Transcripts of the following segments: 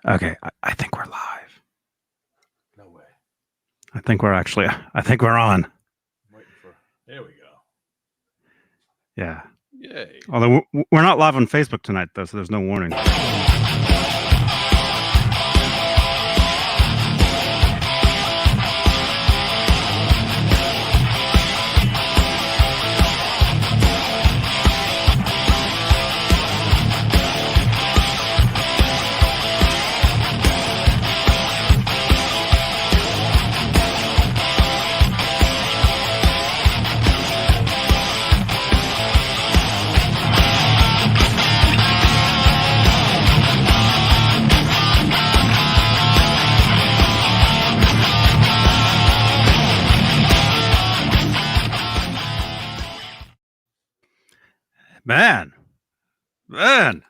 Okay, I think we're live. No way. I think we're on. I'm waiting for. There we go. Yeah. Yay. Although we're not live on Facebook tonight, though, so there's no warning. Man,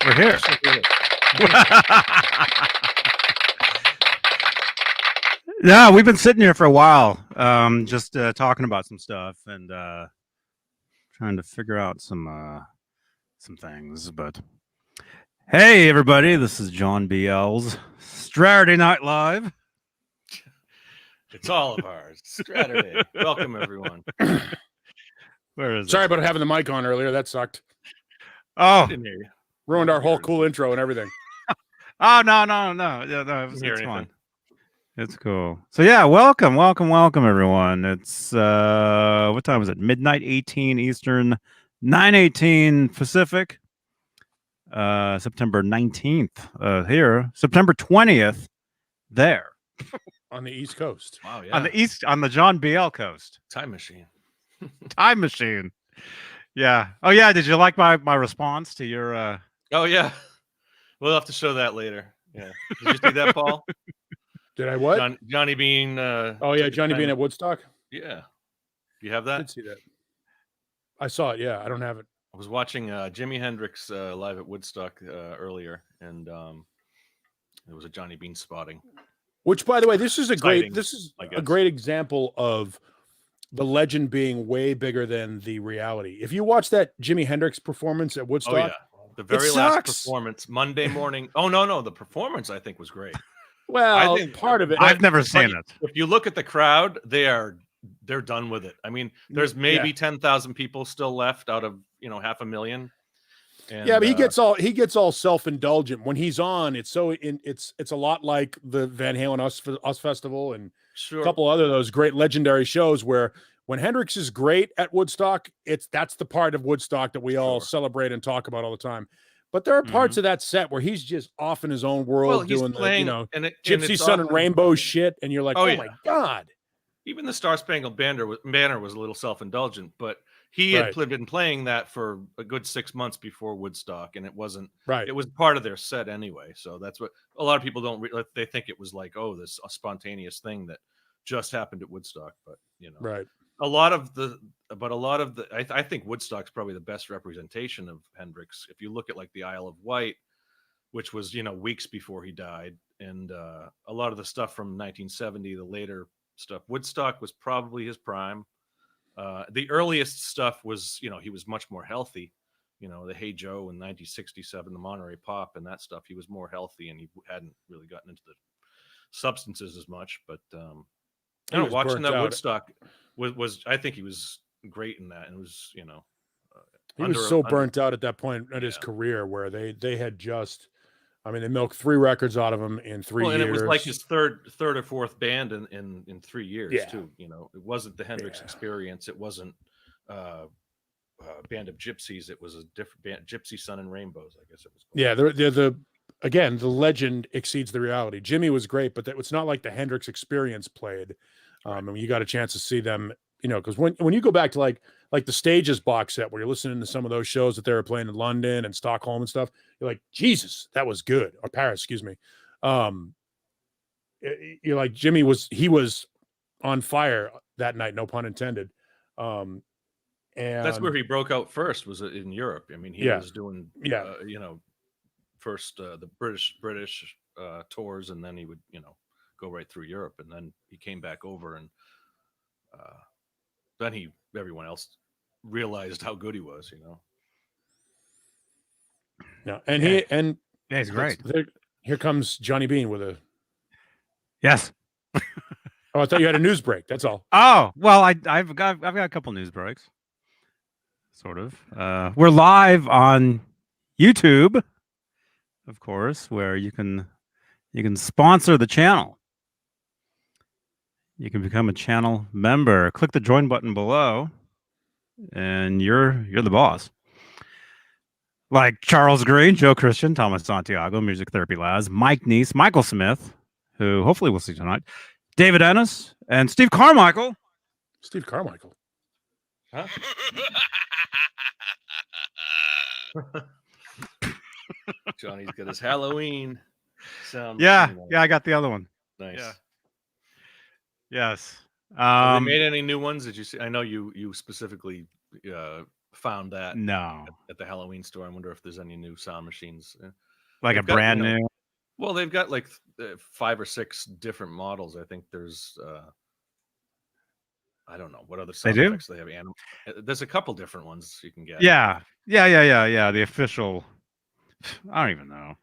we're here. Yeah, we've been sitting here for a while, just talking about some stuff and trying to figure out some things. But hey, everybody, this is John BL's Straturday Night Live. It's all of ours. Straturday. Welcome, everyone. Where is Sorry it? about having the mic on earlier. That sucked. Oh, Didn't hear you. Ruined our whole cool intro and everything. oh no, yeah, no, Didn't hear it's fine. anything. It's cool. So yeah, welcome, everyone. It's what time is it? Midnight 18 Eastern, 9:18 Pacific. September 19th here, September 20th there On the East Coast. Wow, yeah. on the John BL coast. Time machine. Time machine. Yeah. Oh yeah, did you like my response to your Oh, yeah. We'll have to show that later. Yeah. Did you see that, Paul? Did I what? Johnny Beane. Oh, yeah, Johnny Beane at Woodstock? Yeah. Do you have I that? did see that. I saw it, yeah. I don't have it. I was watching Jimi Hendrix live at Woodstock earlier, and it was a Johnny Beane spotting. Which, by the way, this is a Exciting, great example of the legend being way bigger than the reality. If you watch that Jimi Hendrix performance at Woodstock, Oh, yeah. The very last performance, Monday morning. Oh, no. The performance, I think, was great. Well, I think part of it. I've never seen it. If you look at the crowd, they're done with it. I mean, there's maybe 10,000 people still left out of 500,000. And, yeah, but he gets all self-indulgent when he's on. It's a lot like the Van Halen Us Festival and a couple other of those great legendary shows where when Hendrix is great at Woodstock, that's the part of Woodstock that we all celebrate and talk about all the time. But there are parts of that set where he's just off in his own world doing Gypsy Sun and Rainbow shit, and you're like, oh my God. Even the Star Spangled Banner was a little self-indulgent, but he had been playing that for a good 6 months before Woodstock, and it wasn't right. It was part of their set anyway. So that's what a lot of people don't. They think it was like, oh, this a spontaneous thing that just happened at Woodstock, but right. I think Woodstock's probably the best representation of Hendrix. If you look at like the Isle of Wight, which was weeks before he died, and a lot of the stuff from 1970, the later stuff, Woodstock was probably his prime. The earliest stuff was, he was much more healthy. The Hey Joe in 1967, the Monterey Pop and that stuff, he was more healthy and he hadn't really gotten into the substances as much. But watching that Woodstock was I think he was great in that, and it was he was so burnt out at that point in his career where they had just. I mean, they milked 3 records out of him in 3 years. And it was like his third or fourth band in 3 years too. It wasn't the Hendrix Experience. It wasn't Band of Gypsies. It was a different band, Gypsy Sun and Rainbows, I guess it was called. Yeah, again, the legend exceeds the reality. Jimmy was great, but it's not like the Hendrix Experience played. And you got a chance to see them, because when you go back to like the Stages box set where you're listening to some of those shows that they were playing in London and Stockholm and stuff, you're like, Jesus, that was good. Or Paris, excuse me. You're like, Jimmy was on fire that night, no pun intended. And that's where he broke out first, was in Europe. I mean, he was doing, first the British tours, and then he would, go right through Europe, and then he came back over, and then everyone else realized how good he was, Yeah, and he's great. Here comes Johnny Beane with a. Yes. Oh, I thought you had a news break. That's all. Oh well, I've got a couple news breaks. Sort of. We're live on YouTube, of course, where you can sponsor the channel. You can become a channel member. Click the join button below, and you're the boss. Like Charles Green, Joe Christian, Thomas Santiago, Music Therapy Labs, Mike Neese, Michael Smith, who hopefully we'll see tonight, David Ennis, and Steve Carmichael. Steve Carmichael. Huh? Johnny's got his Halloween sound. Yeah, I got the other one. Nice. Yeah. Yes. Have they made any new ones? Did you see? I know you specifically found that. No. At the Halloween store. I wonder if there's any new sound machines. Like a brand new. Well, they've got like 5 or 6 different models. I think there's. I don't know what other sound effects they have. There's a couple different ones you can get. Yeah. The official. I don't even know.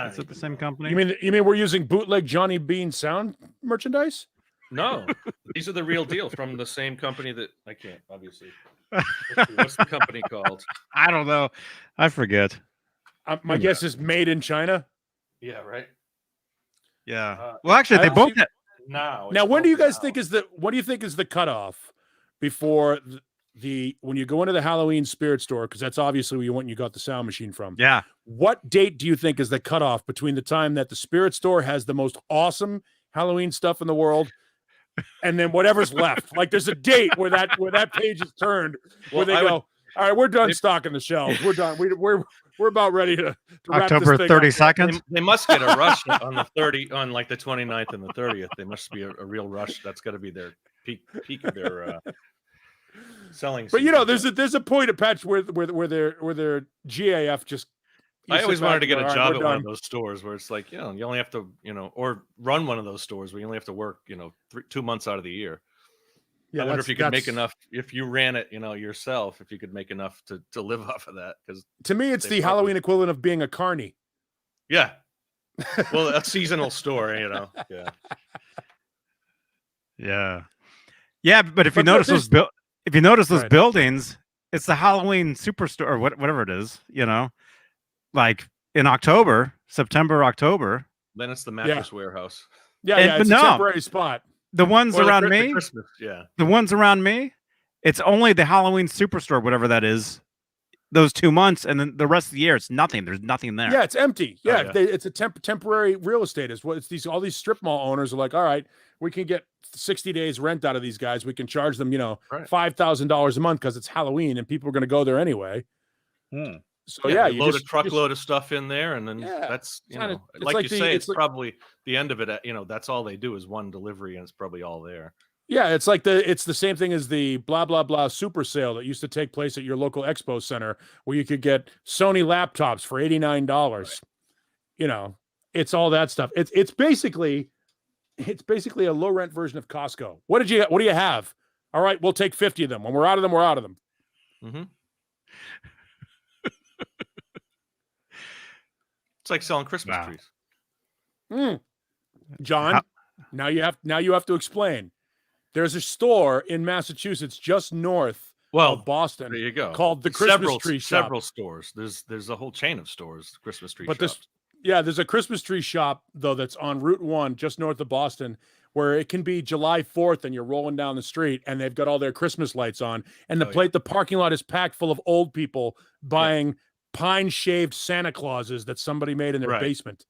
Is it the same company? You mean we're using bootleg Johnny Beane sound merchandise? No, these are the real deal from the same company that I can't obviously. What's the company called? I don't know. I forget. My guess is made in China. Yeah, right. Yeah. Well, actually, they both. Now, when do you guys think is the cutoff before when you go into the Halloween spirit store? Because that's obviously when you got the sound machine from. Yeah. What date do you think is the cutoff between the time that the spirit store has the most awesome Halloween stuff in the world, and then whatever's left? Like, there's a date where that page is turned, where they go, all right, we're done stocking the shelves. We're done. We're about ready to wrap October this thing 32nd. They must get a rush on like the 29th and the 30th. They must be a real rush. That's got to be their peak of their selling. But there's a point at Patch where their GAF just. I always wanted to get a job at one of those stores where it's like, you only have to, or run one of those stores where you only have to work, 2 months out of the year. Yeah, I wonder if you could make enough, if you ran it, yourself, if you could make enough to live off of that. Because to me, it's the Halloween equivalent of being a carny. Yeah. Well, a seasonal store, Yeah. Yeah, but if you notice those buildings, it's the Halloween Superstore or whatever it is, like in September, October. Then it's the mattress warehouse. Yeah, it's a temporary spot. The ones around me, Christmas, the ones around me, it's only the Halloween Superstore, whatever that is, those 2 months, and then the rest of the year, it's nothing. There's nothing there. Yeah, it's empty. Yeah, it's a temporary real estate. Is what it's all these strip mall owners are like. All right, we can get 60 days rent out of these guys. We can charge them, $5,000 a month because it's Halloween and people are going to go there anyway. So you load a truckload of stuff in there, and then that's like you say, it's probably the end of it. That's all they do is one delivery, and it's probably all there. Yeah, it's like it's the same thing as the blah blah blah super sale that used to take place at your local expo center, where you could get Sony laptops for $89. Right. It's all that stuff. It's basically a low rent version of Costco. What do you have? All right, we'll take 50 of them. When we're out of them, we're out of them. Mm-hmm. It's like selling Christmas trees. John, now you have to explain. There's a store in Massachusetts just north of Boston. There you go. Called the Christmas Tree Shop. Several stores. There's a whole chain of stores, Christmas tree shops. There's a Christmas tree shop though that's on Route 1 just north of Boston, where it can be July 4th and you're rolling down the street and they've got all their Christmas lights on, and the parking lot is packed full of old people buying pine-shaved Santa Clauses that somebody made in their basement.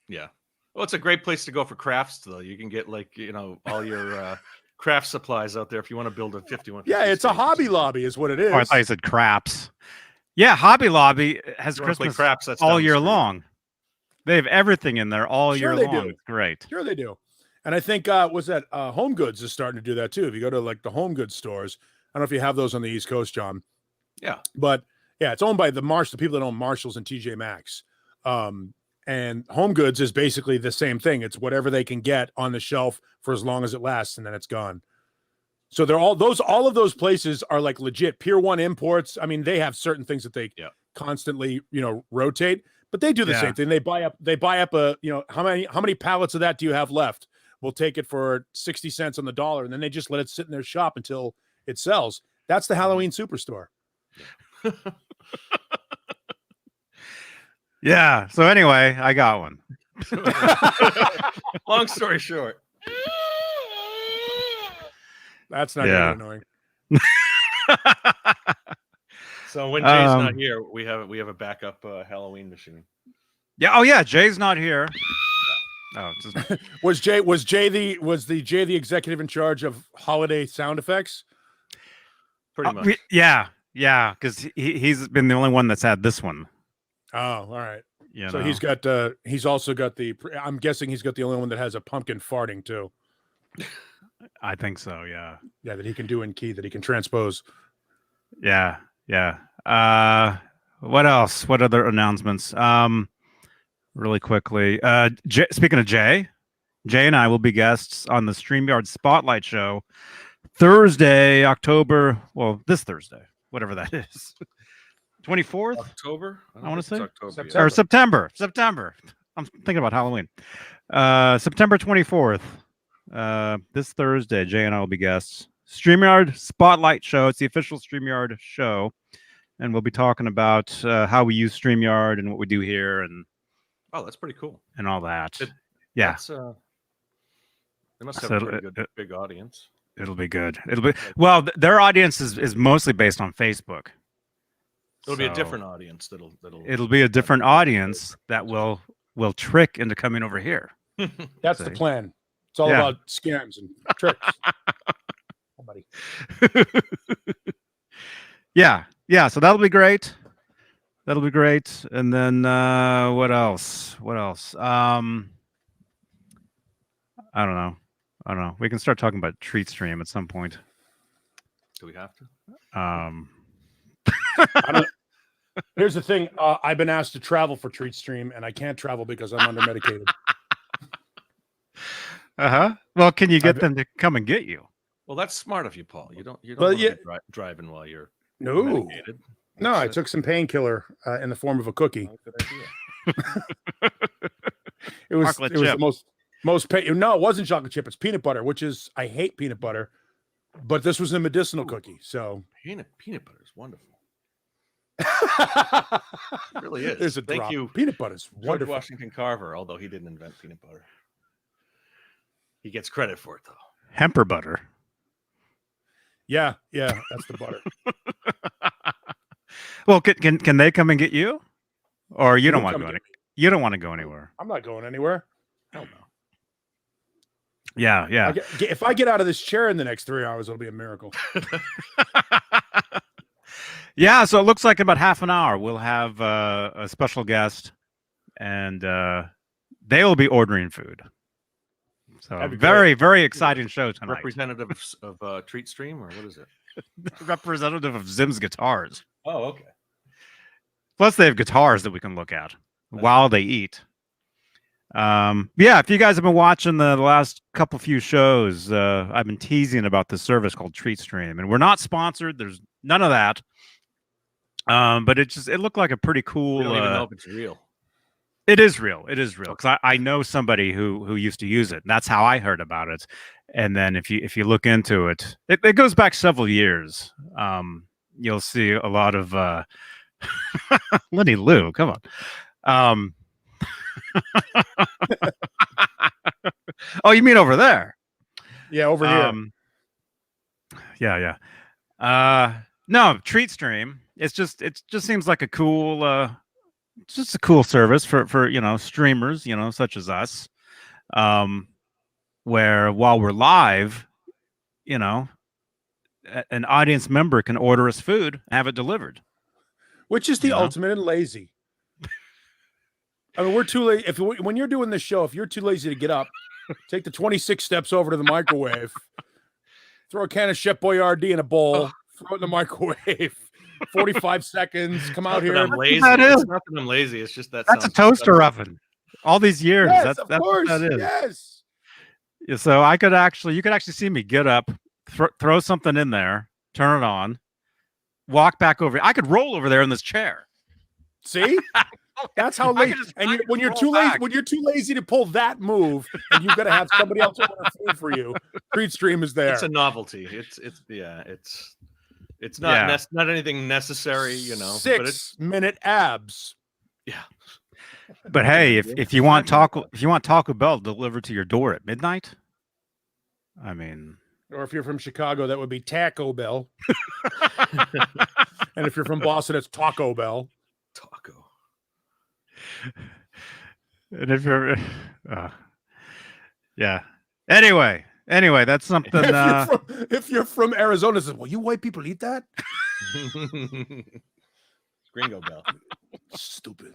Yeah. Well, it's a great place to go for crafts, though. You can get all your craft supplies out there if you want to build a 51. Yeah, it's a Hobby Lobby is what it is. Oh, I thought you said craps. Yeah, Hobby Lobby has Christmas craps, that's all year long. They have everything in there all year long. Do. It's great. Sure they do. And I think Home Goods is starting to do that too. If you go to like the Home Goods stores, I don't know if you have those on the East Coast, John. Yeah. But yeah, it's owned by the people that own Marshalls and TJ Maxx. And Home Goods is basically the same thing. It's whatever they can get on the shelf for as long as it lasts, and then it's gone. So they're all of those places are like legit Pier 1 imports. I mean, they have certain things that they constantly, rotate, But they do the same thing. They buy up a, how many pallets of that do you have left? We'll take it for 60 cents on the dollar, and then they just let it sit in their shop until it sells. That's the Halloween Superstore. Yeah. So anyway, I got one. Long story short. That's not really annoying. So when Jay's not here, we have a backup Halloween machine. Yeah. Oh yeah, Jay's not here. Oh, was Jay the executive in charge of holiday sound effects? Pretty much. Yeah, because he's been the only one that's had this one. Oh, all right. So he's also got I'm guessing he's got the only one that has a pumpkin farting too. I think so. Yeah. Yeah, that he can do in key, that he can transpose. Yeah. What else? What other announcements? Really quickly. Speaking of Jay and I will be guests on the StreamYard Spotlight Show Thursday, this Thursday, whatever that is. 24th? October? I want to say. October, or September. I'm thinking about Halloween. September 24th. This Thursday, Jay and I will be guests. StreamYard Spotlight Show. It's the official StreamYard show. And we'll be talking about how we use StreamYard and what we do here, and that's pretty cool. And all that. They must have a pretty good big audience. It'll be good. Their audience is mostly based on Facebook. It'll be a different audience it'll be a different audience that will trick into coming over here. That's the plan. It's all about scams and tricks. Buddy. Yeah, so that'll be great. And then what else? I don't know. We can start talking about Treat Stream at some point. Do we have to? Here's the thing. I've been asked to travel for Treat Stream, and I can't travel because I'm under medicated. Well, can you get them to come and get you? Well, that's smart of you, Paul. You don't want to be driving while you're medicated. No, I took some painkiller in the form of a cookie. Good idea. It was the most pain. No, it wasn't chocolate chip. It's peanut butter, which is, I hate peanut butter, but this was a medicinal cookie. So peanut butter is wonderful. It really is. There's a Thank drop. you, Peanut butter is wonderful. George Washington Carver, although he didn't invent peanut butter. He gets credit for it though. Hemper butter. Yeah, that's the butter. Well, can they come and get you, or you don't want to go? You don't want to go anywhere. I'm not going anywhere. Hell no. Yeah. If I get out of this chair in the next 3 hours, it'll be a miracle. Yeah. So it looks like in about half an hour we'll have a special guest, and they will be ordering food. So very exciting show tonight. Representatives of Treat Stream, or what is it? Representative of Zim's Guitars. Oh, okay. Plus, they have guitars that we can look at while they eat. If you guys have been watching the last few shows, I've been teasing about this service called Treat Stream, and we're not sponsored. There's none of that. But it looked like a pretty cool. We don't even know if it's real. It is real. Because I know somebody who used to use it, and that's how I heard about it. And then if you look into it, it goes back several years. You'll see a lot of Lenny Lou. Come on. Oh, you mean over there? Yeah, over here. Yeah. No, Treat Stream. It just seems like a cool, just a cool service for streamers, such as us, where while we're live, an audience member can order us food, have it delivered, which is the ultimate in lazy. I mean, we're too lazy. When you're doing this show, if you're too lazy to get up, take the 26 steps over to the microwave, throw a can of Chef Boyardee in a bowl, throw it in the microwave, 45 seconds, come out here. I'm lazy. It's not that I'm lazy. It's just that's a toaster oven. All these years. Yes, that's of course. What that is. Yes. Yeah, so you could actually see me get up, throw something in there, turn it on, walk back over. I could roll over there in this chair. See? That's how late. And when you're too lazy to pull that move, and you've got to have somebody else order food for you, TreatStream is there. It's a novelty. It's not not anything necessary, 6-minute abs. Yeah. But hey, if you want Taco Bell delivered to your door at midnight, I mean, or if you're from Chicago, that would be Taco Bell. And if you're from Boston, it's Taco Bell. Taco. And if you're, yeah. Anyway, that's something. If you're from Arizona, says, well, you white people eat that? Gringo Bell. Stupid.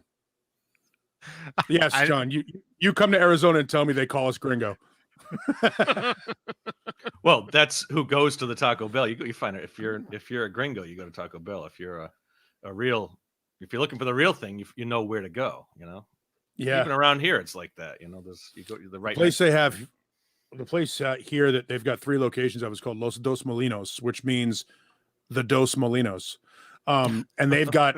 Yes, John, you come to Arizona and tell me they call us Gringo. Well, that's who goes to the Taco Bell. You find it if you're a Gringo, you go to Taco Bell. If you're if you're looking for the real thing, you know where to go. Yeah. Even around here, it's like that. You go to the right place. The place here that they've got 3 locations of is called Los Dos Molinos, which means the Dos Molinos, and they've got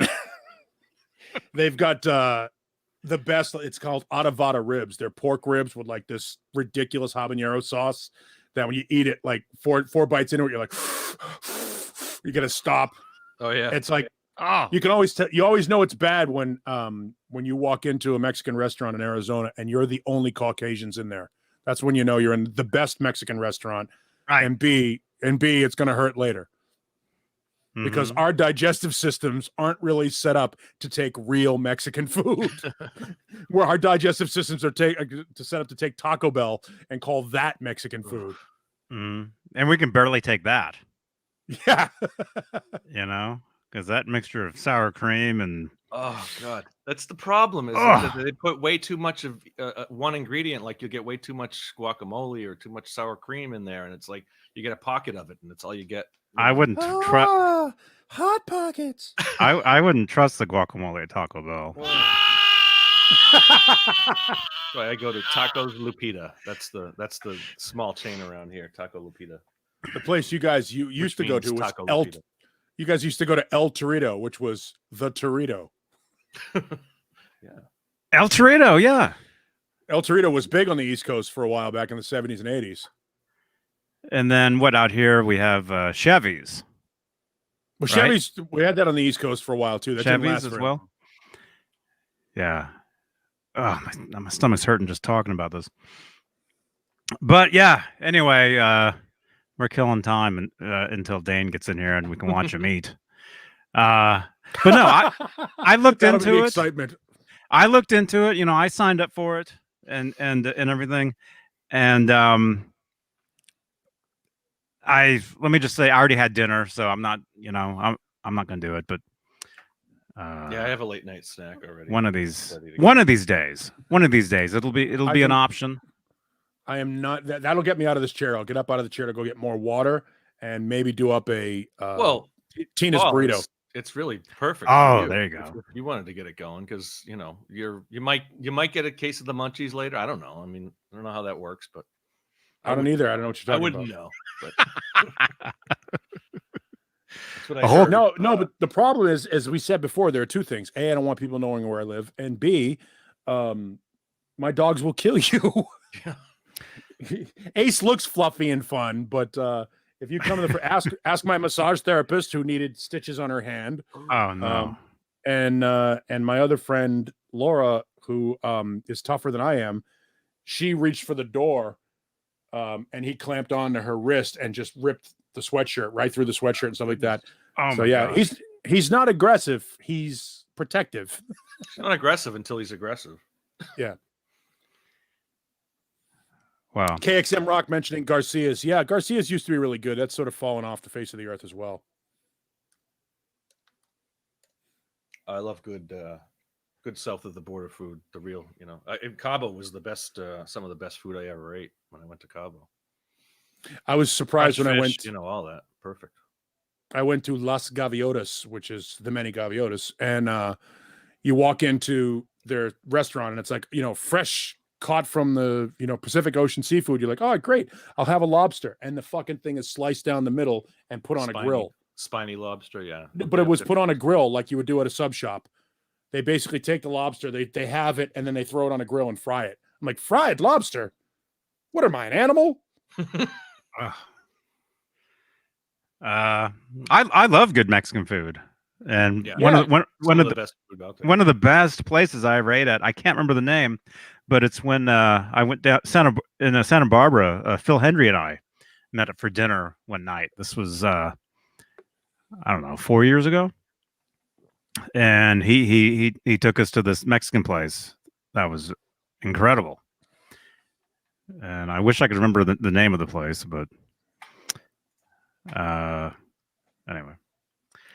the best. It's called Adavada ribs. They're pork ribs with like this ridiculous habanero sauce that when you eat it, like four bites into it, you're like, you gotta stop. Oh yeah, it's like you can always tell. You always know it's bad when you walk into a Mexican restaurant in Arizona and you're the only Caucasians in there. That's when you know you're in the best Mexican restaurant. Right. And B, it's going to hurt later. Mm-hmm. Because our digestive systems aren't really set up to take real Mexican food. Where our digestive systems are set up to take Taco Bell and call that Mexican food. Mm-hmm. And we can barely take that. Yeah. Because that mixture of sour cream and... Oh, God. That's the problem, is that they put way too much of one ingredient. Like, you get way too much guacamole or too much sour cream in there, and it's like you get a pocket of it, and that's all you get. I wouldn't trust... Hot Pockets. I wouldn't trust the guacamole at Taco Bell. Right, I go to Tacos Lupita. That's the small chain around here, Taco Lupita. The place you guys used to go to was You guys used to go to El Torito, which was the Torito. Yeah. El Torito, yeah. El Torito was big on the East Coast for a while back in the 70s and 80s. And then what out here we have Chevy's. Well, Chevy's, we had that on the East Coast for a while too. That Chevy's as well. Yeah. Oh, my stomach's hurting just talking about this. But yeah, anyway, we're killing time until Dane gets in here and we can watch him eat. But no, I looked into it. Excitement. I looked into it. I signed up for it and everything. And let me just say, I already had dinner, so I'm not, I'm not gonna do it. But yeah, I have a late night snack already. One of these days, it'll be an option. I am not. That'll get me out of this chair. I'll get up out of the chair to go get more water and maybe do up a Tina's burrito. It's really perfect. Oh, there you go. If you wanted to get it going, because you might get a case of the munchies later. I don't know. I mean, I don't know how that works, but I don't either. I don't know what you're talking about. I wouldn't know. But that's what I heard. No, but the problem is, as we said before, there are 2 things. A, I don't want people knowing where I live, and B, my dogs will kill you. Yeah. Ace looks fluffy and fun, but if you come to ask my massage therapist who needed stitches on her hand. Oh no. And my other friend Laura, who is tougher than I am, she reached for the door, and he clamped onto her wrist and just ripped the sweatshirt right through the sweatshirt and stuff like that. Oh so yeah, God. he's not aggressive. He's protective. He's not aggressive until he's aggressive. Yeah. Wow. KXM Rock mentioning Garcia's. Yeah, Garcia's used to be really good. That's sort of fallen off the face of the earth as well. I love good south of the border food. The real, in Cabo was the best. Some of the best food I ever ate when I went to Cabo. I was surprised when I went. All that perfect. I went to Las Gaviotas, which is the many Gaviotas, and you walk into their restaurant, and it's like fresh. Caught from the Pacific Ocean seafood. You're like, oh great, I'll have a lobster, and the fucking thing is sliced down the middle and put on a grill. Spiny lobster, yeah. But it was put on a grill like you would do at a sub shop. They basically take the lobster, they have it, and then they throw it on a grill and fry it. I'm like, fried lobster? What am I, an animal? I love good Mexican food, and one of the best places I ever ate at. I can't remember the name, but it's when I went down Santa Barbara. Phil Hendry and I met up for dinner one night. This was I don't know, 4 years ago, and he took us to this Mexican place that was incredible. And I wish I could remember the name of the place, but anyway,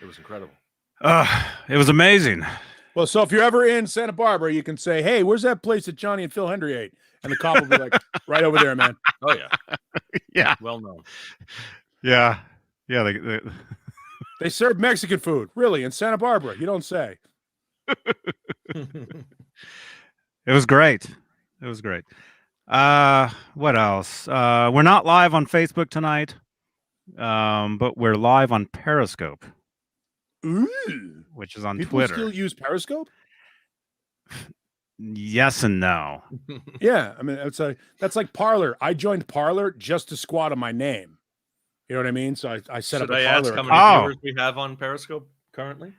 it was incredible. It was amazing. Well, so if you're ever in Santa Barbara, you can say, "Hey, where's that place that Johnny and Phil Hendry ate?" And the cop will be like, "Right over there, man." Oh yeah, yeah, well known. Yeah. They serve Mexican food, really, in Santa Barbara. You don't say. It was great. It was great. What else? We're not live on Facebook tonight, but we're live on Periscope. Ooh. Which is on People Twitter. Still use Periscope? Yes and no. Yeah, I mean that's like Parler. I joined Parler just to squat on my name. You know what I mean? So I set up a Parler. How many viewers we have on Periscope currently?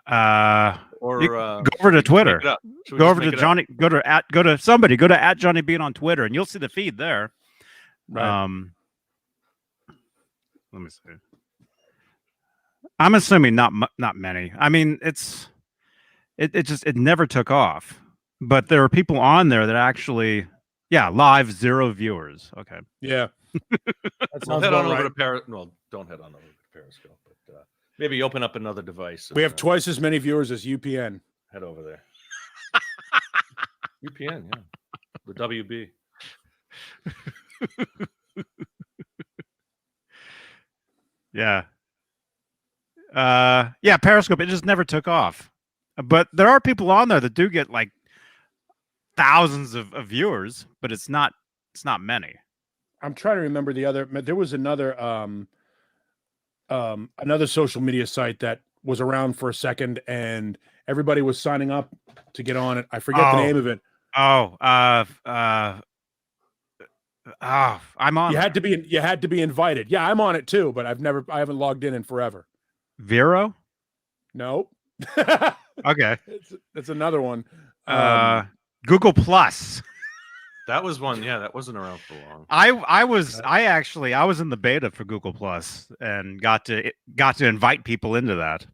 Go over to Twitter. Go over to Johnny. Go to at Johnny Beane on Twitter, and you'll see the feed there. Right. Let me see. I'm assuming not many. I mean, it never took off, but there are people on there that actually, live 0 viewers. Okay. Yeah. Well, head on over to don't head on over to Periscope, but maybe open up another device. We have twice as many viewers as UPN. Head over there. UPN, yeah. The WB. Yeah. Periscope, it just never took off. But there are people on there that do get like thousands of viewers, but it's not many. I'm trying to remember there was another social media site that was around for a second and everybody was signing up to get on it. I forget the name of it. I'm on. You had to be invited. Yeah, I'm on it too, but I haven't logged in forever. Vero? No. Okay. It's another one. Google Plus. That was one. Yeah, that wasn't around for long. I was in the beta for Google Plus and got to invite people into that.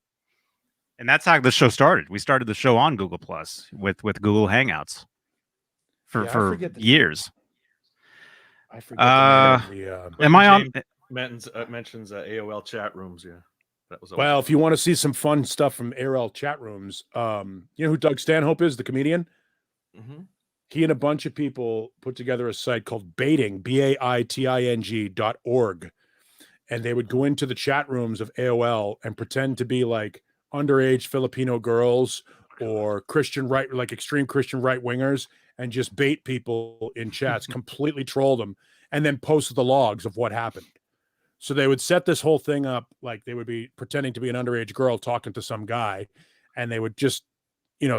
And that's how the show started. We started the show on Google Plus with Google Hangouts for years. I forget the name of the, am I on? Mentions AOL chat rooms. Yeah, that was. Well, if you want to see some fun stuff from AOL chat rooms, you know who Doug Stanhope is, the comedian. Mm-hmm. He and a bunch of people put together a site called Baiting, BAITING.org, and they would go into the chat rooms of AOL and pretend to be like underage Filipino girls or extreme Christian right wingers, and just bait people in chats, completely troll them, and then post the logs of what happened. So they would set this whole thing up like they would be pretending to be an underage girl talking to some guy, and they would just,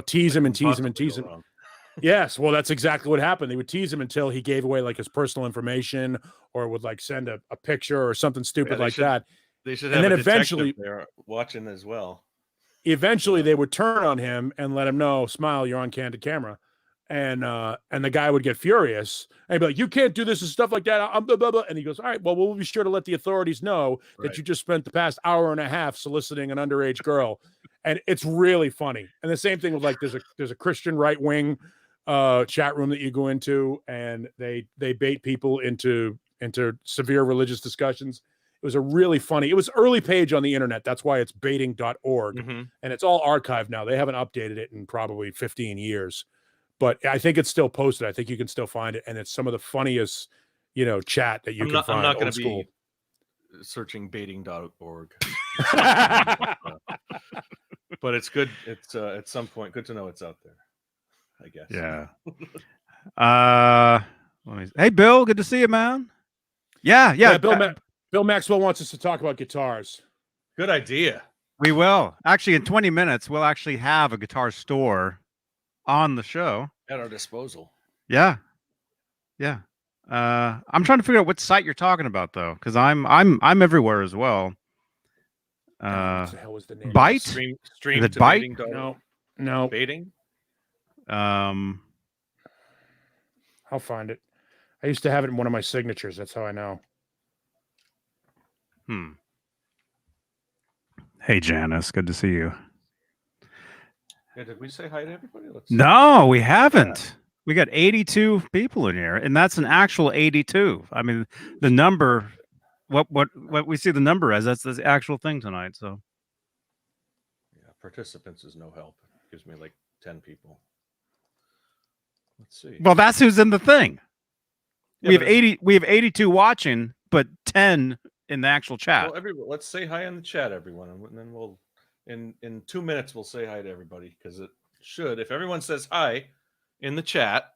tease him and tease him and tease him. Yes, well, that's exactly what happened. They would tease him until he gave away like his personal information, or would like send a picture or something stupid that. They should have. And then eventually they're watching as well. Eventually, they would turn on him and let him know, "Smile, you're on candid camera." And the guy would get furious and he'd be like, "You can't do this and stuff like that." Blah, blah, blah. And he goes, "All right, well, we'll be sure to let the authorities know that you just spent the past hour and a half soliciting an underage girl." And it's really funny. And the same thing with like, there's a Christian right wing chat room that you go into, and they bait people into severe religious discussions. It was a really funny. It was early page on the internet. That's why it's baiting.org, and it's all archived now. They haven't updated it in probably 15 years. But I think it's still posted. I think you can still find it, and it's some of the funniest, chat that you can find. I'm not going to be searching baiting.org, but it's good. It's at some point good to know it's out there, I guess. Yeah. Hey, Bill, good to see you, man. Yeah. Bill Maxwell wants us to talk about guitars. Good idea. We will. Actually, in 20 minutes, we'll actually have a guitar store on the show. At our disposal. Yeah. Yeah. I'm trying to figure out what site you're talking about though, because I'm everywhere as well. What the hell was the name? Byte? Stream Is it to Byte? baiting dot- No. Baiting? I'll find it. I used to have it in one of my signatures. That's how I know. Hey Janice, good to see you. Yeah, did we say hi to everybody? No, we haven't. We got 82 people in here, and that's an actual 82. I mean, the number, what we see the number as, that's the actual thing tonight. So, yeah, participants is no help. It gives me like 10 people. Let's see. Well, that's who's in the thing. Yeah, we have 80. We have 82 watching, but 10 in the actual chat. Well, let's say hi in the chat, everyone, and then we'll in 2 minutes we'll say hi to everybody because it should. If everyone says hi in the chat,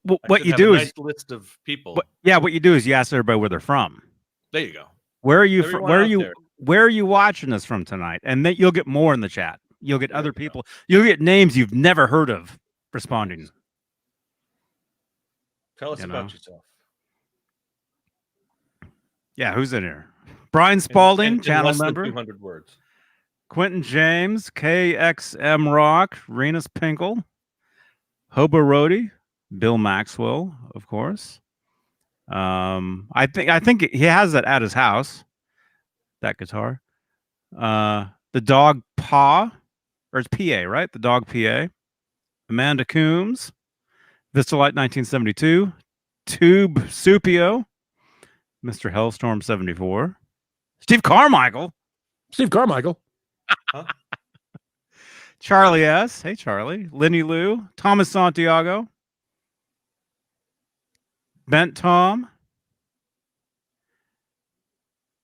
what you do is nice list of people. What you do is you ask everybody where they're from. There you go. Where are you from? There. Where are you watching us from tonight? And then you'll get more in the chat. You'll get other people. You'll get names you've never heard of responding. Tell us about yourself. Yeah, who's in here? Brian Spalding, channel less member. Than 200 words. Quentin James, KXM Rock, Renus Pinkle, Hobo Rody, Bill Maxwell, of course. I think he has that at his house. That guitar. The Dog Paw, or it's PA, right? The Dog PA. Amanda Coombs, Vistalite 1972, Tube Supio, Mr. Hellstorm 74, Steve Carmichael. Huh? Charlie S. Hey, Charlie. Lenny Lou. Thomas Santiago. Bent Tom.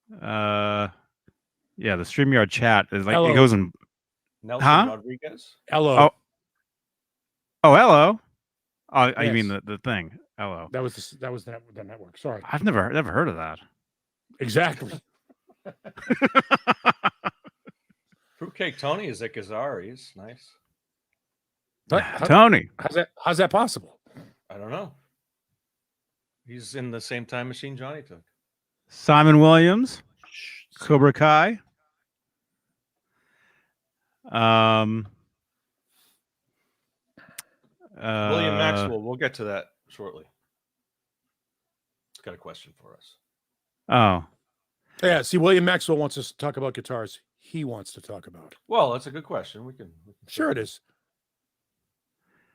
Yeah, the StreamYard chat is like Hello. it goes in. Nelson Rodriguez. Hello. Oh, hello. Oh, Yes. you mean the thing? Hello. That was the network. Sorry. I've never heard of that. Exactly. Fruitcake Tony is at Gazari's. Nice. Tony. How's that possible? I don't know. He's in the same time machine Johnny took. Simon Williams. Cobra Kai. William Maxwell. We'll get to that shortly. He's got a question for us. Oh. Yeah, see, William Maxwell wants us to talk about guitars he wants to talk about. Well, that's a good question. We can Sure it is.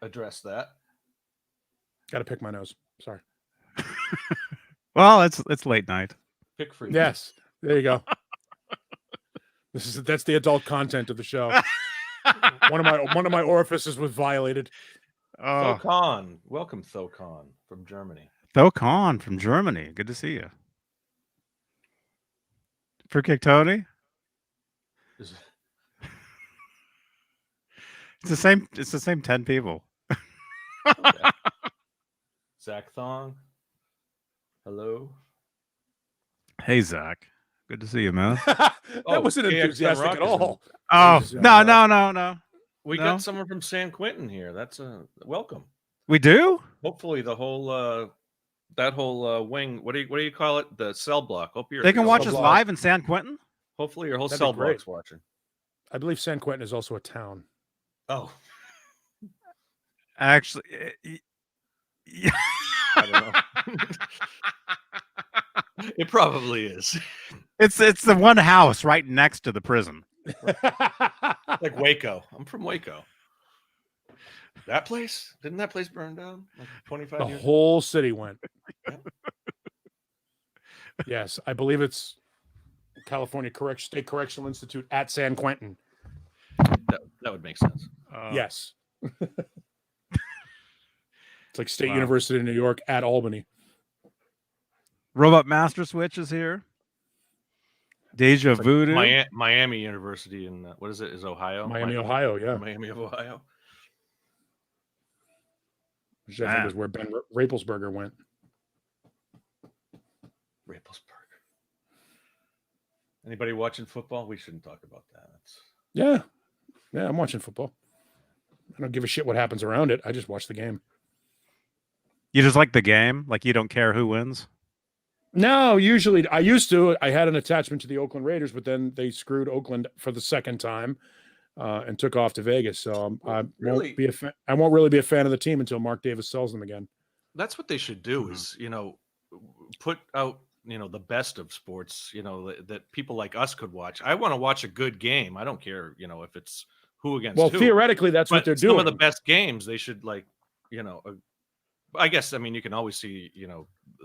Address that. Got to pick my nose. Sorry. Well, it's late night. Pick free. Yes. There you go. That's the adult content of the show. one of my orifices was violated. Oh. Thokon. Welcome, Thokon from Germany. Thokon from Germany. Good to see you. Fruitcake Tony. Is It's the same 10 people. okay. Zach Thong. Hello. Hey Zach. Good to see you, man. That wasn't enthusiastic at all. Oh, no. We No? got someone from San Quentin here. That's a welcome. We do? Hopefully the whole that whole wing, what do you call it? The cell block. Hope you're They can watch us block. live in San Quentin? Hopefully your whole That'd cell be great. block's watching. I believe San Quentin is also a town. Oh. Actually, I don't know. It probably is. it's the one house right next to the prison. Like Waco. I'm from Waco. That place? Didn't that place burn down like 25 The years ago? whole city went. Yeah. Yes, I believe it's California State Correctional Institute at San Quentin. That would make sense. Yes. It's like State Wow. University in New York at Albany. Robot Master Switch is here. Deja Voodoo. Miami University in what is it? Is Ohio? Miami, Ohio, yeah. Miami of Ohio. Which I think is where Ben Raplesberger went. Raplesberger. Anybody watching football? We shouldn't talk about that. Yeah. Yeah, I'm watching football. I don't give a shit what happens around it. I just watch the game. You just like the game? Like you don't care who wins? No, usually I used to. I had an attachment to the Oakland Raiders, but then they screwed Oakland for the second time and took off to Vegas. So I won't be a fan. I won't really be a fan of the team until Mark Davis sells them again. That's what they should do is, put out, the best of sports, that people like us could watch. I want to watch a good game. I don't care, if it's who against who. Well, theoretically, that's what they're doing. Some of the best games, they should I guess, you can always see,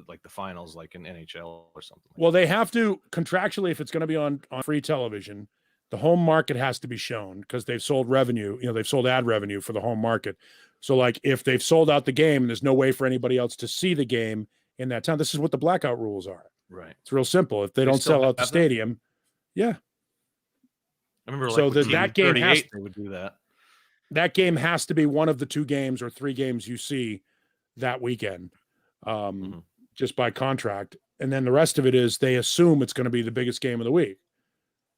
like the finals, like in NHL or something. Well, they have to contractually, if it's going to be on free television, the home market has to be shown because they've sold revenue. They've sold ad revenue for the home market. So, like, if they've sold out the game, there's no way for anybody else to see the game in that town. This is what the blackout rules are. Right. It's real simple. If they don't sell out the stadium, yeah. I remember, so that game has they would do that. That game has to be one of the 2 games or 3 games you see that weekend, just by contract. And then the rest of it is they assume it's going to be the biggest game of the week.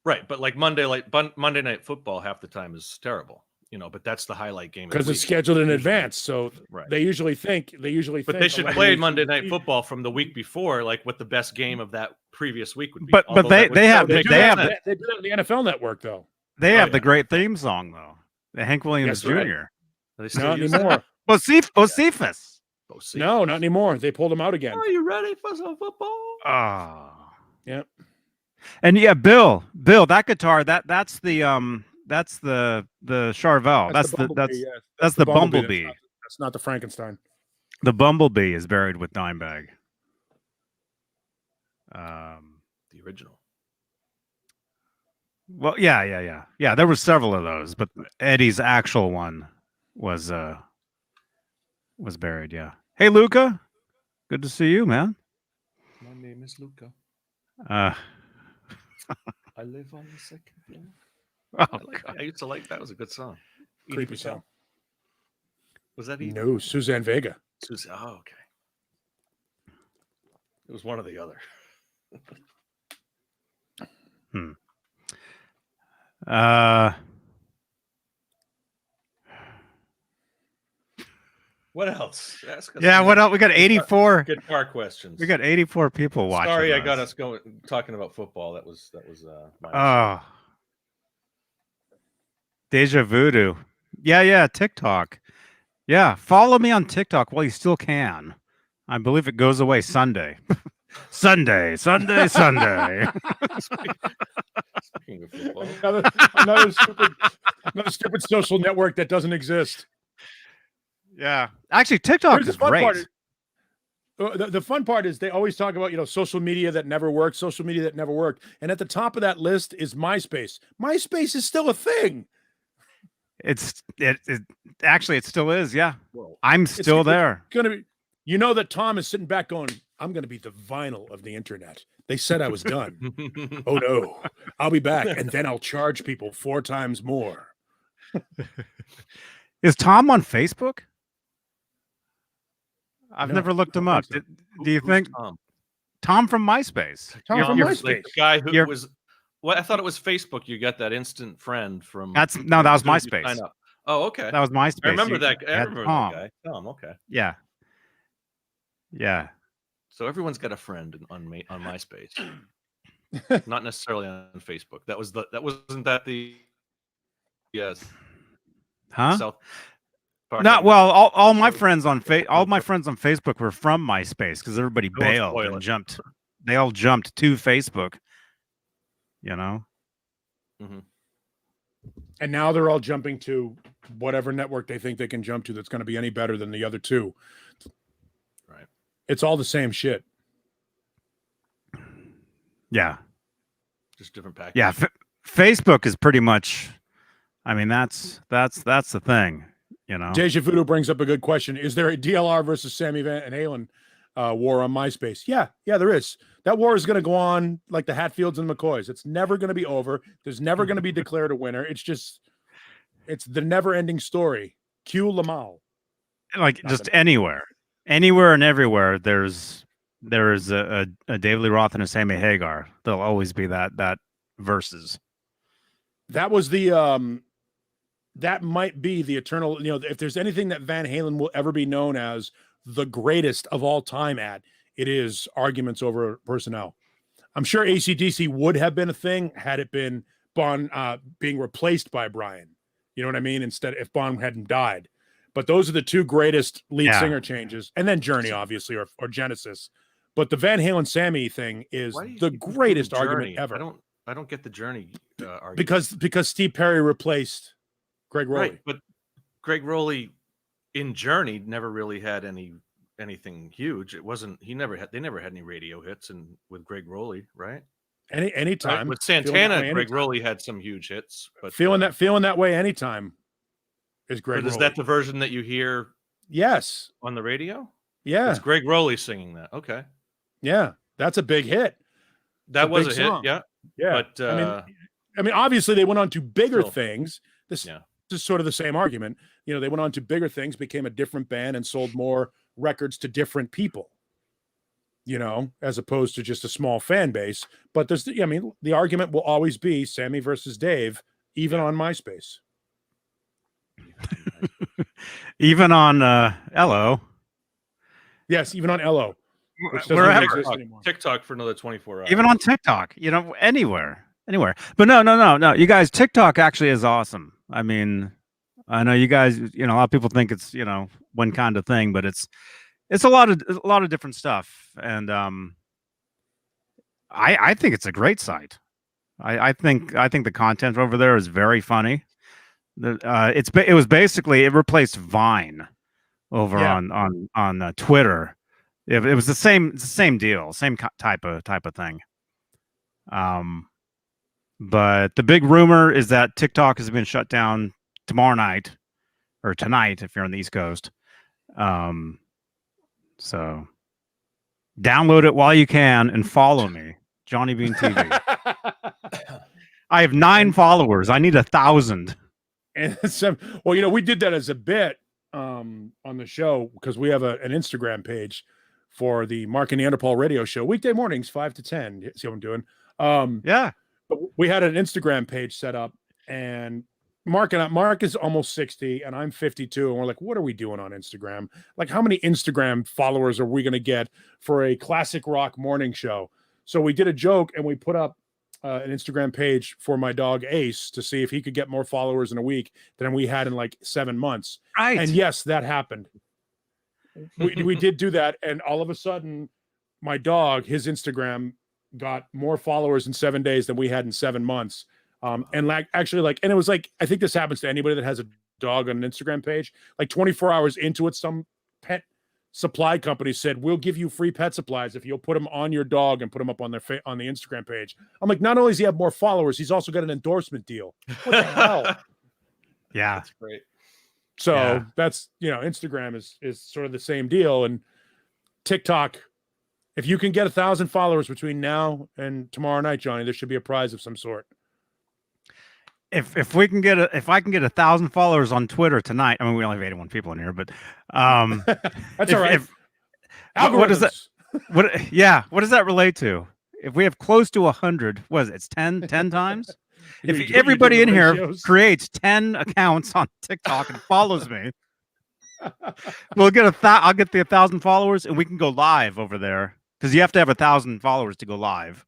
Right. But like Monday Night Football half the time is terrible, but that's the highlight game. Because it's scheduled in advance. So they usually think. But they should play Monday Night Football from the week before, like what the best game of that previous week would be. But they do that on the NFL Network, though. They have the great theme song, though. The Hank Williams Jr. Not anymore. Bocephus. No, not anymore. They pulled him out again. Are you ready for some football? Yeah. And yeah, Bill, that guitar, that's the Charvel. That's the Bumblebee. That's not the Frankenstein. The Bumblebee is buried with Dimebag. The original. Well, yeah. There were several of those, but Eddie's actual one was buried. Yeah. Hey, Luca. Good to see you, man. My name is Luca. I live on the second floor. I used to like that. Was a good song. Creepy song. Was that Edie? No, Suzanne Vega. Oh, okay. It was one or the other. What else? What else? We got 84 guitar questions. We got 84 people watching. Sorry, I got us going talking about football. That was Deja Voodoo. Yeah, TikTok. Yeah, follow me on TikTok while you still can. I believe it goes away Sunday. Sunday. Speaking of football. Another stupid social network that doesn't exist. Yeah. Actually, TikTok is great. The fun part is they always talk about, social media that never worked. And at the top of that list is MySpace. MySpace is still a thing. It still is. Yeah. Whoa. I'm still there. It's gonna be, that Tom is sitting back going, I'm going to be the vinyl of the internet. They said I was done. Oh no, I'll be back. And then I'll charge people 4 times more. Is Tom on Facebook? I've never looked him up. Do you think Tom from MySpace? Tom from MySpace. Like the guy who was. Well, I thought it was Facebook. You got that instant friend from. That was MySpace. Oh, okay. That was MySpace. I remember that. That guy. Tom. Okay. Yeah. So everyone's got a friend on MySpace. Not necessarily on Facebook. Wasn't that the. Yes. Huh? South. Not well. All my friends on Facebook were from MySpace because everybody bailed and jumped. They all jumped to Facebook. Mm-hmm. And now they're all jumping to whatever network they think they can jump to that's going to be any better than the other 2. Right. It's all the same shit. Yeah. Just different package. Yeah. Facebook is pretty much. I mean, that's the thing. Deja Voodoo brings up a good question. Is there a DLR versus Sammy Van Halen war on MySpace? Yeah, there is. That war is going to go on like the Hatfields and McCoys. It's never going to be over. There's never going to be declared a winner. It's the never-ending story. Cue Lamal. Like just anywhere and everywhere. There is a David Lee Roth and a Sammy Hagar. There'll always be that versus. that was the that might be the eternal, if there's anything that Van Halen will ever be known as the greatest of all time at, it is arguments over personnel. I'm sure AC/DC would have been a thing had it been Bon being replaced by Brian. You know what I mean? Instead, if Bon hadn't died. But those are the two greatest lead singer changes. And then Journey, obviously, or Genesis. But the Van Halen Sammy thing is the greatest argument ever. I don't get the Journey argument. Because Steve Perry replaced Greg Rowley. Right, but Greg Rowley in Journey never really had anything huge. It wasn't they never had any radio hits with Greg Rowley, right? Anytime. With Santana, Greg Rowley had some huge hits, but feeling that way anytime is Greg Rowley. Is that the version that you hear? Yes. On the radio? Yeah. It's Greg Rowley singing that. Okay. Yeah. That's a big hit. That was a hit, yeah. Yeah. But I mean, obviously they went on to bigger things. This is sort of the same argument. They went on to bigger things, became a different band, and sold more records to different people. As opposed to just a small fan base. But the argument will always be Sammy versus Dave, even on MySpace. Even on Elo. Yes, even on Elo. Wherever. TikTok for another 24 hours. Even on TikTok, anywhere. But no. You guys, TikTok actually is awesome. I mean, I know you guys, a lot of people think it's, one kind of thing, but it's a lot of different stuff. And I think it's a great site. I think the content over there is very funny. It replaced Vine over on Twitter. It was the same deal, same type of thing. But the big rumor is that TikTok has been shut down tomorrow night or tonight if you're on the East Coast. So download it while you can and follow me, Johnny Beane TV. I have 9 followers. I need 1,000. And we did that as a bit on the show because we have an Instagram page for the Mark and Neanderthal radio show, weekday mornings, 5 to 10. See what I'm doing? But we had an Instagram page set up, and Mark is almost 60 and I'm 52. And we're like, what are we doing on Instagram? Like, how many Instagram followers are we going to get for a classic rock morning show? So we did a joke and we put up an Instagram page for my dog Ace to see if he could get more followers in a week than we had in like 7 months. Right. And yes, that happened. We did do that. And all of a sudden my dog, his Instagram got more followers in 7 days than we had in 7 months. And it was like, I think this happens to anybody that has a dog on an Instagram page, like 24 hours into it, some pet supply company said, we'll give you free pet supplies if you'll put them on your dog and put them up on on the Instagram page. I'm like, not only does he have more followers, he's also got an endorsement deal. What the hell? Yeah. That's great. So that's, Instagram is sort of the same deal. And TikTok, if you can get 1,000 followers between now and tomorrow night, Johnny, there should be a prize of some sort. If I can get 1,000 followers on Twitter tonight, I mean, we only have 81 people in here, but that's all right. What is that? What does that relate to? If we have close to 100, what is it? It's 10 times. If everybody in here creates 10 accounts on TikTok and follows me, we'll get I'll get the 1,000 followers, and we can go live over there because you have to have 1,000 followers to go live.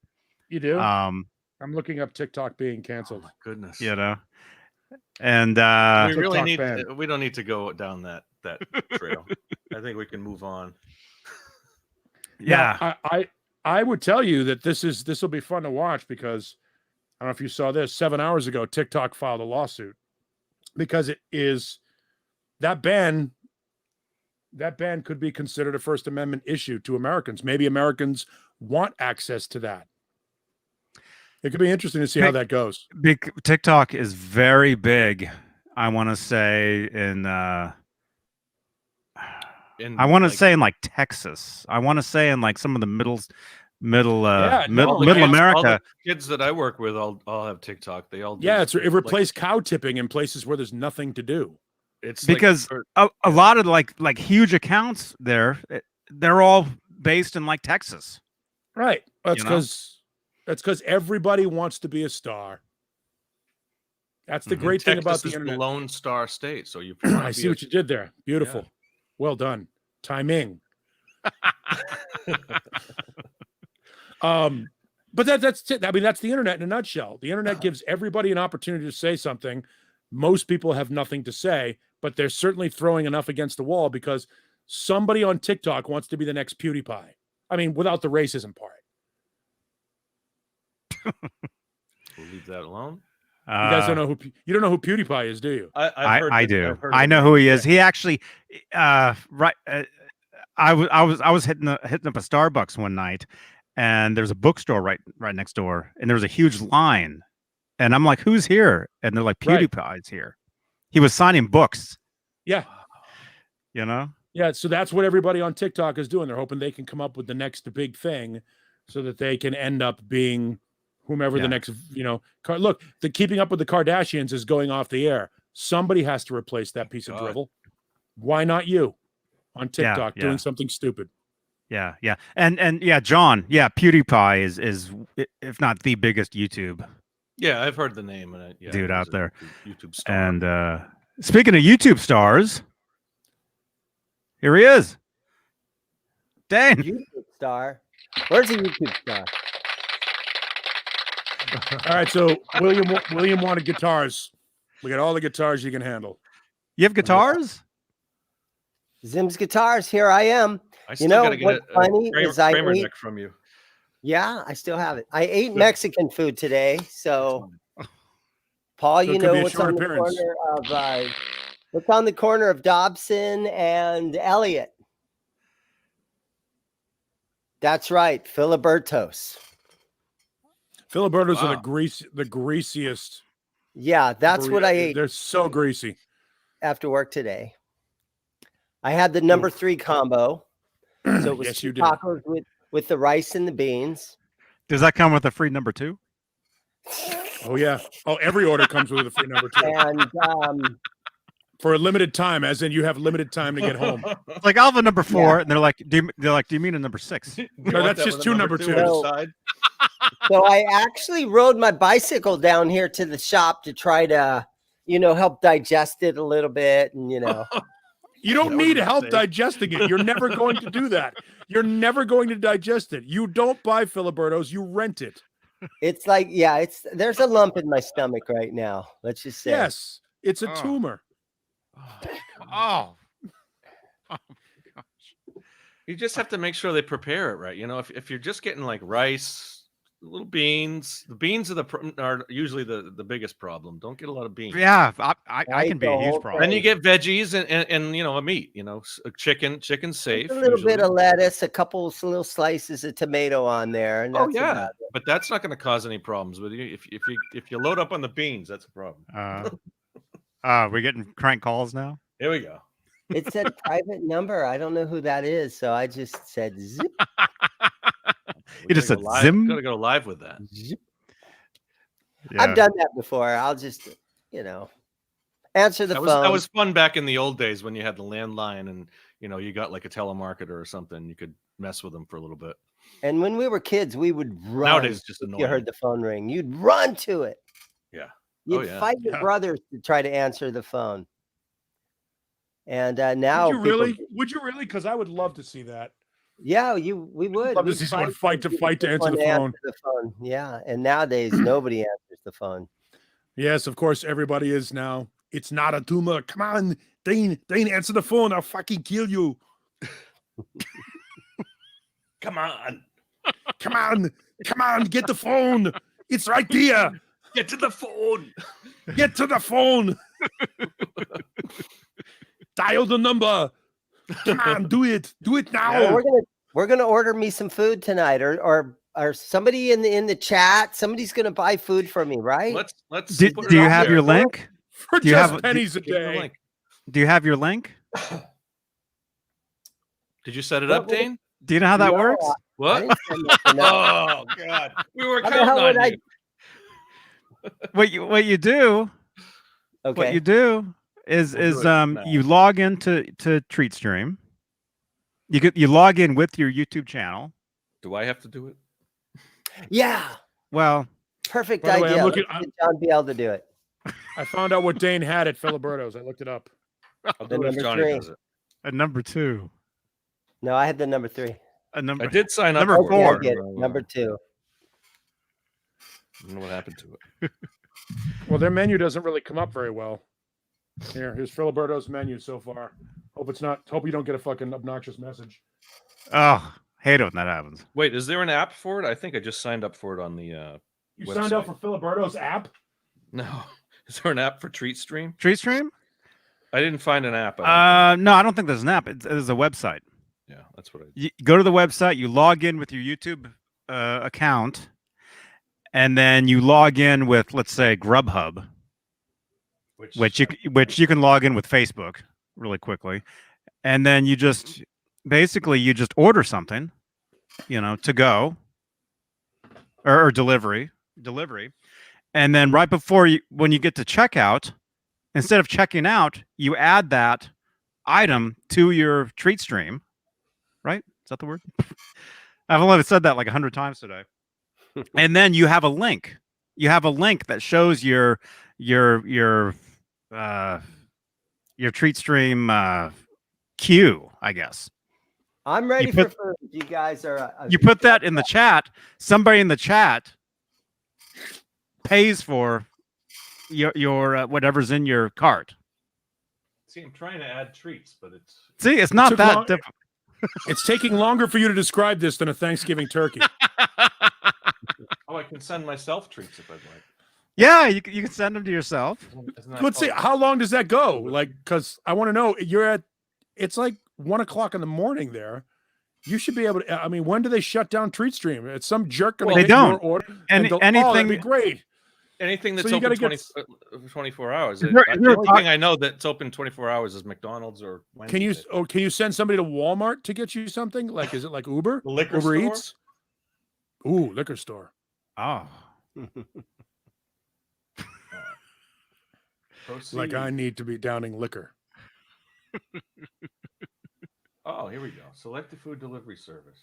You do. I'm looking up TikTok being canceled. Oh my goodness. And we really we don't need to go down that trail. I think we can move on. Yeah. Now, I would tell you that this will be fun to watch because I don't know if you saw this 7 hours ago, TikTok filed a lawsuit because it is that ban could be considered a First Amendment issue to Americans. Maybe Americans want access to that. It could be interesting to see how that goes. TikTok is very big. I want to say I want to say in like Texas. I want to say in like some of the middle America. All the kids that I work with all have TikTok. They all do. Yeah, it replaced cow tipping in places where there's nothing to do. It's because a lot of like huge accounts there, they're all based in like Texas. Right. That's because everybody wants to be a star. That's the great thing about the is internet. the Lone Star State. So you I see what you did there. Beautiful. Well done. Timing. But that's it. I mean, that's the internet in a nutshell. The internet gives everybody an opportunity to say something. Most people have nothing to say, but they're certainly throwing enough against the wall because somebody on TikTok wants to be the next PewDiePie. I mean, without the racism part. We'll leave that alone. You guys don't know who PewDiePie is, do you? I do. I know who he is. He actually, I was hitting up a Starbucks one night, and there's a bookstore right next door, and there was a huge line, and I'm like, "Who's here?" And they're like, "PewDiePie's here." He was signing books. Yeah. You know. Yeah. So that's what everybody on TikTok is doing. They're hoping they can come up with the next big thing, so that they can end up being whomever the next, look, the Keeping Up with the Kardashians is going off the air. Somebody has to replace that piece of drivel. Why not you on TikTok doing something stupid? Yeah. And John, PewDiePie is if not the biggest YouTube. Yeah, I've heard the name dude out there. YouTube star. And speaking of YouTube stars, here he is. Dane. YouTube star. Where's the YouTube star? All right, so William wanted guitars. We got all the guitars you can handle. You have guitars? Zim's guitars. Here I am. I still gotta get a Kramer neck from you. Yeah, I still have it. I ate Mexican food today, so Paul, So you know what's on the corner of Dobson and Elliott. That's right, Filibertos. Filibertos are the greasiest. Yeah, that's what I ate. They're so greasy. After work today, I had the number 3 combo. So it was Yes, you did. tacos with the rice and the beans. Does that come with a free number 2? Oh yeah. Oh, every order comes with a free number 2. And for a limited time, as in you have limited time to get home. Like I'll have a number 4, and they're like, do you mean a number 6? No, that's just 2 number 2s. So I actually rode my bicycle down here to the shop to try to, help digest it a little bit. And, You don't need help digesting it. You're never going to do that. You're never going to digest it. You don't buy Filibertos. You rent it. It's like, there's a lump in my stomach right now. Let's just say. Yes, it's a tumor. Oh. You just have to make sure they prepare it right. If you're just getting like rice, little beans, the beans are usually the biggest problem. Don't get a lot of beans. Yeah, I can be a huge problem. Then you get veggies and a meat. Chicken's safe. A little bit of lettuce, a couple of little slices of tomato on there. And that's but that's not going to cause any problems with you. If you load up on the beans, that's a problem. We're getting crank calls now. Here we go. It said private number. I don't know who that is, so I just said zip. You just said Zim. Gotta go live with that. Yeah. I've done that before. I'll just, answer the phone. That was fun back in the old days when you had the landline and you got like a telemarketer or something. You could mess with them for a little bit. And when we were kids, we would run. Nowadays, it's just annoying. You heard the phone ring. You'd run to it. Yeah. You'd fight your brothers to try to answer the phone. And now, would you really? Because I would love to see that. Yeah, we would. Love to see someone fight to answer the phone. Yeah, and nowadays nobody answers the phone. Yes, of course, everybody is now. It's not a tumor. Come on, Dane, answer the phone. I'll fucking kill you. Come on, get the phone. It's right there. Get to the phone. Get to the phone. Dial the number. Come on, do it now. Yeah, we're gonna order me some food tonight, or somebody in the chat. Somebody's gonna buy food for me, right? Let's. Do you have your link? For just pennies a day. Do you have your link? Did you set it up, Dane? Do you know how that works? What? Oh God, we were counting on you. What you do? Okay. What you do is you log into TreatStream. You log in with your YouTube channel. Do I have to do it? Yeah. Well, perfect idea. John be able to do it. I found out what Dane had at Filiberto's. I looked it up. I'll do The it if number Johnny 3. does it. At number 2. No, I had the number 3. A number. I did sign up Number for Yeah, I four. it. get it. Number 2. I don't know what happened to it. Well, their menu doesn't really come up very well. Here's Filiberto's menu so far. Hope you don't get a fucking obnoxious message. Oh, hate it when that happens. Wait, is there an app for it? I think I just signed up for it on the You website. signed up for Filiberto's app? No. Is there an app for Treat Stream? Treat Stream? I didn't find an app. I No, I don't think there's an app. It's a website. yeah, that's what I You go to the website, you log in with your YouTube account, and then you log in with, let's say, Grubhub, which you can log in with Facebook really quickly, and then you just order something, to go or delivery, and then right before when you get to checkout, instead of checking out, you add that item to your treat stream. Right? Is that the word? I've only said that like 100 times today. And then you have a link. You have a link that shows your treat stream queue, I guess. I'm ready for food. You guys are. You put that in the chat. Somebody in the chat pays for your whatever's in your cart. See, I'm trying to add treats, but it's not that difficult. It's taking longer for you to describe this than a Thanksgiving turkey. Oh, I can send myself treats if I'd like. Yeah, you can send them to yourself. Let's see, how long does that go? Like, because I want to know. It's like 1:00 in the morning there. You should be able to. I mean, when do they shut down Treat Stream? It's some jerk going to they get don't. your order. Anything. That'd be great. Anything that's So you open gotta 24 hours. there The only thing I know that's open 24 hours is McDonald's or Wednesday. Can you send somebody to Walmart to get you something? Like, is it like Uber? The liquor Uber store? Eats? Ooh, liquor store. Oh. Like I need to be downing liquor. Oh, here we go. Select the food delivery service.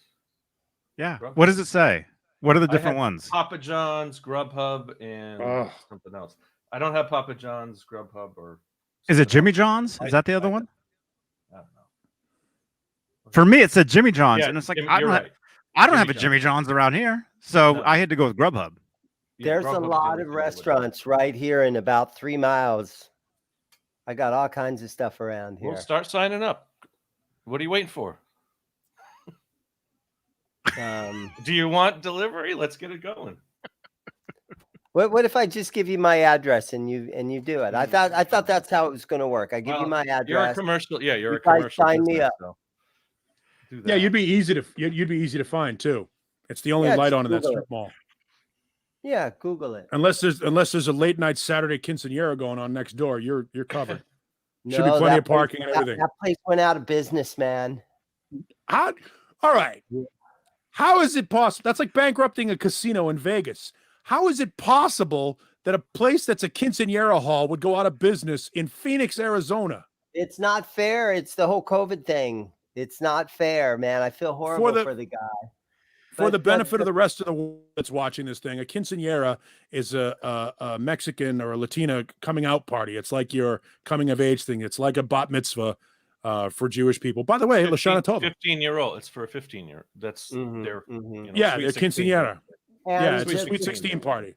Yeah. Grubhub. What does it say? What are the I different had ones? Papa John's, Grubhub, and something else. I don't have Papa John's, Grubhub, or. Is it something Jimmy else. John's? Is that the other one? I don't know. For me, it said Jimmy John's, Yeah, and it's like Jimmy, I don't you're have, right. I don't Jimmy have a John's. Jimmy John's around here, so No. I had to go with Grubhub. Yeah, There's a Grubhub's lot the of only thing I would- restaurants right here in about 3 miles. I got all kinds of stuff around here. We'll start signing up. What are you waiting for? Do you want delivery? Let's get it going. What if I just give you my address and you do it? I thought that's how it was going to work. I give you my address. You're a commercial. Yeah, you're You a guys commercial. sign me business, up. so do Yeah, that. you'd be easy to find too. It's the only Yeah, light just on in that Google strip it. mall. Yeah, Google it. Unless there's a late night Saturday quinceanera going on next door, you're covered. Should be No, plenty that of parking and place- everything. That place went out of business, man. All right. How is it possible? That's like bankrupting a casino in Vegas. How is it possible that a place that's a quinceanera hall would go out of business in Phoenix, Arizona? It's not fair. It's the whole COVID thing. It's not fair, man. I feel horrible for the guy. For But- the benefit but- of the rest of the world that's watching this thing, a quinceanera is a Mexican or a Latina coming out party. It's like your coming of age thing. It's like a bat mitzvah for Jewish people. By the way, Lashana Tova. 15-year-old. It's for a 15-year. That's Mhm, their. mhm. Yeah, sweet their 16. quinceanera. And Yeah, it's a the- sweet 16 party.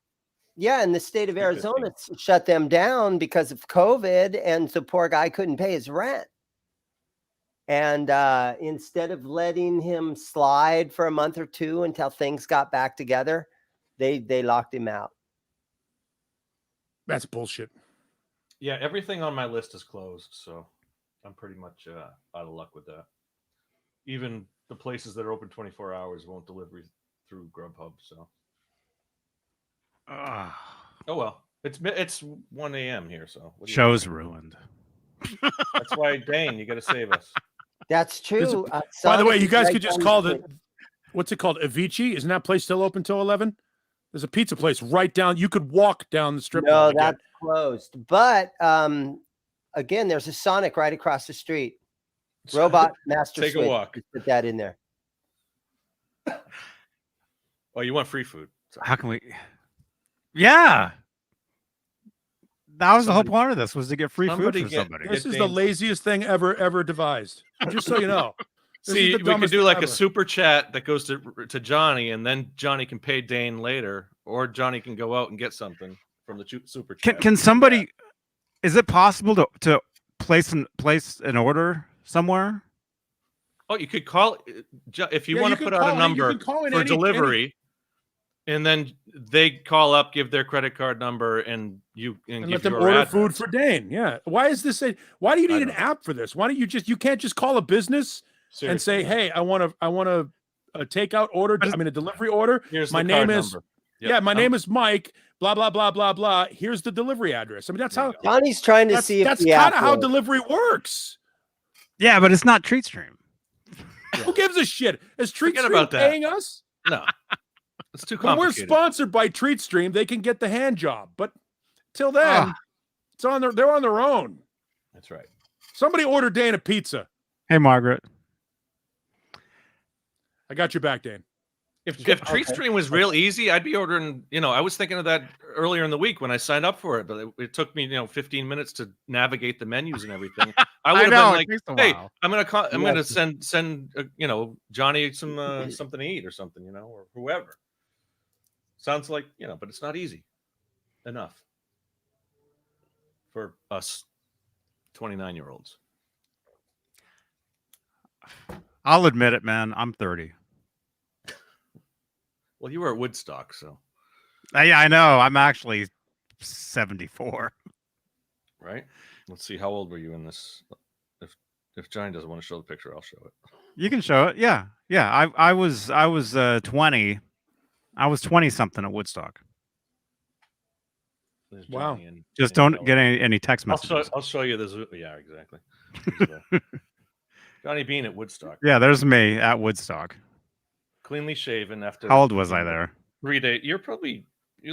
Yeah, and the state of Sweet 15. Arizona shut them down because of COVID, and the poor guy couldn't pay his rent. And instead of letting him slide for a month or two until things got back together, they locked him out. That's bullshit. Yeah, everything on my list is closed, so I'm pretty much out of luck with that. Even the places that are open 24 hours won't deliver through Grubhub. So, oh well, it's 1 a.m. here, so what do you Show's want? ruined. That's why, Dane, you got to save us. That's true. By the way, Sonic you is guys right could just down call the it, what's it called? Avicii? Isn't that place still open till 11? There's a pizza place right down. You could walk down the strip. No, mall to get- that's closed. But again, there's a Sonic right across the street. Robot Master Take a Switch. walk. Just put that in there. Oh, you want free food? How can we? Yeah. That was the whole point of this, was to get free food for somebody. This is the laziest thing ever devised. Just so you know. See, we could do like a super chat that goes to Johnny, and then Johnny can pay Dane later, or Johnny can go out and get something from the super chat. Can somebody? Is it possible to place an order somewhere? Oh, you could call if you want to put out a number for delivery, and then they call up, give their credit card number, and let them order food for Dane. Yeah. Why is this why do you need an app for this? Why don't you can't just call a business and say, hey, I want a takeout order. I mean, a delivery order. My name is my name is Mike. Blah blah blah blah blah. Here's the delivery address. I mean, that's how Johnny's trying to see if that's kind of how delivery works. Yeah, but it's not TreatStream. Yeah. Who gives a shit? Is TreatStream paying us? No, it's too complicated. When we're sponsored by TreatStream, they can get the hand job. But till then, they're on their own. That's right. Somebody order Dane a pizza. Hey, Margaret. I got your back, Dane. If TreatStream was real easy, I'd be ordering. I was thinking of that earlier in the week when I signed up for it, but it took me 15 minutes to navigate the menus and everything. I would have been like, "Hey, I'm gonna send Johnny some something to eat or something, or whoever." Sounds like but it's not easy enough for us 29-year-olds. I'll admit it, man. I'm 30. Well, you were at Woodstock, so. Yeah, I know. I'm actually 74. Right? Let's see. How old were you in this? If Johnny doesn't want to show the picture, I'll show it. You can show it. Yeah. I was 20. I was 20 something at Woodstock. Wow. Just don't get any text messages. I'll show you this. Yeah, exactly. Johnny Beane at Woodstock. Yeah, there's me at Woodstock. Cleanly shaven after. How old was I there? 3 days. You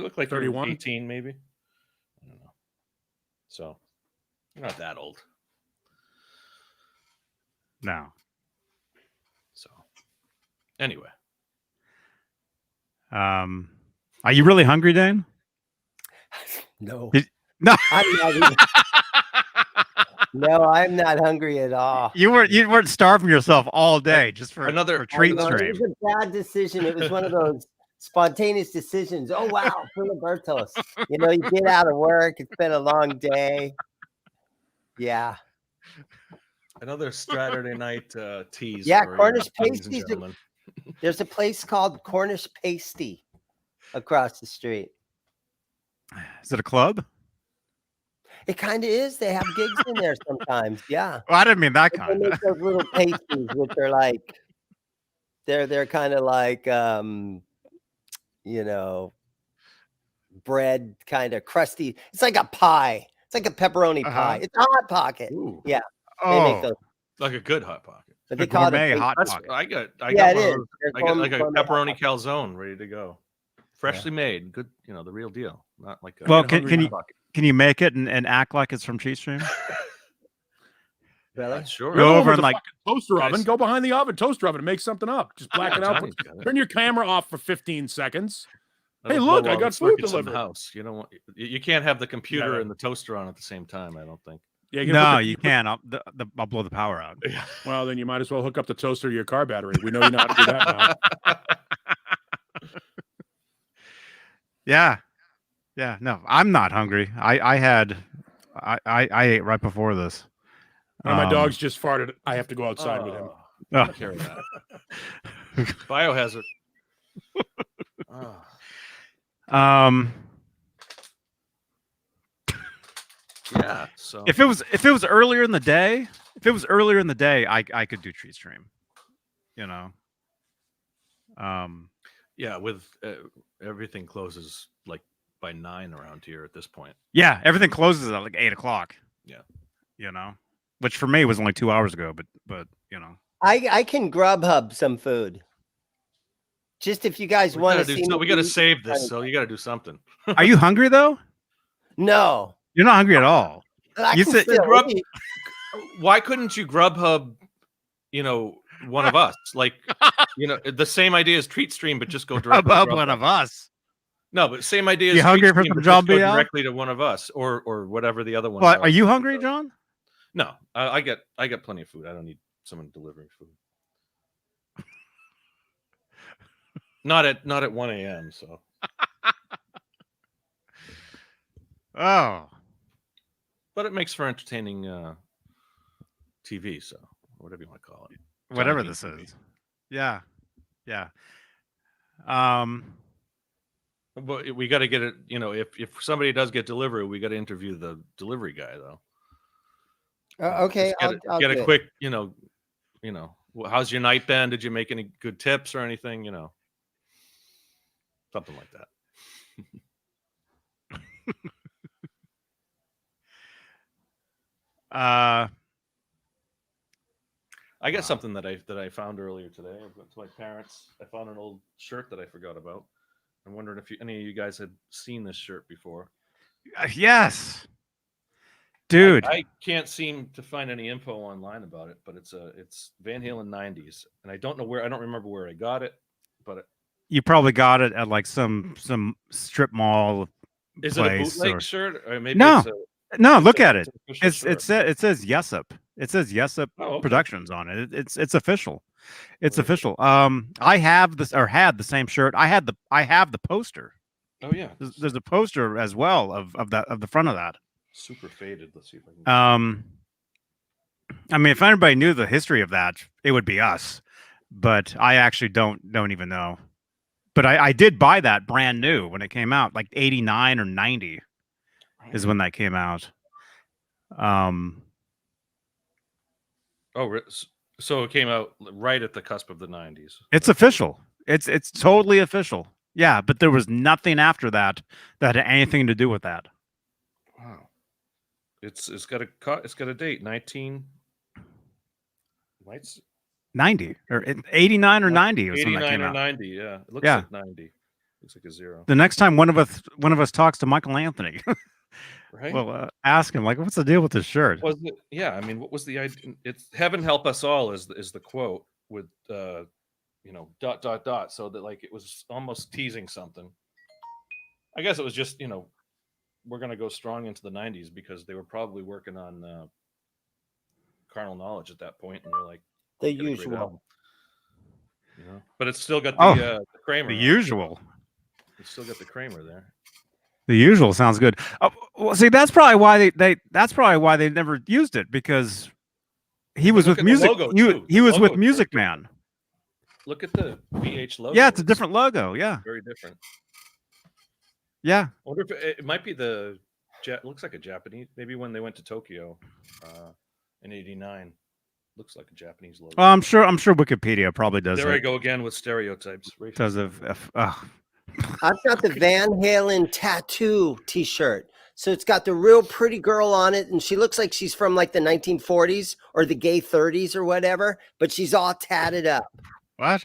look like 31, 18 maybe. I don't know. So you're not that old. No. So anyway. Are you really hungry, Dane? No. No. I'm not even... No, I'm not hungry at all. You weren't starving yourself all day just for another TreatStream. It was a bad decision. It was one of those spontaneous decisions. Oh wow, Filibertos. You get out of work. It's been a long day. Yeah. Another Straturday night tease. Yeah, Cornish pasties. There's a place called Cornish Pasty across the street. Is it a club? It kind of is. They have gigs in there sometimes. Yeah. Well, I didn't mean that kind. They make those little pasties, which are like, they're kind of like, bread, kind of crusty. It's like a pie. It's like a pepperoni pie. It's a Hot Pocket. Ooh. Yeah. They make those. Like a good Hot Pocket. But they call it Hot Pocket. I got it like a pepperoni calzone ready to go. Freshly made. Good, the real deal. Not like well, can you make it and act like it's from TreatStream? Really? Sure. Go over and toaster oven. Go behind the toaster oven and make something up. Just black it out. Turn your camera off for 15 seconds. Hey, look, I got food delivered. In the house. You can't have the computer and the toaster on at the same time, I don't think. Yeah, you can't. I'll blow the power out. Well, then you might as well hook up the toaster to your car battery. We know you know how to do that now. Yeah. No, I'm not hungry. I ate right before this. My dog's just farted. I have to go outside with him. Take care of that. Biohazard. Yeah. So if it was earlier in the day, I could do TreatStream. Yeah, with everything closes like by 9 around here at this point. Yeah, everything closes at like 8 o'clock. Yeah. Which for me was only 2 hours ago, but I can Grubhub some food. Just if you guys want to see. We got to save this, so you got to do something. Are you hungry though? No, you're not hungry at all. You said why couldn't you Grubhub? One of us, like the same idea as TreatStream, but just go direct. Grubhub one of us. No, but same idea. You as hungry Street for Team, some but just John go BL? directly to one of us or whatever the other ones Well, are. are you hungry, John? No, I get plenty of food. I don't need someone delivering food. Not at 1 a.m. So. Oh, But it makes for entertaining TV, so whatever you want to call it. whatever Johnny this Bean TV. is. Yeah. Yeah. But we got to get it. If somebody does get delivery, we got to interview the delivery guy, though. Okay, Just I'll get do a it. quick. How's your night been? Did you make any good tips or anything? Something like that. I got something that I found earlier today. I went to my parents. I found an old shirt that I forgot about. I'm wondering if any of you guys had seen this shirt before. yes, dude. I can't seem to find any info online about it, but it's Van Halen 90s, and I don't remember where I got it, but You probably got it at like some strip mall. Is it a place bootleg shirt? Or maybe No. it's No, look at it. It says Yesup. It says Yesup okay. Productions on it. It's official. It's official. I have this or had the same shirt. I have the poster. Oh yeah. There's a poster as well of the front of that. Super faded. Let's see if I can. I mean, if anybody knew the history of that, it would be us. But I actually don't even know. But I did buy that brand new when it came out, like 89 or 90 is when that came out. So it came out right at the cusp of the 90s. It's official. It's totally official. Yeah, but there was nothing after that that had anything to do with that. Wow. It's got a date 90 or 89 or 90 was when that 89 came or out. 90. Yeah, it looks like 90. Looks like a 0. The next time one of us talks to Michael Anthony, right? Well, ask him like, what's the deal with this shirt? Was it? Yeah, I mean, what was the idea? It's "Heaven help us all" is the quote with So that like it was almost teasing something. I guess it was just we're gonna go strong into the 90s because they were probably working on Carnal Knowledge at that point, and they're like the usual. But it's still got the Kramer. The usual. It's still got the Kramer there. The usual sounds good. Well, see, that's probably why they never used it because he was with music. He was with Music Man. Look at the VH logo. Yeah, it's a different logo. Yeah, very different. Yeah, I wonder if it might be looks like a Japanese. Maybe when they went to Tokyo in '89, looks like a Japanese logo. Well, I'm sure Wikipedia probably does. There I go again with stereotypes. Because of I've got the Van Halen tattoo T-shirt. So it's got the real pretty girl on it, and she looks like she's from like the 1940s or the gay 30s or whatever, but she's all tatted up. What?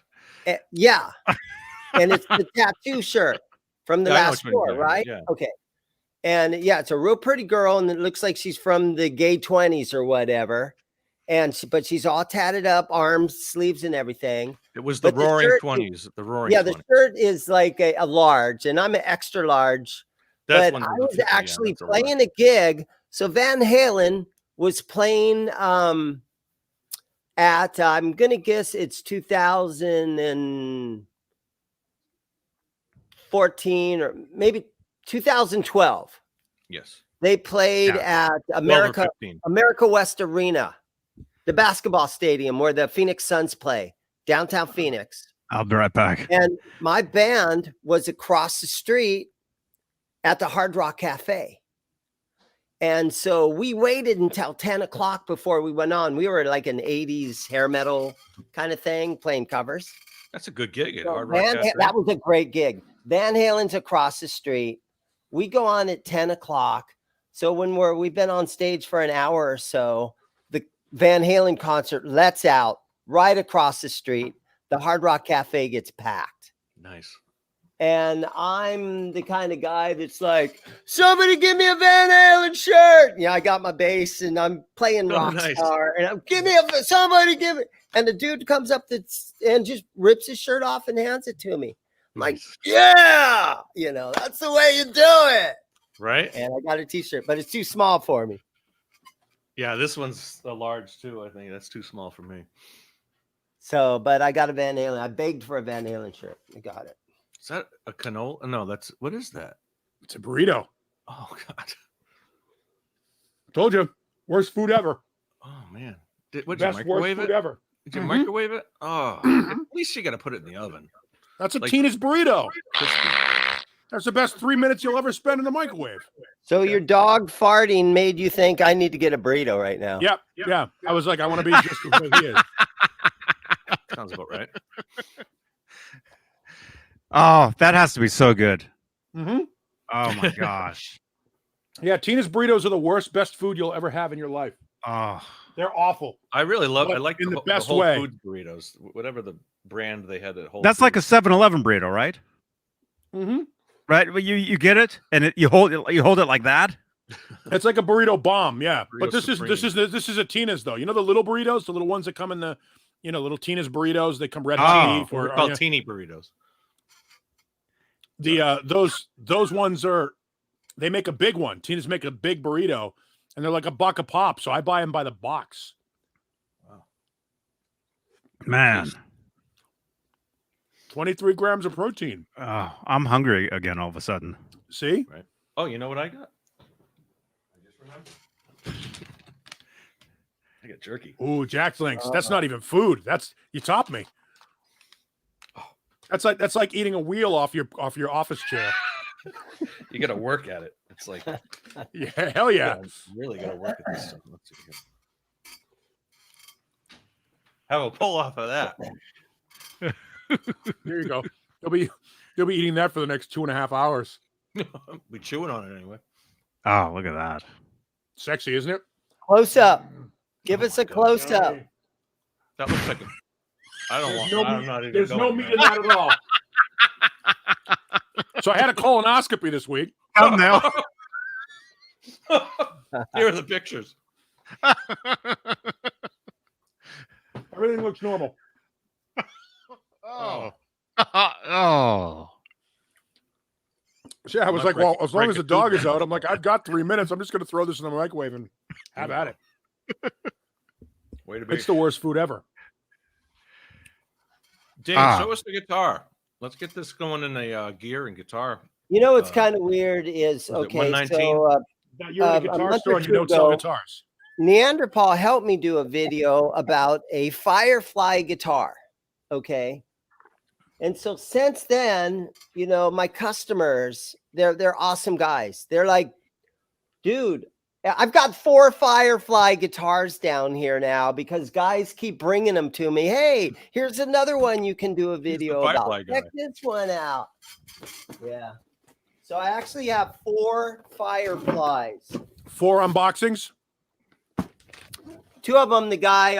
Yeah. And it's the tattoo shirt from the last tour, right? Yeah. Okay. And yeah, it's a real pretty girl, and it looks like she's from the gay 20s or whatever. But she's all tatted up, arms, sleeves, and everything. It was the Roaring 20s. The Roaring. Yeah, 20s. the shirt is like a large, and I'm an extra large. But I was actually playing a gig. So Van Halen was playing at I'm gonna guess it's 2014 or maybe 2012. Yes. They played at America West Arena, the basketball stadium where the Phoenix Suns play, downtown Phoenix. I'll be right back. And my band was across the street at the Hard Rock Cafe. And so we waited until 10 o'clock before we went on. We were like an 80s hair metal kind of thing, playing covers. That's a good gig at So Hard Rock Cafe. that was a great gig. Van Halen's across the street. We go on at 10 o'clock. So when we've been on stage for an hour or so, the Van Halen concert lets out right across the street. The Hard Rock Cafe gets packed. Nice. And I'm the kind of guy that's like, somebody give me a Van Halen shirt. Yeah, I got my bass and I'm playing Rockstar. And I'm somebody give it. And the dude comes up and just rips his shirt off and hands it to me. I'm like, yeah, that's the way you do it. Right? And I got a t-shirt, but it's too small for me. Yeah, this one's a large too. I think that's too small for me. So, but I got a Van Halen. I begged for a Van Halen shirt. I got it. Is that a canola? No, what is that? It's a burrito. Oh God. Told you. Worst food ever. Oh man. Did you Best microwave worst it? food ever. Did you microwave it? Oh, at least you got to put it in the oven. That's a Tina's burrito. Crispy. That's the best 3 minutes you'll ever spend in the microwave. So your dog farting made you think I need to get a burrito right now. Yep. Yeah. I was like, I want to be just the way he is. Sounds about right. Oh, that has to be so good. Mm-hmm. Oh my gosh. Yeah, Tina's burritos are the worst, best food you'll ever have in your life. Oh, They're awful. I really love. But I like in the the best Whole way. Foods burritos, whatever the brand they had at Whole. that's like a Foods. 7-Eleven burrito, right? Mm-hmm. Right. Well, you get it, and you hold it like that. It's like a burrito bomb, yeah. Burrito But this is a Tina's though. You know the little burritos, the little ones that come in the, little Tina's burritos. They come red hot beef We're or called teeny burritos. the those ones are. They make a big one. Tina's make a big burrito, and they're like $1 a pop. So I buy them by the box. Wow. Man, 23 grams of protein. I'm hungry again all of a sudden. See? Right. Oh, you know what I got? I just remembered. I got jerky. Ooh, Jack Links. That's not even food. You top me. That's like eating a wheel off your office chair. You got to work at it. It's like, Yeah, hell yeah. really got to work at this stuff. Let's see here. Have a pull off of that. There you go. You'll be eating that for the next 2.5 hours. Be chewing on it anyway. Oh, look at that. Sexy, isn't it? Close up. Give Oh us my a God. close up. That looks like I don't want. I'm not even There's going no meat in that at all. So I had a colonoscopy this week. Oh no. Here are the pictures. Everything looks normal. Oh. Oh. So yeah, I was Must like, well, as long break as a the dog tooth is out, I'm like, I've got 3 minutes. I'm just going to throw this in the microwave and have at it. Way to be. It's the worst food ever. Dave, Ah. show us the guitar. Let's get this going in a gear and guitar. What's kind of weird is, was it okay, 119? so Now you're in a a guitar month store or and you two don't sell ago- guitars. Neanderthal helped me do a video about a Firefly guitar. Okay. And so since then, my customers, they're awesome guys. They're like, dude, I've got 4 Firefly guitars down here now because guys keep bringing them to me. Hey, here's another one you can do a video about. Firefly guy. Check this one out. Yeah. So I actually have 4 Fireflies. 4 unboxings. 2 of them, the guy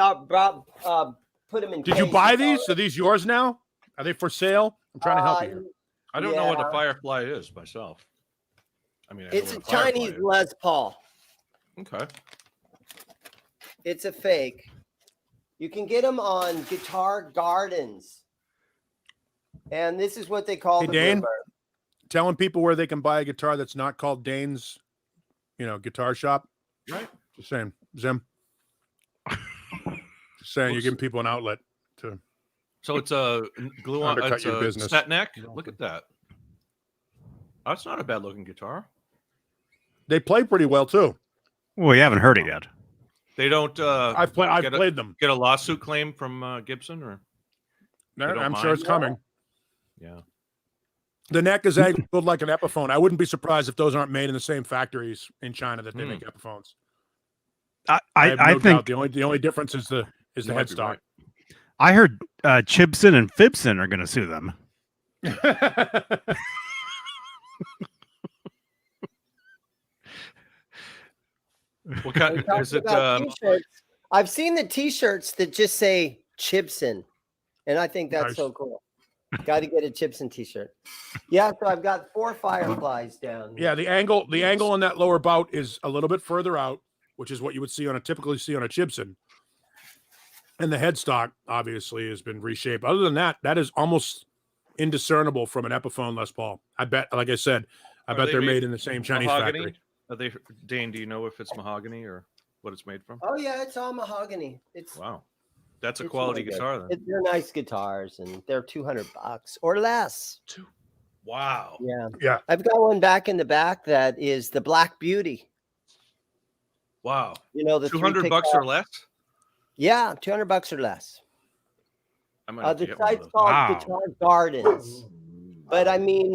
put them in. Did you cases buy these? already. Are these yours now? Are they for sale? I'm trying to help you here. I don't know what a Yeah. Firefly is myself. I mean, I know It's a what Firefly Chinese is. Les Paul. Okay. It's a fake. You can get them on Guitar Gardens. And this is what they call Hey, the Dane? Bluebird. Telling people where they can buy a guitar that's not called Dane's, guitar shop. Right. Just saying, Zim. Just saying, you're giving people an outlet to. So it's a glue on. Undercut It's your a business. set neck. Look at that. That's not a bad looking guitar. They play pretty well too. Well, you haven't heard it yet. They don't. I've played them. Get a lawsuit claim from Gibson, or don't I'm sure mind? it's coming. yeah. The neck is angled like an Epiphone. I wouldn't be surprised if those aren't made in the same factories in China that they make Epiphones. I have no I think doubt. The only difference is the You might be headstock. right. I heard Chibson and Fibson are going to sue them. What kind? They talked Is it? about t-shirts. I've seen the T-shirts that just say Chibson, and I think that's Nice. so cool. Got to get a Chibson T-shirt. Yeah, so I've got 4 Fireflies down. Yeah, the angle on that lower bout is a little bit further out, which is what you would typically see on a Chibson. And the headstock obviously has been reshaped. Other than that, that is almost indiscernible from an Epiphone Les Paul. I bet, like I said, I bet they're made in the same Chinese mahogany? factory. Are they, Dane, do you know if it's mahogany or what it's made from? Oh yeah, it's all mahogany. Wow. That's a it's quality really good. guitar then. They're nice guitars, and they're $200 or less. Wow. Yeah. Yeah. I've got one back in the back that is the Black Beauty. Wow. You know, the $200 or less? Yeah, $200 or less. I might have to The get one of site's those. called Wow. Guitar Gardens. But I mean,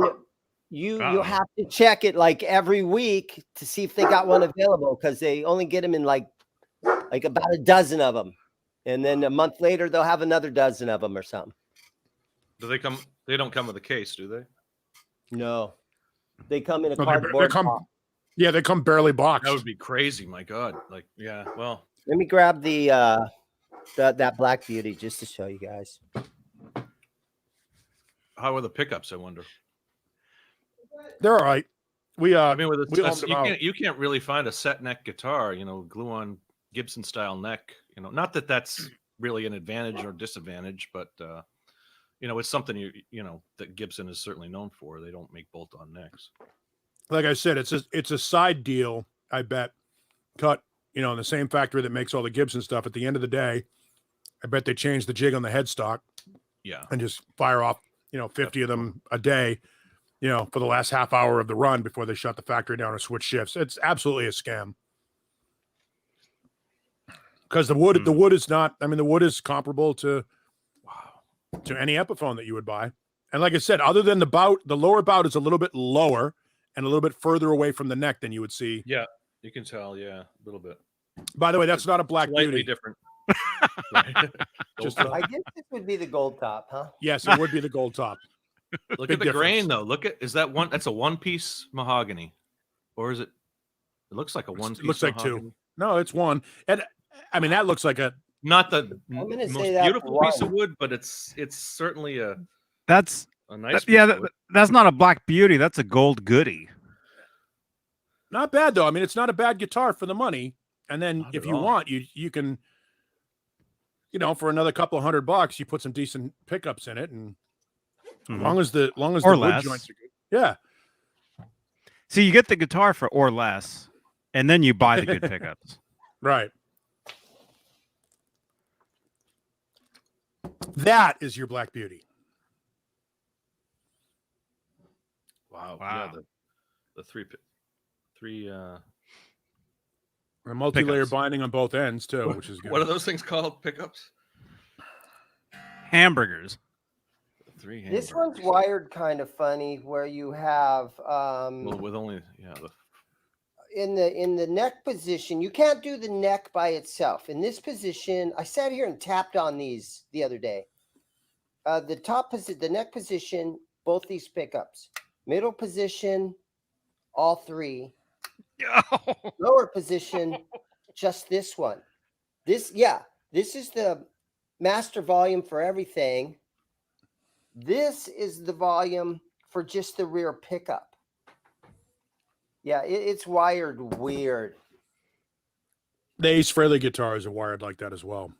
you have to check it like every week to see if they got one available, because they only get them in like about a dozen of them, and then a month later they'll have another dozen of them or something. Do they come? They don't come with a case, do they? No, they come in a No, cardboard box. Yeah, they come barely boxed. That would be crazy. My God. Like, yeah. Well, Let me grab the that Black Beauty just to show you guys. how are the pickups? I wonder. They're all right. We I mean, with we loaned them out. you can't really find a set neck guitar, glue-on Gibson style neck. Not that that's really an advantage or disadvantage, but it's something that Gibson is certainly known for. They don't make bolt-on necks. Like I said, it's a side deal. I bet cut in the same factory that makes all the Gibson stuff. At the end of the day, I bet they change the jig on the headstock. Yeah, and just fire off 50 of them a day. For the last half hour of the run before they shut the factory down or switch shifts. It's absolutely a scam. Because the wood is not. I mean, the wood is comparable to any Epiphone that you would buy. And like I said, other than the lower bout is a little bit lower and a little bit further away from the neck than you would see. Yeah, you can tell. Yeah, a little bit. By the way, that's not a Black Slightly Beauty. different. I guess this would be the gold top, huh? Yes, it would be the gold top. Look Big at the difference. grain though. Is that one? That's a one-piece mahogany, or is it? It looks like a one-piece. It looks like mahogany. two. No, it's one. And I mean, that looks like a. Not the I'm gonna most say that's beautiful piece of one. wood, but it's certainly a That's nice. yeah. piece of wood. That's not a Black Beauty. That's a gold goody. Not bad though. I mean, it's not a bad guitar for the money. And then Not if at you all. want, you can, for another couple of $100, you put some decent pickups in it, and as long as the Or wood less. joints are good. Yeah. So you get the guitar for or less, and then you buy the good pickups. Right. That is your Black Beauty. Wow. Wow. Yeah, the three. A multi-layer Pickups. binding on both ends too, which is good. What are those things called? Pickups. Hamburgers. Three. This hamburgers. one's wired kind of funny, where you have Well, with only in the neck position, you can't do the neck by itself. In this position, I sat here and tapped on these the other day. The neck position, both these pickups. Middle position, all three. Lower position, just this one. This is the master volume for everything. This is the volume for just the rear pickup. Yeah, it's wired weird. The Ace Frehley guitars are wired like that as well.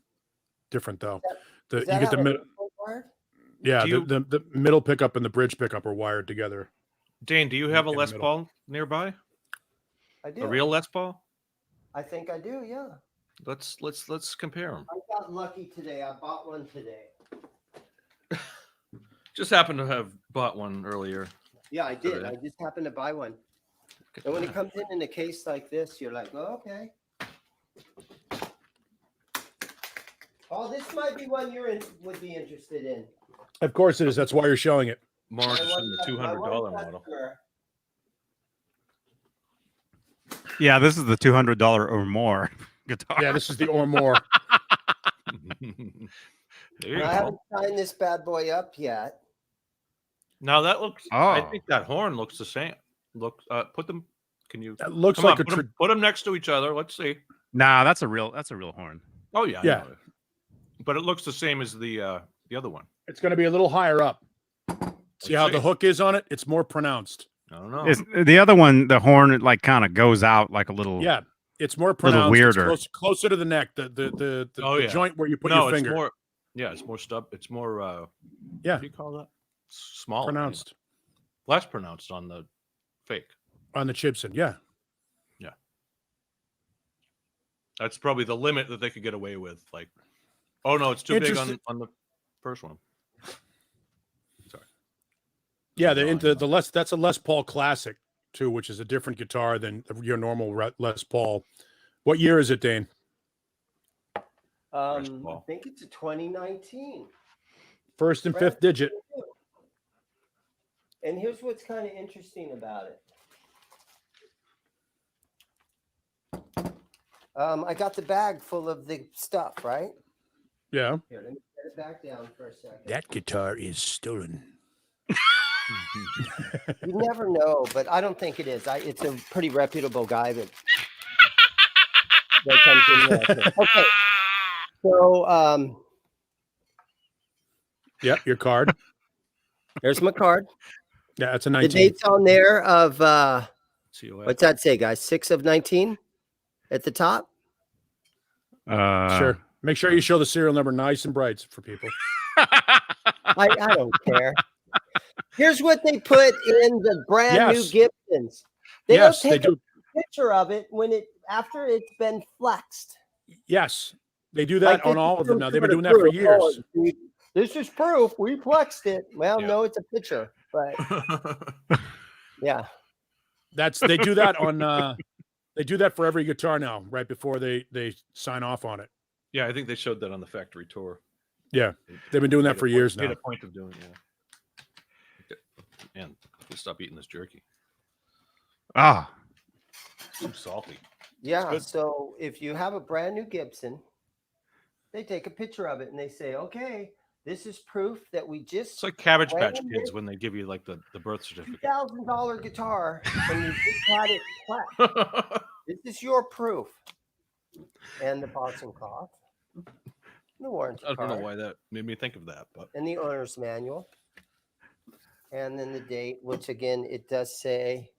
Different though. Is You that get the how middle. it was wired? Yeah, Do the middle pickup and the bridge pickup are wired together. Dane, do you have a In the Les middle. Paul nearby? I do. A real Les Paul? I think I do. Yeah. Let's compare them. I got lucky today. I bought one today. Just happened to have bought one earlier. Yeah, I did. Today. I just happened to buy one. And when it comes in a case like this, you're like, oh, okay. Oh, this might be one would be interested in. Of course it is. That's why you're showing it. More My just one in the cus- my $200 one model. customer- Yeah, this is the $200 or more guitar. Yeah, this is the or more. There you I go. haven't signed this bad boy up yet. Now that looks. I Oh. think that horn looks the same. Look, put them. Can you? That looks Come like on, a put them next to each other. Let's see. Nah, that's a real horn. Oh yeah, I Yeah. know it. But it looks the same as the other one. It's going to be a little higher up. See how see. the hook is on it? It's more pronounced. I don't know. Is the other one, the horn, it like kind of goes out like a little. Yeah, it's more Little pronounced. It's weirder. closer to the neck. The Oh, the yeah. joint where you put no, your it's finger. more. Yeah, it's more stub. It's more. Yeah. What do you call that? smaller. Pronounced. Anyway. Less pronounced on the fake. On the Gibson, yeah. Yeah. That's probably the limit that they could get away with. Like, oh no, it's too big on the first one. Sorry. Yeah, that's a Les Paul Classic too, which is a different guitar than your normal Les Paul. What year is it, Dane? I think it's a 2019. First and fifth digit. And here's what's kind of interesting about it. I got the bag full of the stuff, right? Yeah. Here, let me set it back down for a second. That guitar is stolen. You never know, but I don't think it is. It's a pretty reputable guy that comes in here. Okay. So, yep, your card. There's my card. Yeah, it's a 19. The date's on there of what's that say, guys? 6 of 19 at the top. Sure. Make sure you show the serial number nice and bright for people. I don't care. Here's what they put in the brand new Gibsons. They don't take a picture of it after it's been flexed. Yes, they do that on all of them now. They've been doing that for years. This is proof we flexed it. Well, no, it's a picture, but yeah, they do that on. They do that for every guitar now, right before they sign off on it. Yeah, I think they showed that on the factory tour. Yeah, they've been doing that for years now. Made a point of doing it. Yeah. Man, stop eating this jerky. It's too salty. Yeah. So if you have a brand new Gibson, they take a picture of it and they say, "Okay, this is proof that we just." It's like Cabbage Patch Kids when they give you like the birth certificate. $2,000 guitar, and you just had it flat. This is your proof. And the box and cloth, the warranty I don't card, know why that made me think of that, but and the owner's manual, and then the date, which again it does say.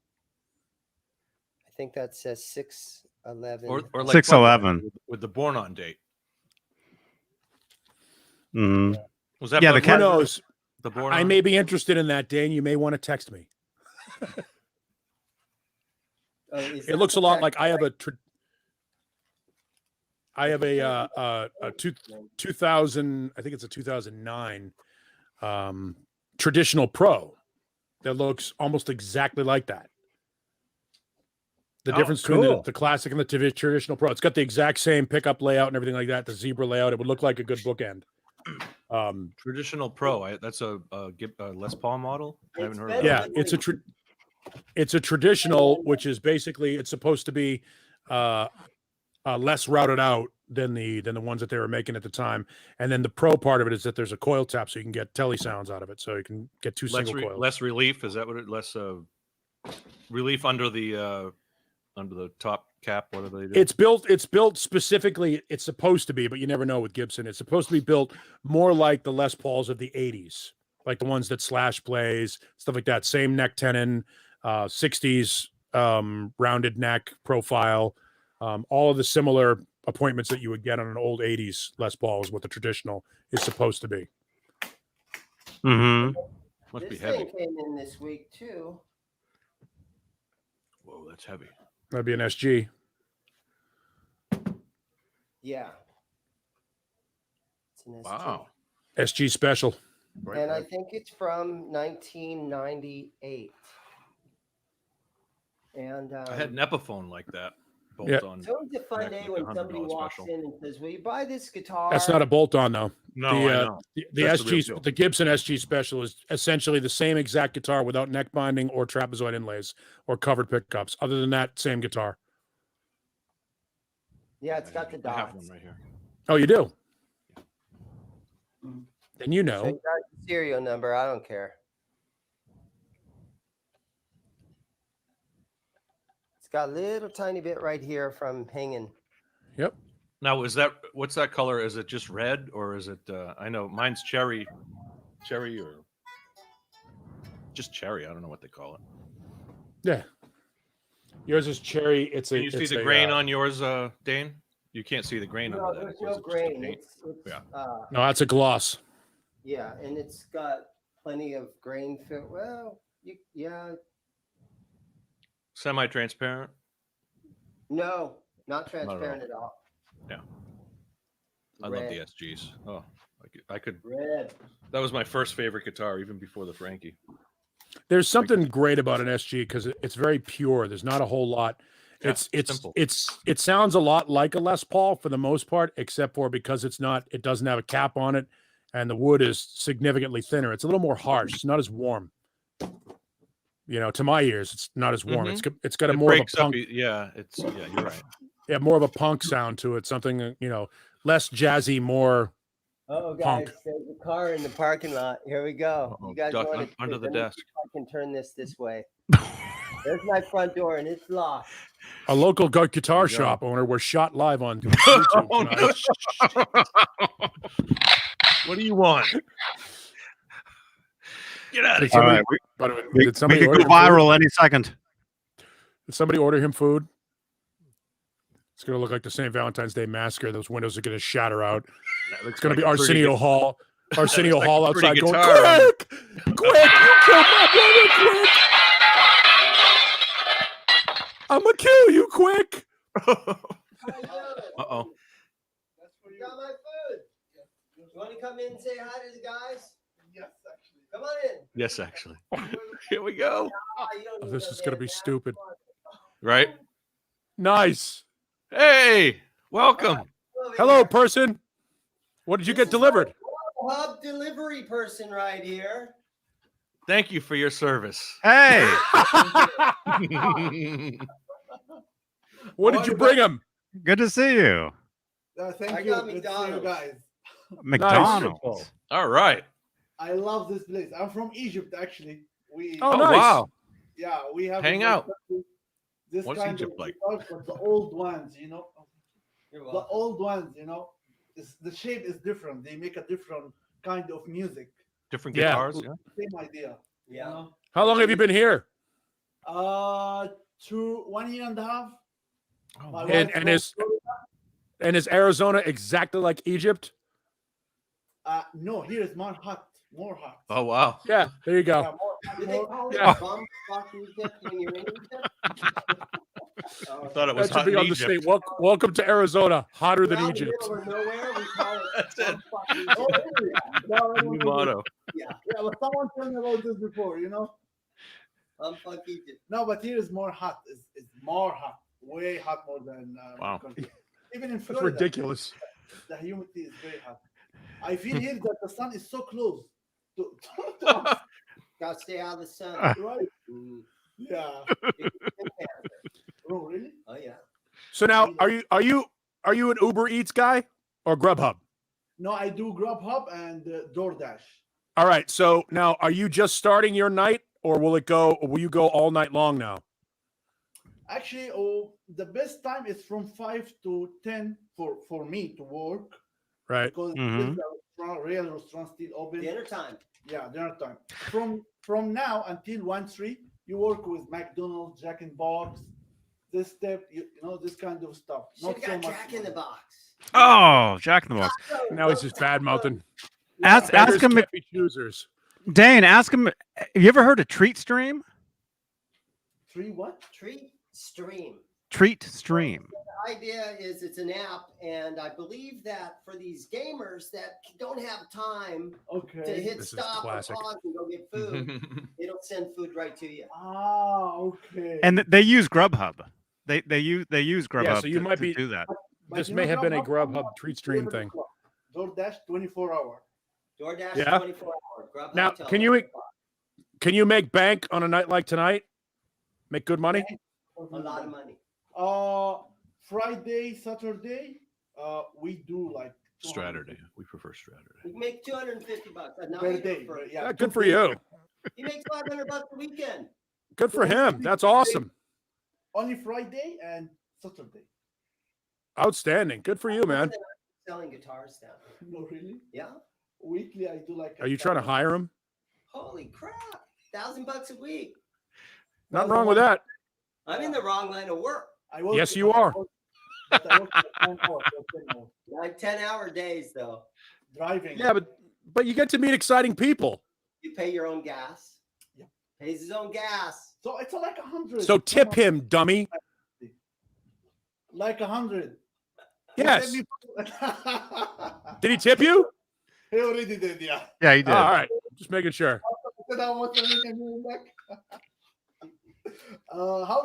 I think that says 6/11 or like 6/11 with the born on date. Mm. Was that? Yeah, who knows? The born. I may be interested in that, Dane. You may want to text me. It looks a lot like I have a 2000. I think it's a 2009 traditional Pro that looks almost exactly like that. The difference between the classic and the traditional Pro. It's got the exact same pickup layout and everything like that. The zebra layout. It would look like a good bookend. Traditional Pro. That's a Les Paul model. I haven't heard of Yeah, it's a traditional, which is basically it's supposed to be less routed out than the ones that they were making at the time. And then the Pro part of it is that there's a coil tap, so you can get tele sounds out of it. So you can get two single coils. Less relief. Is that what it? Less relief under the top cap. What do they do? It's built specifically. It's supposed to be, but you never know with Gibson. It's supposed to be built more like the Les Pauls of the 80s, like the ones that Slash plays, stuff like that. Same neck tenon, 60s rounded neck profile. All of the similar appointments that you would get on an old 80s Les Paul is what the traditional is supposed to be. Mm-hmm. Must be this heavy. thing came in this week too. Whoa, that's heavy. That'd be an SG. Yeah. It's an SG. Wow. SG special. Right, And I think it's from 1998. And I had an Epiphone like that. Bolt on. It's always a fun day when somebody walks in and says, "Will you buy this guitar?" That's not a bolt on though. No, I know. The SG, the Gibson SG Special is essentially the same exact guitar without neck binding or trapezoid inlays or covered pickups. Other than that, same guitar. Yeah, it's got the dots. I have one right here. Oh, you do? Then you know. So you got the serial number. I don't care. It's got a little tiny bit right here from hanging. Yep. Now, what's that color? Is it just red or is it, I know mine's cherry or just cherry. I don't know what they call it. Yeah. Yours is cherry. Can you see the grain on yours, Dane? You can't see the grain No, on that. there's no grain. It's no, that's a gloss. Yeah, and it's got plenty of grain fill. Well, yeah. Semi-transparent. No, not transparent at all. Yeah. I love the SGs. Oh, I could. Red. That was my first favorite guitar, even before the Frankie. There's something great about an SG because it's very pure. There's not a whole lot. Yeah, It sounds a lot like a Les Paul for the most part, except for because it doesn't have a cap on it, and the wood is significantly thinner. It's a little more harsh. It's not as warm. To my ears, it's not as warm. Mm-hmm. It's got more of a punk. You're right. Yeah, more of a punk sound to it. Something less jazzy, more. Oh, guys, punk. there's a car in the parking lot. Here we go. Uh-oh. You guys Duck want to under the desk. I can turn this way. There's my front door, and it's locked. A local guitar shop owner was shot live on YouTube tonight. What do you want? Get out of here. All right, we Did somebody could go order him viral food? any second. Did somebody order him food? It's going to look like the St. Valentine's Day massacre. Those windows are going to shatter out. It's going to be Arsenio Hall. Arsenio Hall outside going, quick! Quick! You killed my brother, quick! I'm going to kill you, quick! Uh-oh. You got my food. You want to come in and say hi to the guys? Yes, actually. Come on in. Yes, actually. Here we go. Oh, this is going to be stupid. Right? Nice. Hey, welcome. Hello, person. What did you get delivered? Hub delivery person right here. Thank you for your service. Hey, What did you bring him? good to see you. Thank I you. got Good to see you McDonald's. guys. McDonald's. All right. I love this place. I'm from Egypt, actually. Oh, nice. Wow. Yeah, we have Hang out. This What's kind Egypt of like? guitars, but the old ones, You're the welcome. old ones, the shape is different. They make a different kind of music. Different Yeah. guitars. Yeah. Same idea. Yeah. How long have you been here? 1 year and a half. Oh, My wow. wife And from is Arizona exactly like Egypt? no, here is more hot. More hot. Oh, wow. Yeah, there you Yeah, go. Do they call it Yeah. bum fuck Egypt when you're in Egypt? I thought it was That should hot be in on the Egypt. state. Welcome to Arizona, hotter than We're out in the Egypt. middle of nowhere, we call it That's it. bum fuck Egypt. Oh, really? No, New motto. Yeah, but someone told me about this before, Bum fuck Egypt. No, but here is more hot. It's more hot. Way hot more than Wow. country. Even in That's Florida. ridiculous. The humidity is very hot. I feel here that the sun is so close. To Gotta stay out of the sun. right? Mm. Yeah. Oh, really? Oh yeah. So now, are you an Uber Eats guy or Grubhub? No, I do Grubhub and DoorDash. All right. So now, are you just starting your night, or will you go all night long now? Actually, the best time is from 5 to 10 for me to work Right. because Mhm. the real restaurant still open. Dinner time. Yeah, dinner time. From now until 1-3, you work with McDonald's, Jack in the Box, this step, this kind of stuff. Should have got much Jack in the money. Box. Oh, Jack in the Box. Now he's just bad mouthing. Ask him, Can't be choosers. Dane. Ask him. Have you ever heard of Treat Stream? 3 what? Treat stream. Treat Stream. The idea is it's an app, and I believe that for these gamers that don't have time to Okay. hit This is stop or classic. pause and go get food, it'll send food right to you. Okay. And they use Grubhub. They use Grubhub. Yeah, so you might to be- do that. But This you may know have been a Grubhub Grubhub treat stream thing. DoorDash 24 hour. DoorDash Yeah. 24 hour. Grubhub Now, till can you- 11 o'clock. Can you make bank on a night like tonight? Make good money? A lot of money. Friday, Saturday, we do like Straturday. We prefer Straturday. You can make $250 a per night. day. For, Yeah, Yeah, good for you. he makes $500 a weekend. Good for him. That's awesome. only Friday and Saturday. Outstanding. Good for you, man. Selling guitars now. No, really. Yeah. Weekly, I do like. Are you trying to hire him? Holy crap! $1,000 a week. Nothing wrong with that. I'm in the wrong line of work. I work, Yes, you are. But I work 10 hours, 10 hours. Like 10-hour days though. Driving. Yeah, but you get to meet exciting people. You You pay your own gas. Yeah. Pays his own gas. So it's like 100. So tip him, dummy. Like 100. Yes. Did he tip you? He already did, yeah. Yeah, he did. Oh, all right. Just making sure. How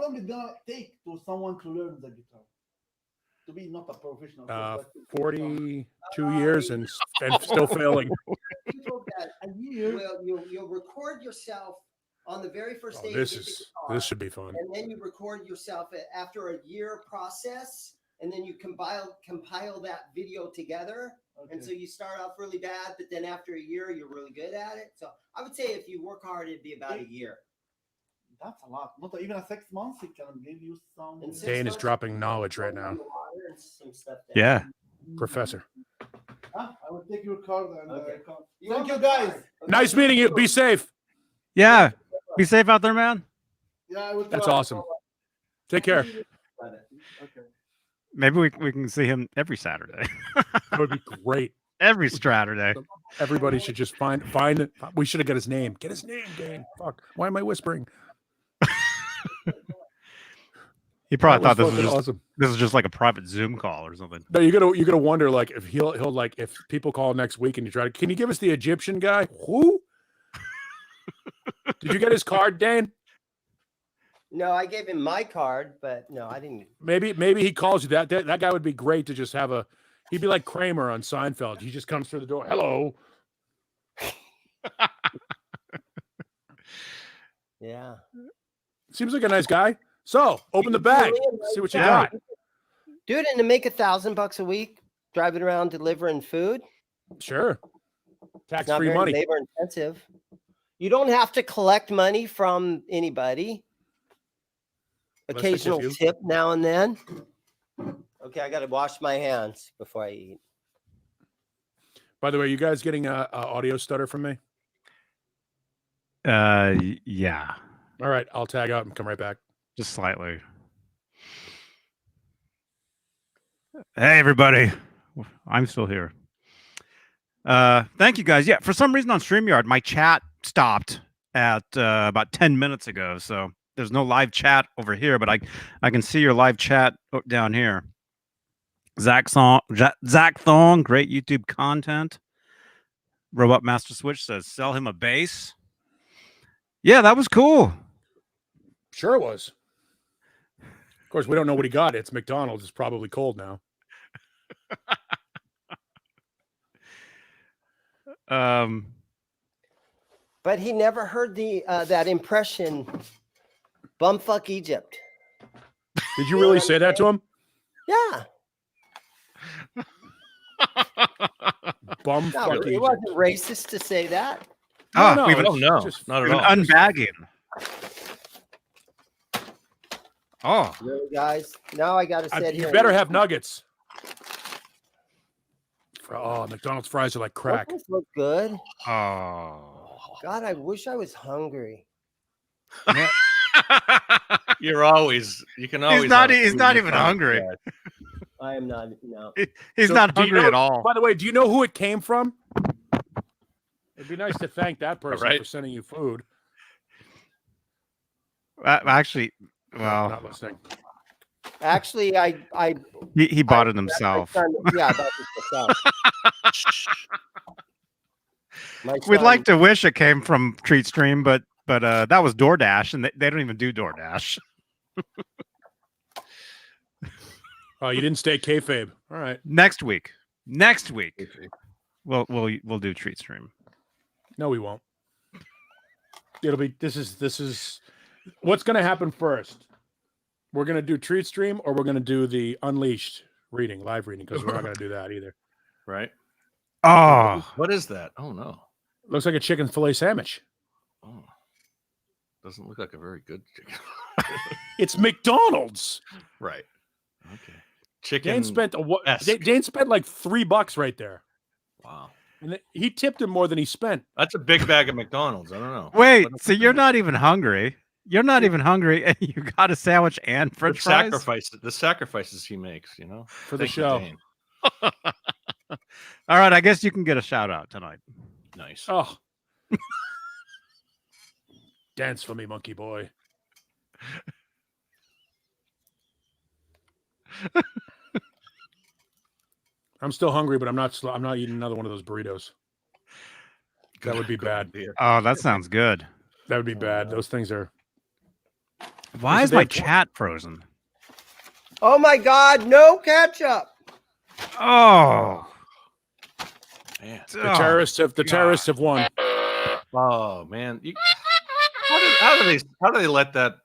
long it gonna take to someone to learn the guitar? To be not a professional. 42 years and still failing. A year. Well, you'll record yourself on the very first day. This should be fun. And then you record yourself after a year process, and then you compile that video together. Okay. And so you start off really bad, but then after a year, you're really good at it. So I would say if you work hard, it'd be about a year. That's a lot. Not even a 6 months. It can give you some. And 6 Dane is months, dropping knowledge right now. and some stuff there. Yeah. Professor. I will take your card and Okay. thank you guys. Okay. Nice meeting you. Be safe. Yeah. Be safe out there, man. Yeah, I will. That's try. awesome. Take care. Okay. Maybe we can see him every Saturday. That would be great. Every Straturday. Everybody should just find. We should have got his name. Get his name, Dane. Fuck. Why am I whispering? He probably That thought was fucking awesome. this is just like a private Zoom call or something. No, you're gonna wonder like if he'll like if people call next week and you try to. Can you give us the Egyptian guy? Who? Did you get his card, Dane? No, I gave him my card, but no, I didn't. Maybe he calls you. That guy would be great to just have a. He'd be like Kramer on Seinfeld. He just comes through the door. Hello. Yeah. Seems like a nice guy. So open the bag. See what you got. Dude, and to make $1,000 a week, driving around delivering food, Sure. it's not Tax-free very money. labor intensive. You don't have to collect money from anybody. Unless they give Occasional you. tip now and then. Okay, I got to wash my hands before I eat. By the way, you guys getting a audio stutter from me? Yeah. All right, I'll tag out and come right back. Just slightly. Hey, everybody. I'm still here. Thank you, guys. Yeah, for some reason on StreamYard, my chat stopped at about 10 minutes ago. So there's no live chat over here, but I can see your live chat down here. Zach Thong, great YouTube content. Robot Master Switch says, sell him a bass. Yeah, that was cool. Sure it was. Of course, we don't know what he got. It's McDonald's. It's probably cold now. But he never heard the that impression, bumfuck Egypt. Did you really say that to him? Yeah. Bum No, fuck it Egypt. wasn't racist to say that. No, we've it's no, just- not at been all. unbagging. Oh, Really, guys? Now I got to sit here. You better have nuggets. Oh, McDonald's fries are like crack. Those look good. oh. God, I wish I was hungry. You're always. You can always. He's not. have He's food not in even your hungry. pocket. I am not. No. He's So, not do you hungry know- at all. By the way, do you know who it came from? It'd be nice to thank that person Right. for sending you food. Actually, well, Not listening. Actually, I he bought it himself. Yeah, that's myself. My We'd son- like to wish it came from Treat Stream, but that was DoorDash, and they don't even do DoorDash. Oh, you didn't stay kayfabe. All right. Next week, we'll do Treat Stream. No, we won't. It'll be. This is. What's going to happen first? We're going to do Treat Stream, or we're going to do the Unleashed live reading, because we're not going to do that either. Right. Oh, What is that? Oh no. Looks like a chicken fillet sandwich. Oh. Doesn't look like a very good chicken. It's McDonald's. Right. Okay. Chicken. Dane spent esque. Dane spent like $3 right there, Wow. and he tipped him more than he spent. That's a big bag of McDonald's. I don't know. wait. What So you're not even hungry. You're not even hungry, and you got a sandwich and the French fries. sacrifices he makes, you know, For the Thank you, show. Dane. All right, I guess you can get a shout out tonight. Nice. Oh, Dance for me, monkey boy. I'm still hungry, but I'm not eating another one of those burritos. That would be bad. Oh, that sounds good. That would be bad. Those things are. Why is my chat frozen? Oh my God! No ketchup. Oh, Man. The terrorists have won. Oh man, how do they let that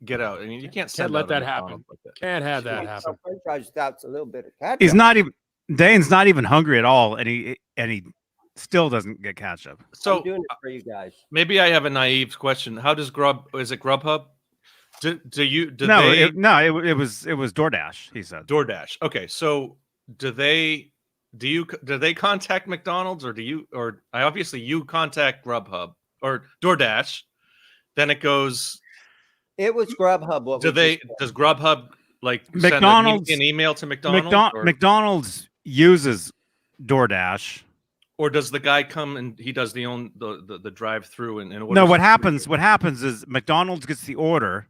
get out? I mean, you can't let that happen. Like that. Can't have that happen. French fries without a little bit of ketchup. He's not even. Dane's not even hungry at all, and he still doesn't get ketchup. So I'm doing it for you guys. Maybe I have a naive question. How does is it Grubhub? It was DoorDash. He said DoorDash. Okay, so do they contact McDonald's or obviously you contact Grubhub or DoorDash? Then it goes. It was Grubhub. Does Grubhub McDonald's send an email to McDonald's? McDonald's uses DoorDash. Or does the guy come and he does the drive through and no? What happens is McDonald's gets the order.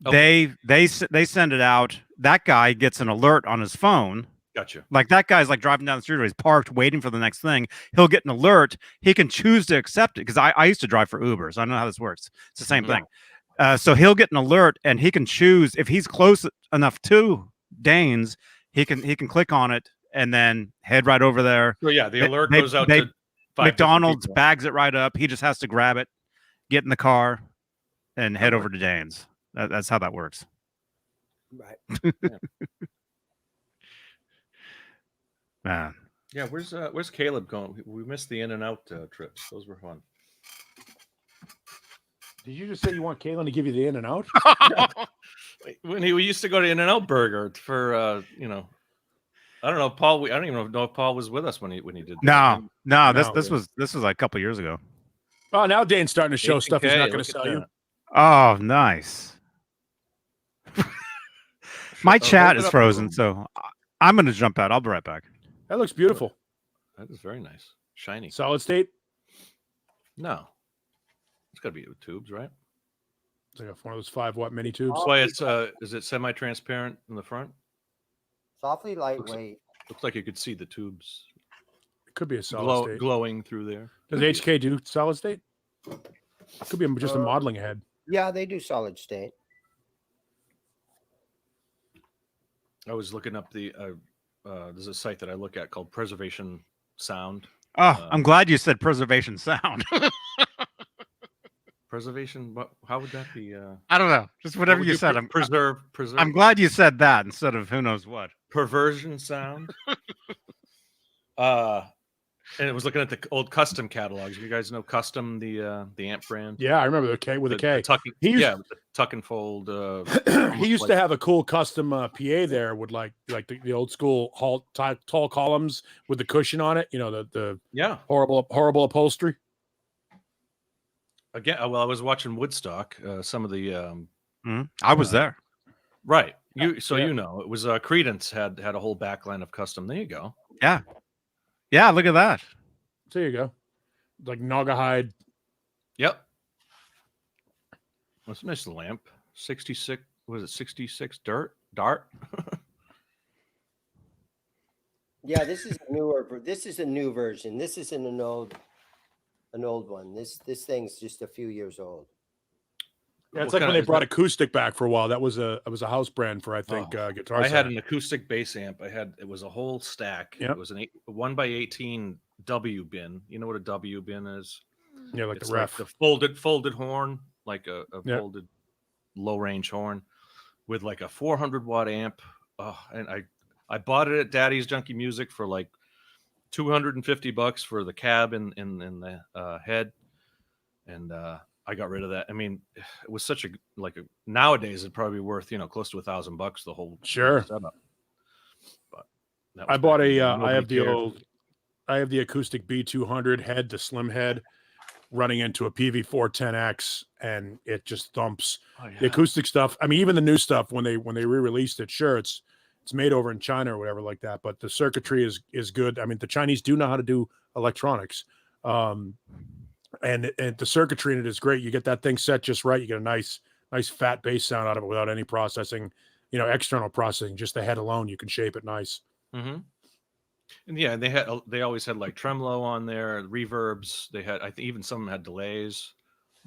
Okay. They send it out. That guy gets an alert on his phone. Gotcha. Like that guy's like driving down the street or he's parked waiting for the next thing. He'll get an alert. He can choose to accept it because I used to drive for Uber, so I know how this works. It's the same thing. So he'll get an alert and he can choose if he's close enough to Dane's, he can click on it and then head right over there. So yeah, the alert goes out to McDonald's, bags it right up. He just has to grab it, get in the car, and head over to Dane's. That's how that works. Right. Man. Yeah, where's Caleb going? We missed the In-N-Out trips. Those were fun. Did you just say you want Kalen to give you the In-N-Out? When we used to go to In-N-Out Burger for I don't know, Paul. I don't even know if Paul was with us when he did that. No. This was like a couple years ago. Oh, now Dane's starting to show stuff he's not going to sell you. Oh, nice. My chat is frozen, so I'm going to jump out. I'll be right back. That looks beautiful. That is very nice, shiny. Solid state? No, it's got to be with tubes, right? It's like one of those 5-watt mini tubes. That's why it's is it semi-transparent in the front? Softly lightweight. Looks like you could see the tubes. It could be a solid state glowing through there. Does HK do solid state? It could be just a modeling head. Yeah, they do solid state. I was looking up there's a site that I look at called Preservation Sound. Oh, I'm glad you said Preservation Sound. Preservation? How would that be? I don't know. Just whatever you said. Preserve. I'm glad you said that instead of who knows what. Perversion Sound. And it was looking at the old Custom catalogs. You guys know Custom, the amp brand? Yeah, I remember the K with a K. The tuck and fold. He used to have a cool custom PA there with like the old school tall columns with the cushion on it. You know, the horrible upholstery. Again, well, I was watching Woodstock. Some of the I was there. Right. You know it was Creedence had a whole backline of Custom. There you go. Yeah, look at that. There you go. Like Naugahyde. Yep. That's a nice lamp. 66. Was it 66 dart? Yeah, this is a newer. This is a new version. This isn't an old one. This thing's just a few years old. Yeah, it's like when they brought acoustic back for a while. That was a house brand for I think guitar. I had an acoustic bass amp. It was a whole stack. Yep. It was an 1x18 W bin. You know what a W bin is? Yeah, like it's the ref. Like the folded horn, like a folded low range horn with like a 400-watt amp. Oh, and I bought it at Daddy's Junkie Music for like $250 for the cab and the head, and I got rid of that. I mean, it was such a nowadays it'd probably be worth close to $1,000 the whole setup. But I bought I have the acoustic B200 head, the slim head, running into a PV410X, and it just thumps. Oh, yeah. The acoustic stuff. I mean, even the new stuff when they re-released it, sure, it's made over in China or whatever like that, but the circuitry is good. I mean, the Chinese do know how to do electronics. and the circuitry in it is great. You get that thing set just right. You get a nice fat bass sound out of it without any processing, external processing. Just the head alone, you can shape it nice. Mm-hmm. And yeah, they always had like tremolo on there, reverbs. They had, I think, even some had delays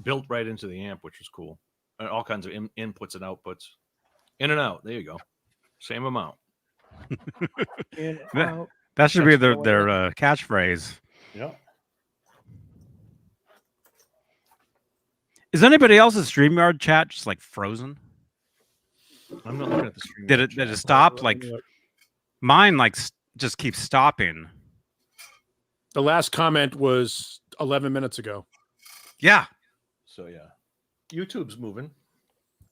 built right into the amp, which was cool. And all kinds of inputs and outputs, in and out. There you go, same amount. That should be their catchphrase. Yeah. Is anybody else's StreamYard chat just like frozen? I'm not looking at the stream. Did it stop? Like mine, just keeps stopping. The last comment was 11 minutes ago. Yeah. So yeah, YouTube's moving.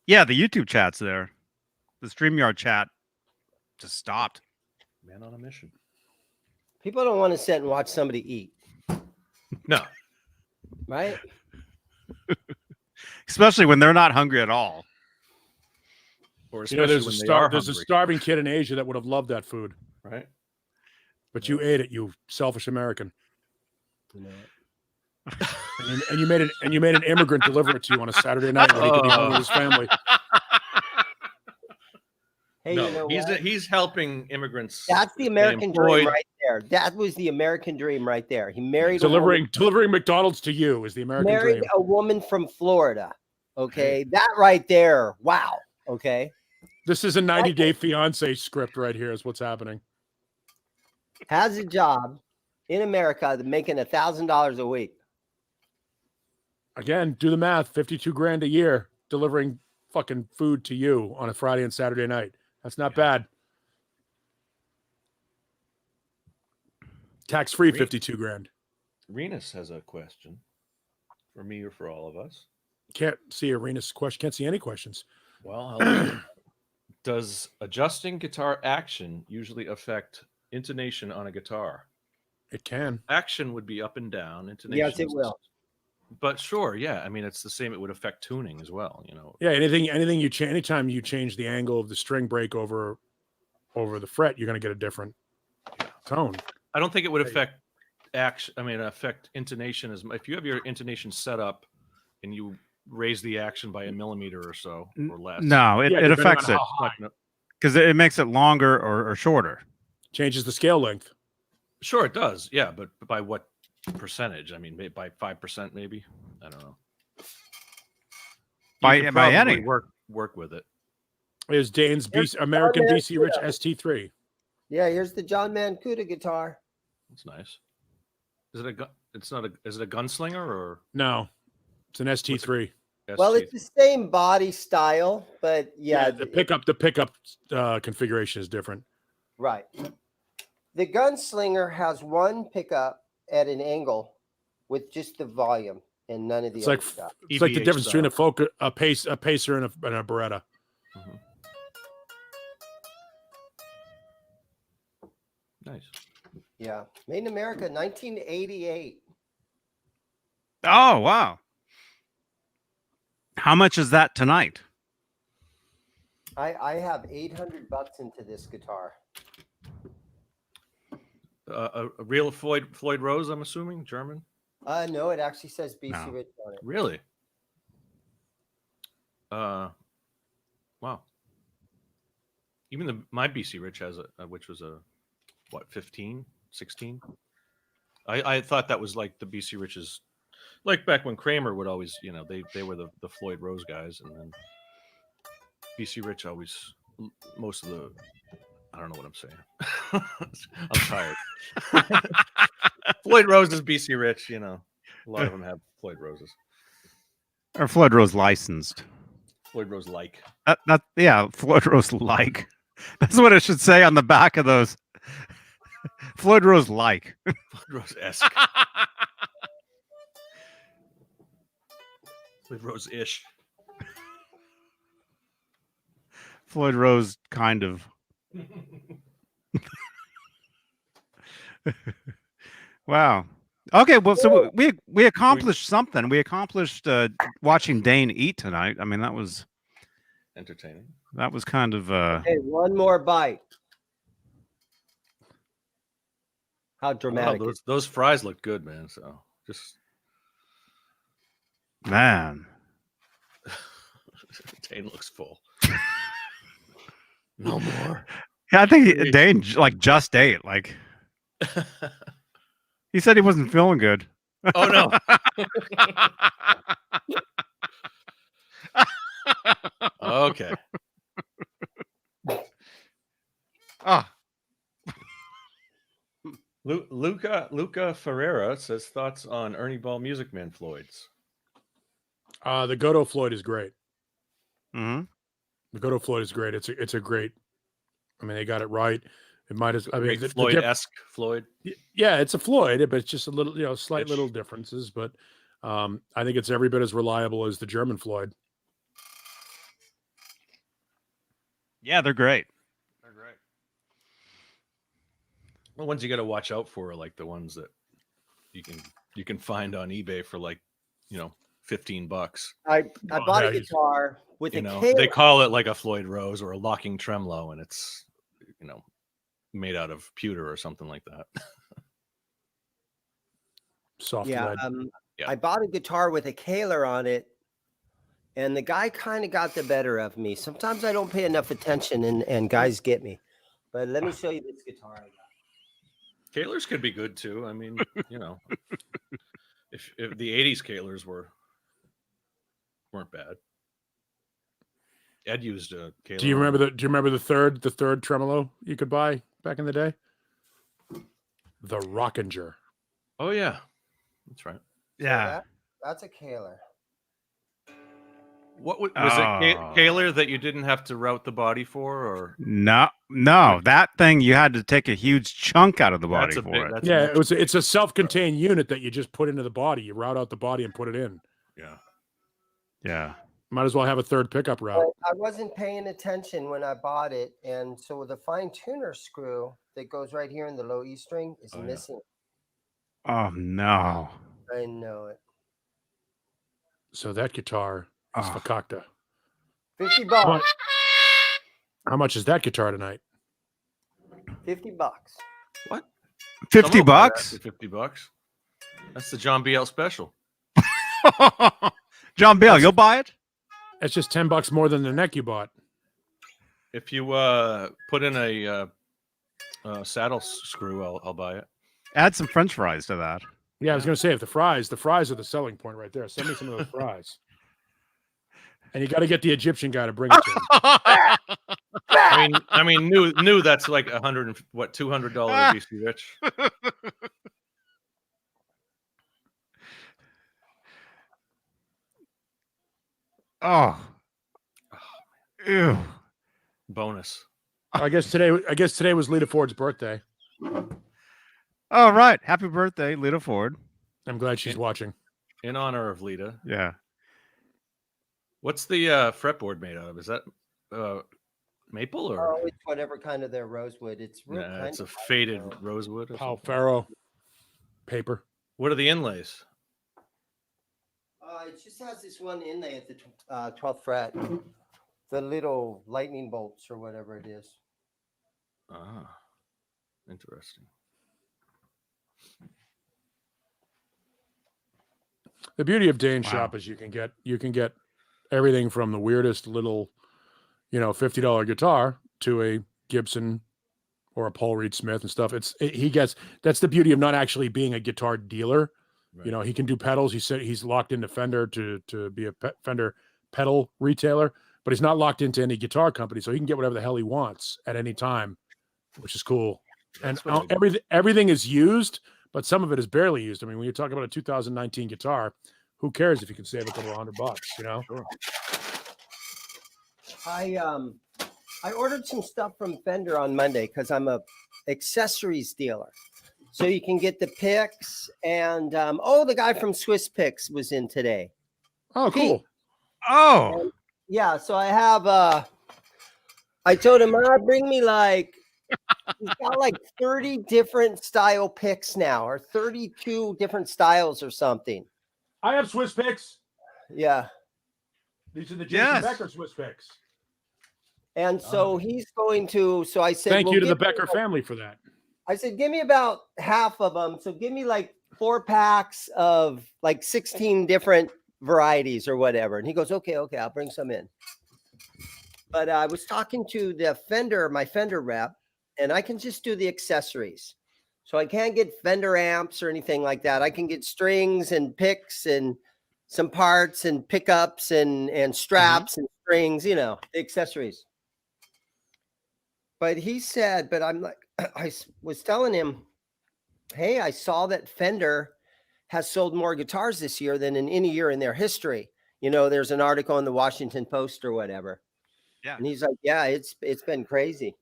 Yeah, the YouTube chat's there. The StreamYard chat just stopped. Man on a mission. People don't want to sit and watch somebody eat. No. Right? Especially when they're not hungry at all. Or there's a starving kid in Asia that would have loved that food. Right. But you ate it, you selfish American. You know. and you made an immigrant deliver it to you on a Saturday night when he could be home with his family. Hey, no, he's helping immigrants. That's the American dream right there. That was the American dream right there. He married delivering McDonald's to you is the American dream. Married a woman from Florida. Okay, that right there. Wow. Okay. This is a 90-day fiance script right here. Is what's happening. Has a job in America making $1,000 a week. Again, do the math. $52,000 a year delivering fucking food to you on a Friday and Saturday night. That's not bad. Tax-free $52,000. Renus has a question for me or for all of us. Can't see Arena's question. Can't see any questions. Well, does adjusting guitar action usually affect intonation on a guitar? It can. Action would be up and down. Intonation. Yes, it will. But sure, yeah. I mean, it's the same. It would affect tuning as well. Yeah. Anything you change. Anytime you change the angle of the string break over the fret, you're going to get a different tone. I don't think it would affect action. I mean, affect intonation as if you have your intonation set up and you raise the action by 1 millimeter or so or less. No, it affects it because it makes it longer or shorter. Changes the scale length. Sure, it does. Yeah, but by what percentage? I mean, by 5%, maybe. I don't know. By any work with it. Is Dane's American DC Rich ST3? Yeah, here's the John Mancuda guitar. That's nice. Is it Is it a gunslinger or no? It's an ST3. Well, it's the same body style, but yeah, the pickup configuration is different. Right. The Gunslinger has one pickup at an angle with just the volume and none of the other stuff. It's like the difference between a Pacer and a Beretta. Mm-hmm. Nice. Yeah. Made in America, 1988. Oh, wow. How much is that tonight? I have $800 into this guitar. A real Floyd Rose, I'm assuming, German. No, it actually says BC Rich on it. Really? Wow. Even my BC Rich has which was a 15, 16. I thought that was like the BC Rich's, like back when Kramer would always, they were the Floyd Rose guys, and then BC Rich always most of the. I don't know what I'm saying. I'm tired. Floyd Rose is BC Rich, A lot of them have Floyd Roses. Or Floyd Rose licensed. Floyd Rose like. Yeah, Floyd Rose like. That's what it should say on the back of those. Floyd Rose like. Floyd Rose-esque. Floyd Rose-ish. Floyd Rose kind of. Wow. Okay, well, so we accomplished something. We accomplished watching Dane eat tonight. I mean, that was entertaining. That was kind of Hey, one more bite. How dramatic! Those fries look good, man. So just Man. Dane looks full. No more. Yeah, I think Dane like just ate. Like he said he wasn't feeling good. Oh no. Okay. Oh. Luca Ferreira says thoughts on Ernie Ball Music Man Floyd's. The Godot Floyd is great. Mm-hmm. The Godot Floyd is great. It's a great. I mean, they got it right. It might as. I mean, Floyd-esque Floyd. Yeah, it's a Floyd, but it's just a little, slight Pitch. little differences. But I think it's every bit as reliable as the German Floyd. Yeah, they're great. They're great. The ones you got to watch out for are like the ones that you can find on eBay for like, $15. I bought a guitar with a They call it like a Floyd Rose or a locking tremolo, and it's made out of pewter or something like that. Soft yeah, lead. I bought a guitar with a Kahler on it, and the guy kind of got the better of me. Sometimes I don't pay enough attention, and guys get me. But let me show you this guitar I got. Kahlers could be good too. I mean, if the '80s Kahlers weren't bad. Ed used a Kahler. Do you remember the third tremolo you could buy back in the day? The Rockinger. Oh yeah, that's right. Yeah. So that's a Kahler. What was it? Kahler that you didn't have to route the body for, or No, that thing you had to take a huge chunk out of the body for it. Yeah, it's a self-contained unit that you just put into the body. You route out the body and put it in. Yeah. Might as well have a third pickup route. But I wasn't paying attention when I bought it, and so the fine tuner screw that goes right here in the low E string is missing. Oh no. I know it. So that guitar is fakakta. $50. How much is that guitar tonight? $50. What? $50? $50. That's the John BL special. John Bale, you'll buy it? That's just $10 more than the neck you bought. If you put in a saddle screw, I'll buy it. Add some French fries to that. Yeah, I was going to say, if the fries are the selling point right there. Send me some of those fries. And you got to get the Egyptian guy to bring it to him. I mean, new that's like $200 BC Rich. Oh. Ew. Bonus. I guess today was Lita Ford's birthday. All right. Happy birthday, Lita Ford. I'm glad she's watching. In honor of Lita. Yeah. What's the fretboard made out of? Is that maple or? Oh, it's whatever kind of their rosewood. It's real it's a faded rosewood. Pal Faro paper. What are the inlays? It just has this one inlay at the 12th fret. The little lightning bolts or whatever it is. Ah, interesting. The beauty of Dane's shop is you can get everything from the weirdest little, $50 guitar to a Gibson or a Paul Reed Smith and stuff. That's the beauty of not actually being a guitar dealer. Right. He can do pedals. He said he's locked into Fender to be a Fender pedal retailer, but he's not locked into any guitar company, so he can get whatever the hell he wants at any time, which is cool. And everything is used, but some of it is barely used. I mean, when you talk about a 2019 guitar, who cares if you can save a couple $100? Sure. I ordered some stuff from Fender on Monday because I'm a accessories dealer. So you can get the picks, and the guy from Swiss Picks was in today. Oh, cool. And, yeah, so I have I told him, bring me he's got like 30 different style picks now, or 32 different styles or something. I have Swiss Picks. Yeah. These are the Jason Becker Swiss Picks. And so he's going to, so I said, thank you to the Becker family for that. I said, give me about half of them. So give me like 4 packs of like 16 different varieties or whatever. And he goes, okay, I'll bring some in. But I was talking to my Fender rep, and I can just do the accessories. So I can't get Fender amps or anything like that. I can get strings and picks and some parts and pickups and straps and strings, the accessories. But he said, but I'm like, I was telling him, hey, I saw that Fender has sold more guitars this year than in any year in their history. There's an article in the Washington Post or whatever. Yeah. And he's like, yeah, it's been crazy.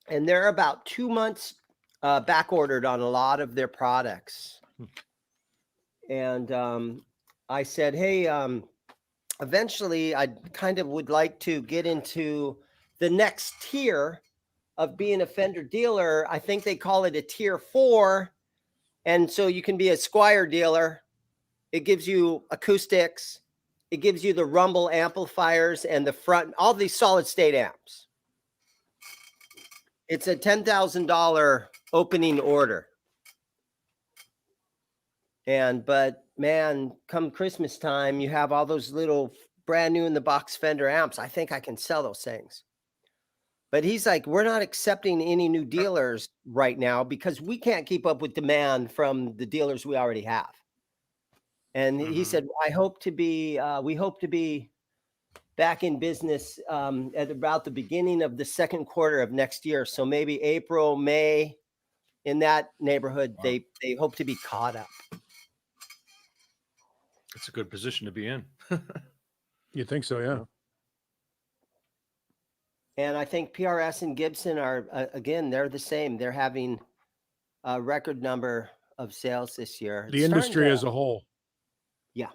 And they're about 2 months back ordered on a lot of their products. And I said, hey, eventually I kind of would like to get into the next tier of being a Fender dealer. I think they call it a tier 4. And so you can be a Squire dealer. It gives you acoustics. It gives you the rumble amplifiers and the front, all these solid state amps. It's a $10,000 opening order. But man, come Christmas time, you have all those little brand new in the box Fender amps. I think I can sell those things. But he's like, we're not accepting any new dealers right now because we can't keep up with demand from the dealers we already have. And he said, we hope to be back in business at about the beginning of the second quarter of next year. So maybe April, May, in that neighborhood, they hope to be caught up. It's a good position to be in. You think so, yeah. And I think PRS and Gibson are, again, they're the same. They're having a record number of sales this year. The industry as a whole. Yeah.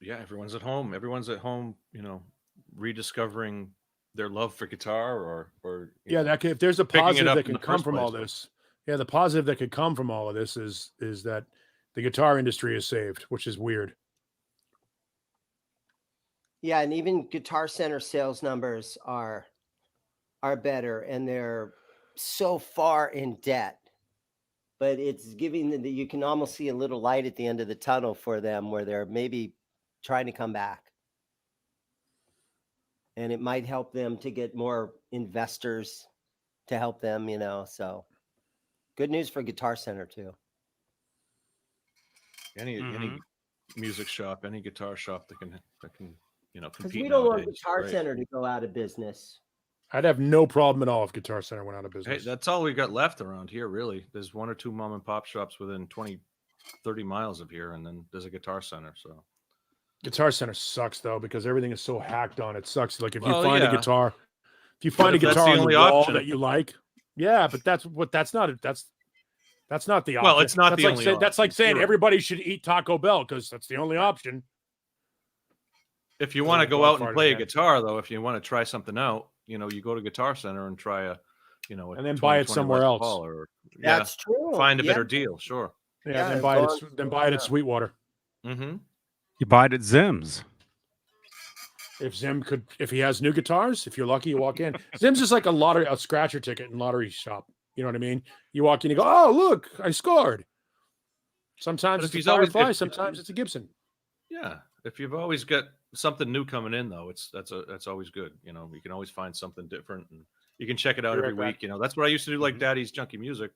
Yeah, everyone's at home. Everyone's at home, rediscovering their love for guitar or if there's a positive that can come from all place. this. Yeah, the positive that could come from all of this is that the guitar industry is saved, which is weird. Yeah, and even Guitar Center sales numbers are better, and they're so far in debt. But it's giving that you can almost see a little light at the end of the tunnel for them where they're maybe trying to come back. And it might help them to get more investors to help them, so good news for Guitar Center too. Any music shop, any guitar shop that can compete. Because we don't want Guitar Center to go out of business. I'd have no problem at all if Guitar Center went out of business. Hey, that's all we got left around here, really. There's 1 or 2 mom and pop shops within 20, 30 miles of here, and then there's a Guitar Center. So Guitar Center sucks though because everything is so hacked on. It sucks. Like if you find a guitar, on the wall that you like, yeah, but that's not the option. Well, it's not the only option. That's like saying everybody should eat Taco Bell because that's the only option. If you want to go out and play a guitar, though, if you want to try something out, you go to Guitar Center and try and then buy it somewhere else. That's true. Find a better deal, sure. Yeah, then buy it at Sweetwater. Mm-hmm. You buy it at Zim's. If he has new guitars, if you're lucky, you walk in. Zim's is like a scratcher ticket and lottery shop. You know what I mean? You walk in, you go, oh look, I scored. Sometimes it's a Firefly, sometimes it's a Gibson. Yeah, if you've always got something new coming in, though, that's always good. You can always find something different, and you can check it out every week. That's what I used to do, like Daddy's Junkie Music,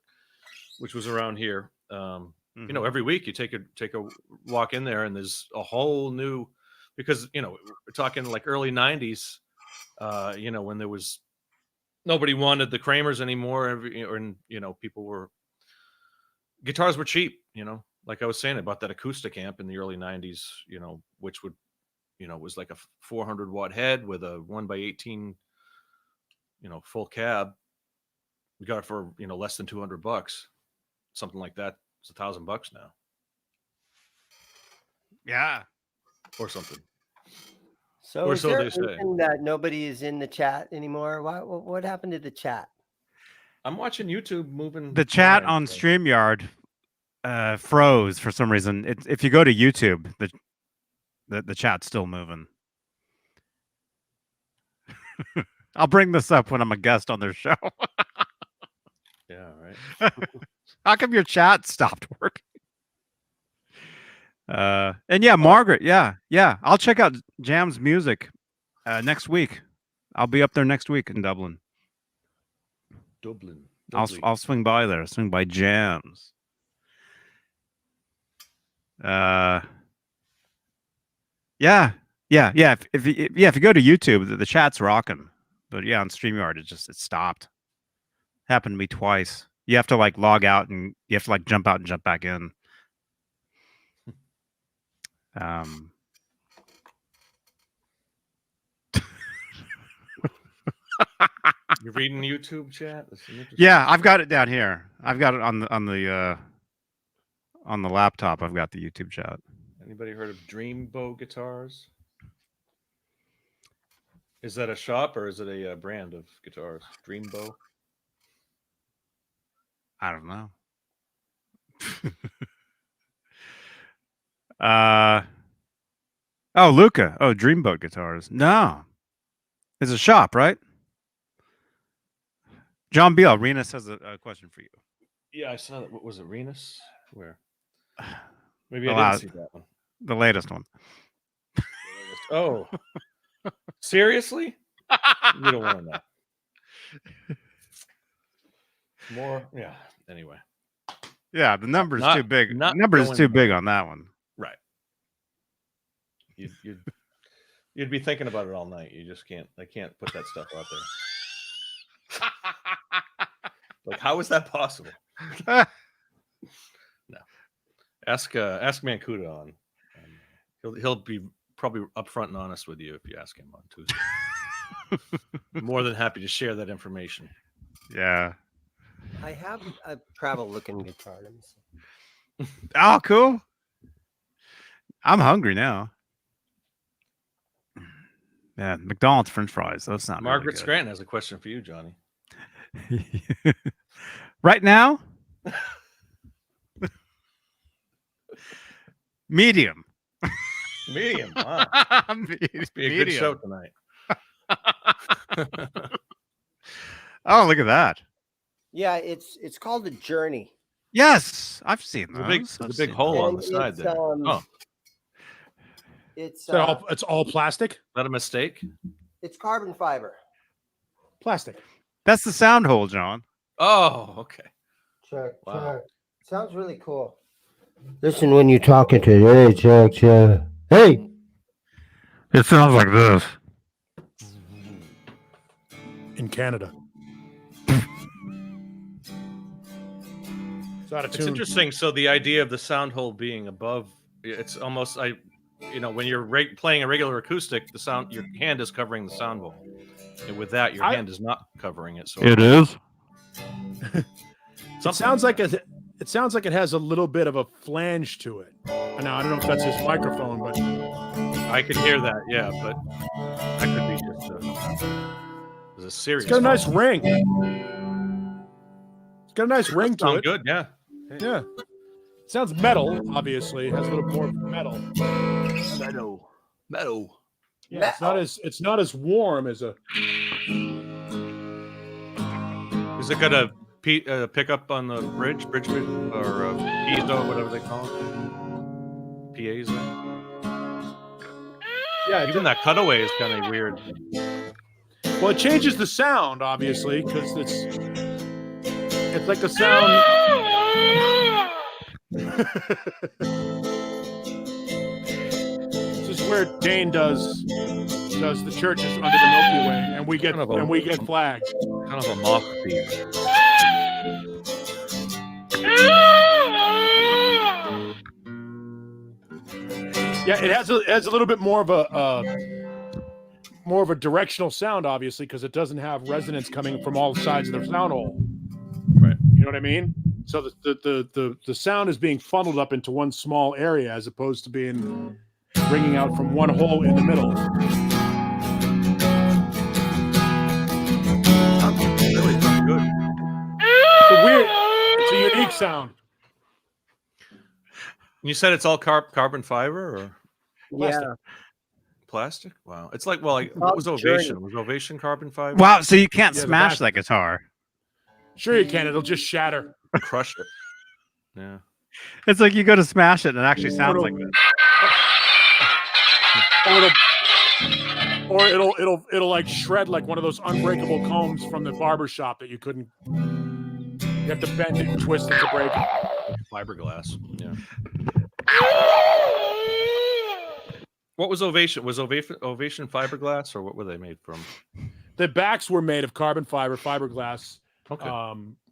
which was around here. Every week you take a walk in there, and there's a whole new, because we're talking like early '90s, when there was nobody wanted the Kramers anymore, guitars were cheap. Like I was saying about that acoustic amp in the early '90s, which would, was like a 400 watt head with a 1x18, full cab. We got it for, less than $200, something like that. It's $1,000 now. Yeah. Or something. So or is so there they say. That nobody is in the chat anymore? What happened to the chat? I'm watching YouTube moving. The chat on StreamYard froze for some reason. If you go to YouTube, the chat's still moving. I'll bring this up when I'm a guest on their show. Yeah, right. How come your chat stopped working? And yeah, Margaret. Yeah. I'll check out Jam's music next week. I'll be up there next week in Dublin. Dublin. I'll swing by there. Swing by Jams. Yeah. If you go to YouTube, the chat's rocking. But yeah, on StreamYard, it stopped. Happened to me twice. You have to like log out and you have to like jump out and jump back in. You're reading YouTube chat? Yeah, I've got it down here. I've got it on the laptop. I've got the YouTube chat. Anybody heard of Dreambow guitars? Is that a shop or is it a brand of guitars? Dreambow? I don't know. Oh, Luca. Oh, Dreamboat Guitars. No. It's a shop, right? John Beal, Renus has a question for you. Yeah, I saw that. What was it, Renus? Where? Maybe I didn't see that one. The latest one. Oh. Seriously? You don't want to know. More? Yeah. Anyway. Yeah, the number's too big. The number is too big on that one. Right. You'd be thinking about it all night. You just can't. They can't put that stuff out there. Like, how is that possible? No. Ask Mancuda on. He'll be probably upfront and honest with you if you ask him on Tuesday. More than happy to share that information. Yeah. I have a travel-looking guitar. Let me see. Oh, cool. I'm hungry now. Yeah, McDonald's French fries. That's not Margaret really good. Scranton has a question for you, Johnny. Right now? Medium. Medium. Wow. Must be a good show tonight. Oh, look at that. Yeah, it's called a Journey. Yes, I've seen those. The big hole on the side there. It's it's all plastic. Is that a mistake? It's carbon fiber. Plastic. That's the sound hole, John. Oh, okay. Check. Wow. Check. Sounds really cool. Listen when you're talking to it. Hey, check. Hey. It sounds like this. In Canada. It's interesting. So the idea of the sound hole being above, it's almost when you're playing a regular acoustic, your hand is covering the sound hole, and with that, your hand is not covering it. So it is. It sounds like it has a little bit of a flange to it. Now I don't know if that's his microphone, but I could hear that. Yeah, but I could be just a serious. It's got a nice ring. It's got a nice ring to it. Good, yeah. Yeah. It sounds metal, obviously. It has a little more metal. Metal. Yeah, it's not as warm as a. Is it got a pickup on the bridge or piezo, whatever they call it? PAs. Yeah, even that cutaway is kind of weird. Well, it changes the sound, obviously, because it's like the sound. This is where Dane does the churches under the Milky Way, and we get flagged. Kind of a moth thief. Yeah, it has a little bit more of a directional sound, obviously, because it doesn't have resonance coming from all sides of the sound hole. Right. You know what I mean? So the sound is being funneled up into one small area as opposed to being ringing out from one hole in the middle. Really good. It's a unique sound. You said it's all carbon fiber or plastic? Plastic? Wow. It's like, what was Ovation? Was Ovation carbon fiber? Wow, so you can't smash that guitar. Sure you can. It'll just shatter. Crush it. Yeah. It's like you go to smash it and it actually sounds like this. Or it'll like shred like one of those unbreakable combs from the barber shop that you couldn't. You have to bend it and twist it to break it. Fiberglass. Yeah. What was Ovation? Was Ovation fiberglass, or what were they made from? The backs were made of carbon fiber, fiberglass, Okay.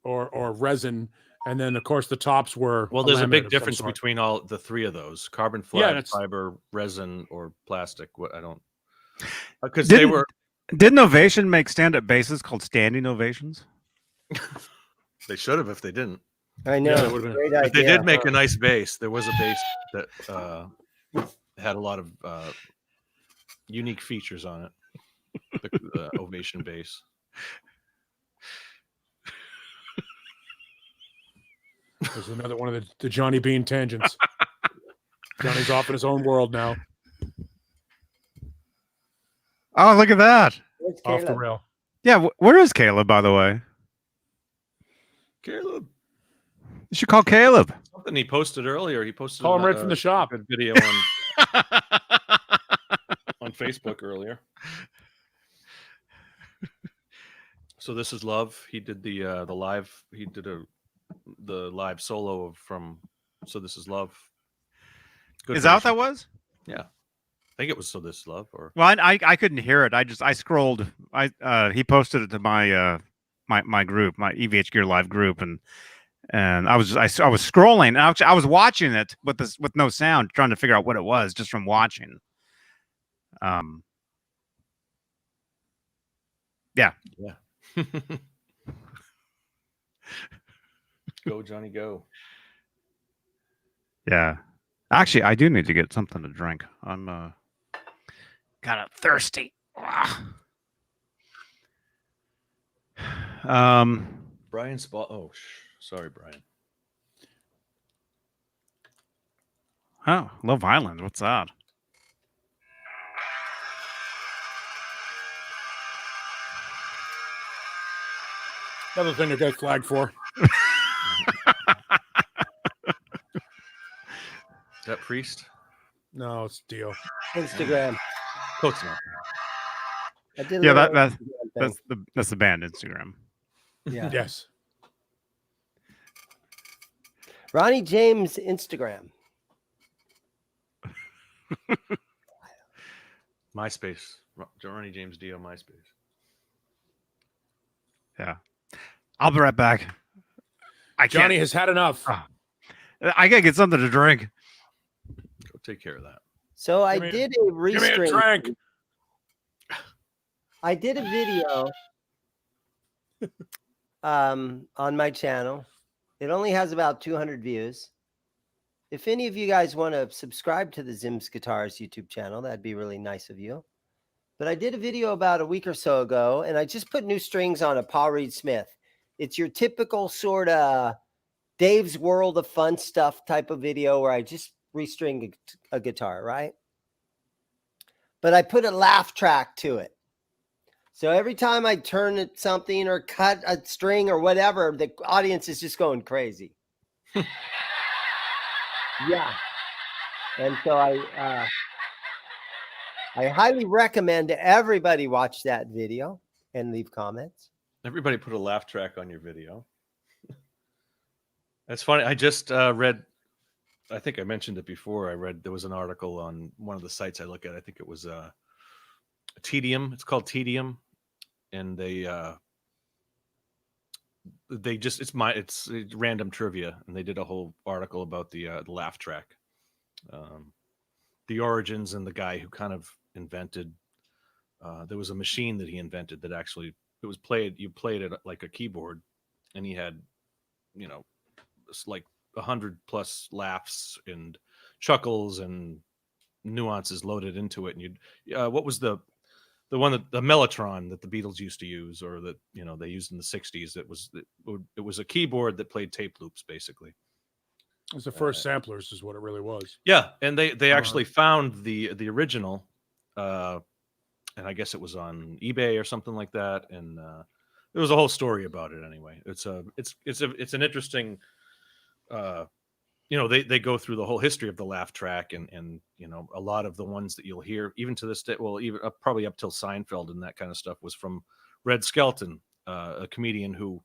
or resin, and then of course the tops were. Well, there's a big difference between all the three of those: carbon fiber, resin, or plastic. What I don't, because they were. Didn't Ovation make stand-up basses called standing ovations? They should have if they didn't. I know. Yeah, Great idea. They did make a nice bass. There was a bass that had a lot of unique features on it. The Ovation bass. There's another one of the Johnny Beane tangents. Johnny's off in his own world now. Oh, look at that! Off the rail. Yeah, where is Caleb, by the way? Caleb. You should call Caleb. Something he posted earlier. He posted. Call him right from the shop. A video on Facebook earlier. So This Is Love. He did the live. He did the live solo from So This Is Love. Good Is that what version. that was? Yeah, I think it was So This Is Love. Or well, I couldn't hear it. I scrolled. He posted it to my my group, my EVH Gear Live group, and I was scrolling. And I was watching it with no sound, trying to figure out what it was just from watching. Yeah. Go Johnny, go. Yeah. Actually, I do need to get something to drink. I'm kind of thirsty. Brian Spot. Oh, sorry, Brian. Oh, Love Island. What's that? Another thing to get flagged for. Is that Priest? No, it's Dio. Instagram. Oh, it's not. I did Yeah, that's that's the band Instagram. yeah. Yes. Ronnie James Instagram. MySpace. Ronnie James Dio MySpace. Yeah. I'll be right back. Johnny has had enough. I gotta get something to drink. Go take care of that. So I did a restream. Give me a drink. I did a video on my channel. It only has about 200 views. If any of you guys want to subscribe to the Zims Guitars YouTube channel, that'd be really nice of you. But I did a video about a week or so ago, and I just put new strings on a Paul Reed Smith. It's your typical sort of Dave's World of Fun Stuff type of video where I just restring a guitar, right? But I put a laugh track to it. So every time I turn at something or cut a string or whatever, the audience is just going crazy. Yeah. And so I highly recommend everybody watch that video and leave comments. Everybody put a laugh track on your video. That's funny. I just read, I think I mentioned it before. I read there was an article on one of the sites I look at. I think it was Tedium. It's called Tedium. And they just, it's random trivia. And they did a whole article about the laugh track. The origins and the guy who kind of invented, there was a machine that he invented that actually, it was you played it like a keyboard, and he had, you know, like 100+ laughs and chuckles and nuances loaded into it. And what was the one that the Mellotron that the Beatles used to use, or that, you know, they used in the 60s? It was a keyboard that played tape loops, basically. It was the first samplers is what it really was. Yeah. And they actually found the original, and I guess it was on eBay or something like that. And there was a whole story about it anyway. It's an interesting you know, they go through the whole history of the laugh track, and you know, a lot of the ones that you'll hear even to this day, well, even probably up till Seinfeld and that kind of stuff, was from Red Skelton, a comedian who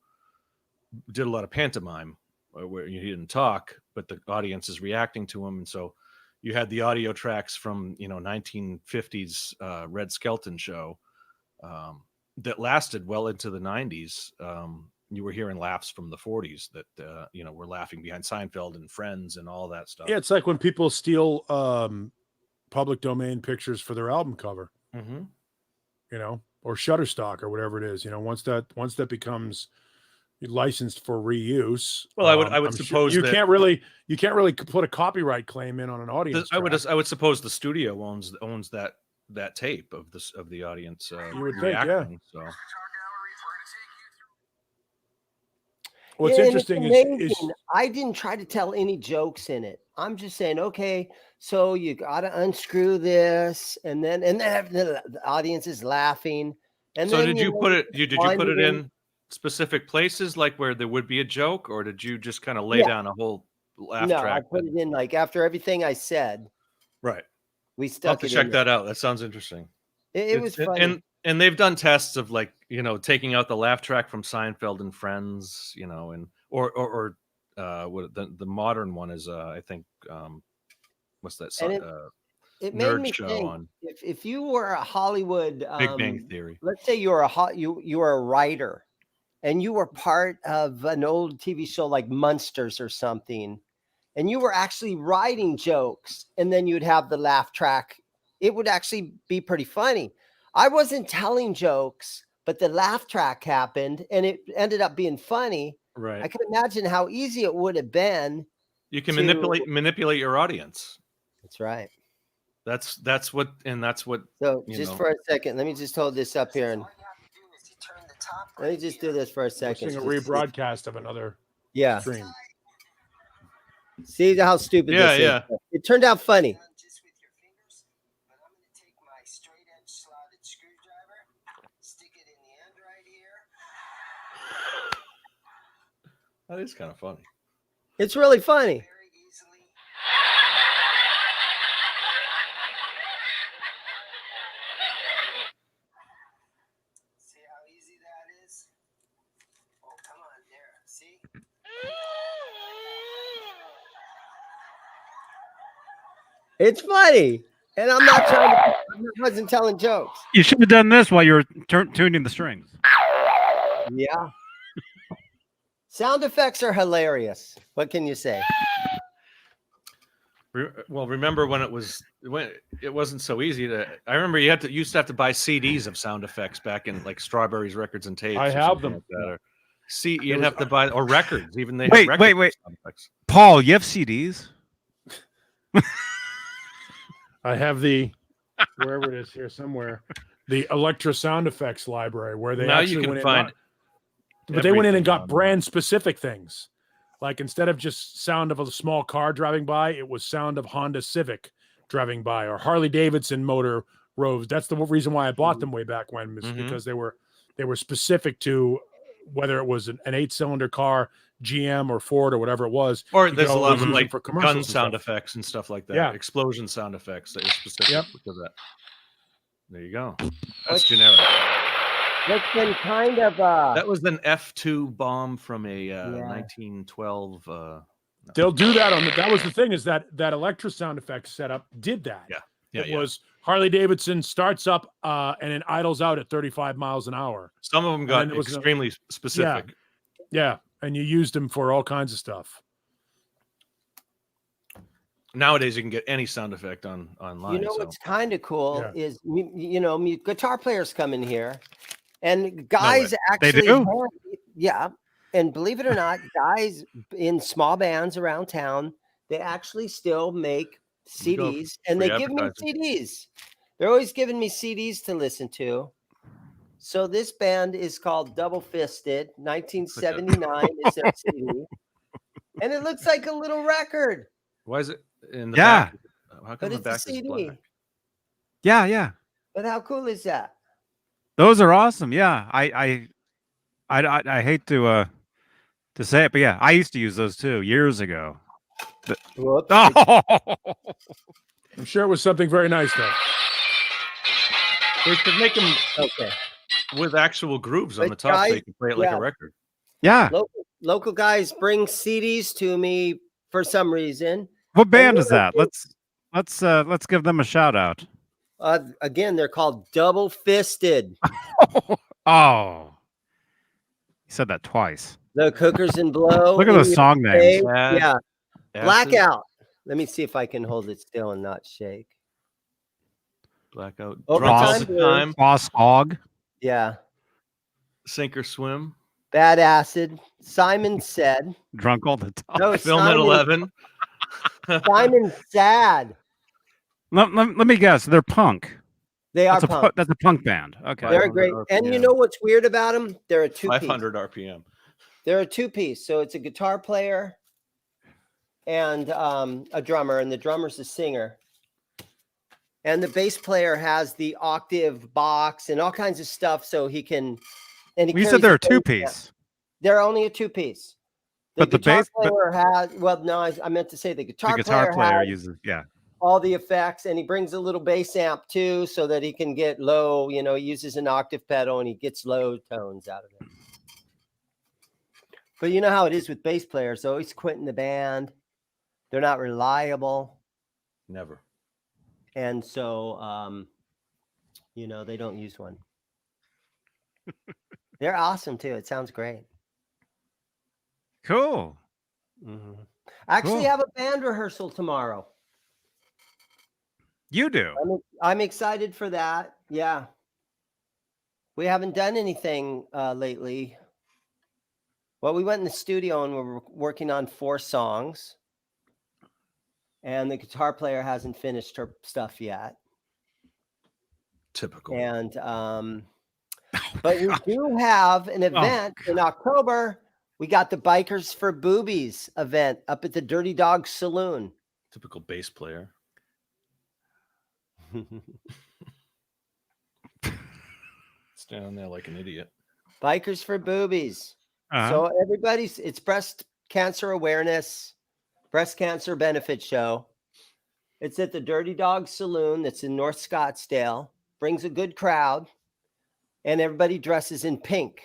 did a lot of pantomime where he didn't talk, but the audience is reacting to him. And so you had the audio tracks from, you know, 1950s Red Skelton show that lasted well into the 90s. You were hearing laughs from the 40s that, you know, were laughing behind Seinfeld and Friends and all that stuff. Yeah, it's like when people steal public domain pictures for their album cover, Mm-hmm. you know, or Shutterstock or whatever it is. You know, once that becomes licensed for reuse. Well, I would suppose you can't really put a copyright claim in on an audience. I would suppose the studio owns that tape of the audience. You would think, yeah. So. What's interesting is I didn't try to tell any jokes in it. I'm just saying, okay, so you got to unscrew this, and then the audience is laughing. And so then, did you put it in specific places, like where there would be a joke, or did you just kind of lay down a whole laugh track? I put it in like after everything I said. Right. We I'll stuck have to it check in that out. That sounds interesting. It was funny. And they've done tests of, like, you know, taking out the laugh track from Seinfeld and Friends, you know, and or what the modern one is, I think, what's that it made nerd me show think, on if you were a Hollywood Big Bang Theory. Let's say you were a writer and you were part of an old TV show like Munsters or something, and you were actually writing jokes, and then you'd have the laugh track, it would actually be pretty funny. I wasn't telling jokes, but the laugh track happened and it ended up being funny. Right. I can imagine how easy it would have been. You can manipulate your audience. That's right. That's what. So just for a second, let me just hold this up here, and let me just do this for a second. A rebroadcast of another stream. See how stupid this is. Yeah. It turned out funny. That is kind of funny. It's really funny. See how easy that is? Oh, come on, there. See? It's funny. And I'm not I wasn't telling jokes. You should have done this while you were tuning the strings. Yeah. Sound effects are hilarious. What can you say? Well, remember when it wasn't so easy to. I remember you used to have to buy CDs of sound effects back in, like, Strawberries Records and Tapes. I have them. Like that, you'd have to buy, or records. Even they wait. sound effects. Paul, you have CDs? I have wherever it is here somewhere, the Electra sound effects library, where they now actually you can went find. But they went in and got brand specific things. Like, instead of just sound of a small car driving by, it was sound of Honda Civic driving by, or Harley Davidson motor roads. That's the reason why I bought them way back when, because they were specific to whether it was an 8-cylinder car, GM or Ford or whatever it was. Or there's a lot of, like, for gun sound effects and stuff like that. Yeah. Explosion sound effects that are specific to that. There you go. That's generic. That's been kind of that was an F2 bomb from a 1912. They'll do that that was the thing, is that Electra sound effects setup did that. It was Harley Davidson starts up and then idles out at 35 miles an hour. Some of them got extremely specific. Yeah, and you used them for all kinds of stuff. Nowadays, you can get any sound effect online. You know what's kind of cool is, guitar players come in here, and guys actually, they do. And believe it or not, guys in small bands around town, they actually still make CDs, and they give me CDs. They're always giving me CDs to listen to. So this band is called Double Fisted. 1979 is their CD, and it looks like a little record. Why is it in the back? How come the back is black? Yeah. But how cool is that? Those are awesome. Yeah, I hate to say it, but yeah, I used to use those too years ago. Whoops. Oh, I'm sure it was something very nice, though. They should make them Okay. with actual grooves on But the top, so guys, you can play it like yeah. a record. yeah. Local guys bring CDs to me for some reason. What band what is I that? Let's give them a shout out. Again, they're called Double Fisted. Oh, you said that twice. The Cookers and Blow. Look at in those song names. USA. Bad, Yeah. Acid, Blackout. Let me see if I can hold it still and not shake. Blackout. Overtime Drunk all the Blues. time. Boss Hog. Yeah. Sink or swim. Bad Acid. Simon Said. Drunk all the time. No, Film at 11. Simon Sad. Let me guess. They're punk. They are That's punk. that's a punk band. Okay. They're 500 great. And you RPM. know what's weird about them? They're a two-piece. 500 RPM. They're a two-piece. So it's a guitar player and a drummer, and the drummer's a singer. And the bass player has the octave box and all kinds of stuff, so he can. And he You carries said they're a bass two-piece. amp. They're only a two-piece. But the guitar bass- but- player has. Well, no, I meant to say the The guitar, guitar player has uses all the effects, and he brings a little bass amp too, so that he can get low. He uses an octave pedal and he gets low tones out of it. But you know how it is with bass players; they're always quitting the band. They're not reliable, Never. and so they don't use one. They're awesome too. It sounds great. Cool. Mm-hmm. I actually Cool. have a band rehearsal tomorrow. You do. I'm excited for that. Yeah. We haven't done anything lately. Well, we went in the studio and we're working on 4 songs. And the guitar player hasn't finished her stuff yet. Typical. And but we do have an event in October. We got the Bikers for Boobies event up at the Dirty Dog Saloon. Typical bass player. Standing there like an idiot. Bikers for Boobies. Uh-huh. So it's breast cancer awareness, breast cancer benefit show. It's at the Dirty Dog Saloon that's in North Scottsdale. Brings a good crowd, and everybody dresses in pink.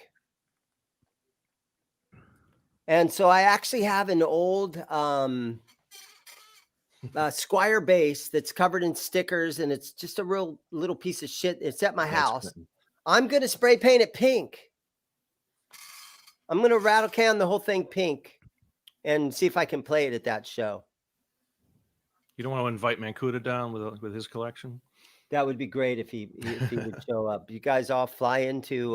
And so I actually have an old Squire bass that's covered in stickers, and it's just a real little piece of shit. It's at my house. I'm going to spray paint it pink. I'm going to rattle can the whole thing pink and see if I can play it at that show. You don't want to invite Mancuda down with his collection? That would be great if he would show up. You guys all fly into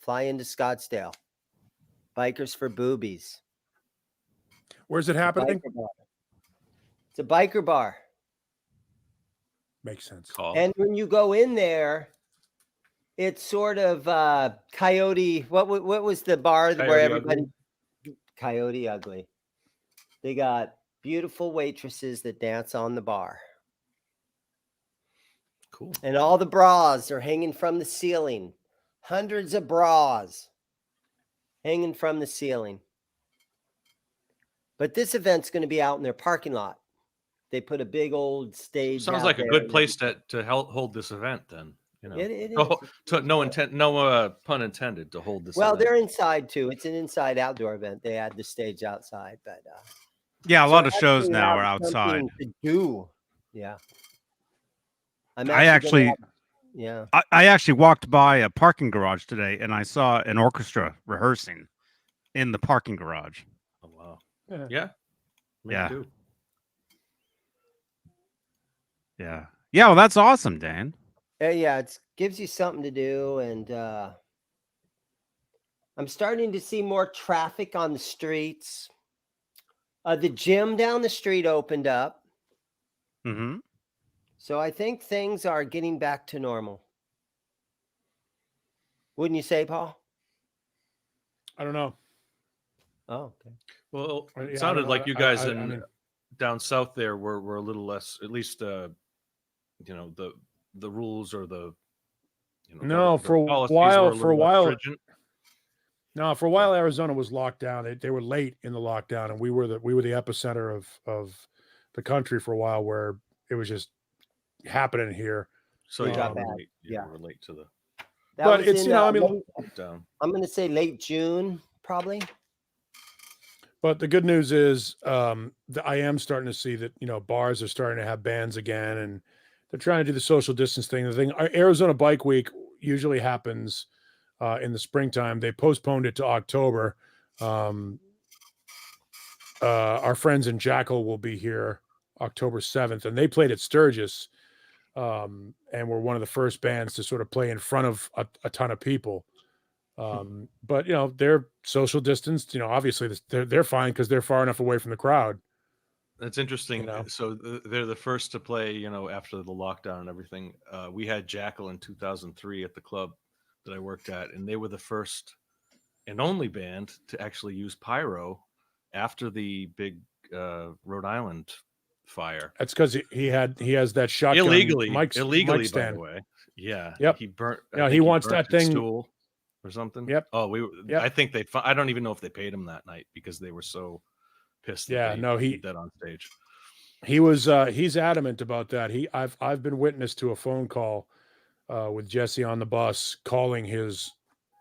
Scottsdale. Bikers for Boobies. Where's it happening? It's a biker bar. Makes sense. And when you go in there, it's sort of Coyote. What was the bar where everybody? Coyote Ugly. They got beautiful waitresses that dance on the bar. Cool. And all the bras are hanging from the ceiling. Hundreds of bras hanging from the ceiling. But this event's going to be out in their parking lot. They put a big old stage. Sounds out like a there. good place to hold this event then. It is. No pun intended to hold this Well, event. they're inside too. It's an inside outdoor event. They had the stage outside, but Yeah, a so lot of I shows actually now have are outside. something to do. Yeah. I actually walked by a parking garage today and I saw an orchestra rehearsing in the parking garage. Oh wow. Yeah. Yeah. Too. Yeah. Yeah, well, that's awesome, Dan. Yeah, it gives you something to do, and I'm starting to see more traffic on the streets. The gym down the street opened up. Mm-hmm. So I think things are getting back to normal. Wouldn't you say, Paul? I don't know. Oh, okay. Well, Yeah, I it don't sounded know. like you guys I mean, down south there were a little less, at least the rules or the No, the for a policies while- were a for a little less while- stringent. No, for a while Arizona was locked down. They were late in the lockdown, and we were the epicenter of the country for a while, where it was just happening here. So It got yeah, bad. relate, Yeah. relate to the That But was it's, in, you know, I mean, lockdown. I'm going to say late June, probably. but the good news is I am starting to see that, you know, bars are starting to have bands again, and they're trying to do the social distance thing. The thing, Arizona Bike Week usually happens in the springtime. They postponed it to October. Our friends in Jackal will be here October 7th, and they played at Sturgis, and were one of the first bands to sort of play in front of a ton of people. But you know, they're social distanced. You know, obviously they're fine because they're far enough away from the crowd. That's interesting. You know? So they're the first to play, you know, after the lockdown and everything. We had Jackal in 2003 at the club that I worked at, and they were the first and only band to actually use pyro after the big Rhode Island fire. That's because he has that shotgun Illegally, mic by stand. the way. Yeah. Yep. He burnt. Yeah, I he think wants burnt that his thing- stool or something. Yep. Oh, Yep. I think I don't even know if they paid him that night because they were so pissed. Yeah, no, he did that on stage. He was he's adamant about that. I've been witness to a phone call with Jesse on the bus calling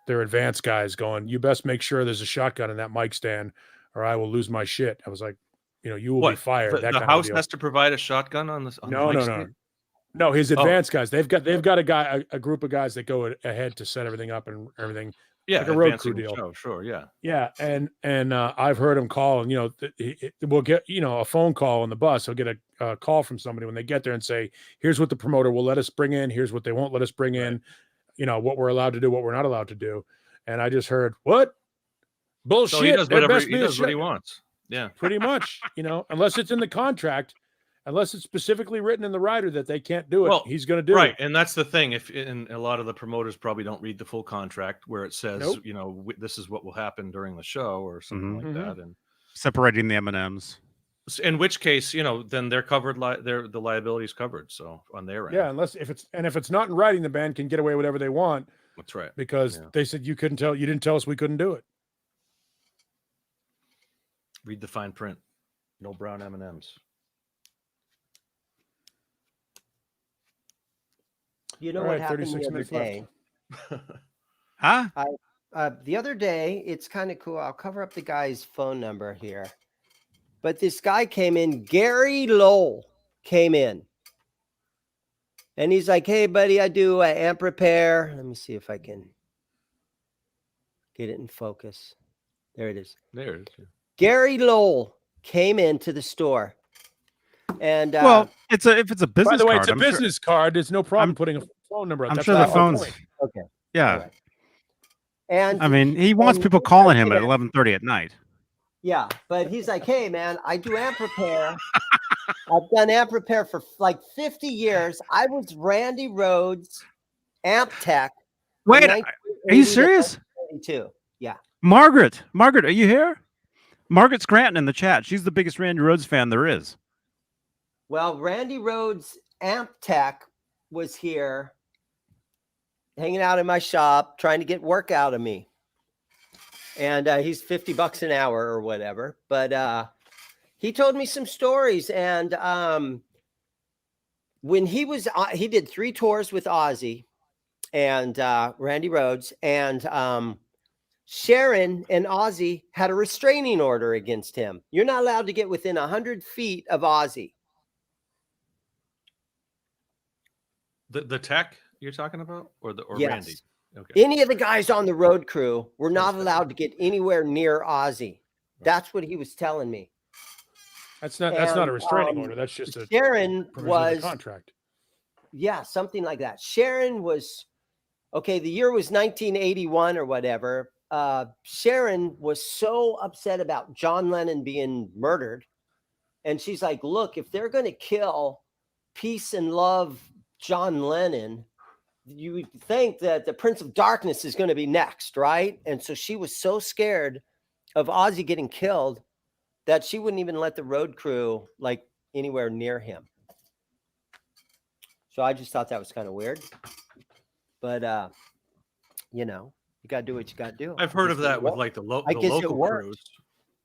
their advance guys, going, "You best make sure there's a shotgun in that mic stand, or I will lose my shit." I was like, you know, you will be fired. The kind house of deal. has to provide a shotgun on this. No. His advance guys. They've got a group of guys that go ahead to set everything up and everything. Yeah, like a road advancing crew the deal. show, sure, yeah. Yeah, and I've heard him call, and you know, we'll get, you know, a phone call on the bus. He'll get a call from somebody when they get there and say, "Here's what the promoter will let us bring in. Here's what they won't let us bring in. You know, what we're allowed to do, what we're not allowed to do." And I just heard, "What bullshit?" So he does whatever he does what he wants. Yeah, pretty much. You know, unless it's in the contract, unless it's specifically written in the rider that they can't do it, well, he's going to do right. it. And that's the thing. And a lot of the promoters probably don't read the full contract where it says, Nope. you know, this is what will happen during the show or something like that. And separating the M&Ms. In which case, you know, then they're covered. The liability is covered. So on their end, Yeah, unless if it's not in writing, the band can get away with whatever they want. That's right. Because they said you didn't tell us we couldn't do it. Read the fine print. No brown M&Ms. You know what happened the other day? Huh? The other day, it's kind of cool. I'll cover up the guy's phone number here. But this guy came in, Gary Lowell came in. And he's like, "Hey, buddy, I do amp repair." Let me see if I can get it in focus. There it is. There it is. Yeah. Gary Lowell came into the store. And well, if it's a business by the way, card, it's a I'm business card. There's no problem putting a phone number. I'm sure the phone's okay. Yeah. Right. And I mean, he wants people calling him at 11:30 at night. Yeah, but he's like, "Hey, man, I do amp repair. I've done amp repair for like 50 years. I was Randy Rhoads' amp tech. Wait, are you serious? Yeah. Margaret, are you here? Margaret Scranton in the chat. She's the biggest Randy Rhoads fan there is. Well, Randy Rhoads' amp tech was here hanging out in my shop trying to get work out of me. And he's $50 an hour or whatever. But he told me some stories. And when he did 3 tours with Ozzy and Randy Rhoads. And Sharon and Ozzy had a restraining order against him. You're not allowed to get within 100 feet of Ozzy. The tech you're talking about, or Yes. Randy? Okay. Any of the guys on the road crew were not allowed to get anywhere near Ozzy. That's what he was telling me. That's not a restraining order. That's just a Sharon was contract. Yeah, something like that. Sharon was okay. The year was 1981 or whatever. Sharon was so upset about John Lennon being murdered, and she's like, "Look, if they're going to kill peace and love John Lennon, you would think that the Prince of Darkness is going to be next, right?" And so she was so scared of Ozzy getting killed that she wouldn't even let the road crew like anywhere near him. So I just thought that was kind of weird. But you You got to do what you got to do. I've heard of Guess it that with worked. like the I guess it local worked. crews.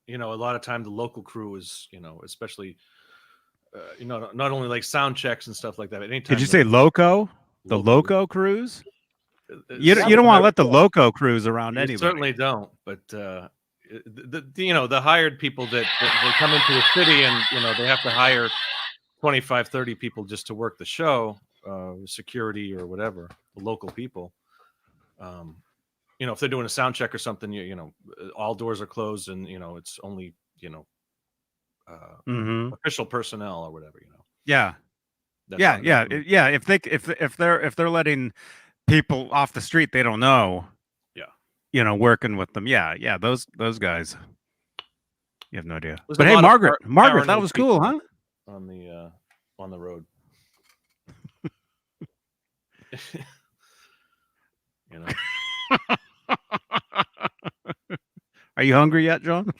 You know, a lot of time the local crew is, you know, especially, you know, not only like sound checks and stuff like that. But anytime Did you say loco? The local- loco crews? You Yeah, don't want to let the yeah. loco crews around You anybody. certainly don't, but you know, the hired people that they come into the city and, you know, they have to hire 25, 30 people just to work the show, security or whatever, the local people. You know, if they're doing a sound check or something, you know, all doors are closed and, you know, it's only, you know, official personnel or whatever, you know. Yeah. That's Yeah, how it yeah, is. yeah. If they're letting people off the street they don't know, Yeah. you know, working with them. Yeah, yeah, those guys. You have no idea. There's But a hey, lot of Margaret, that paranoid was cool, people huh? On the road. You know. Are you hungry yet, John?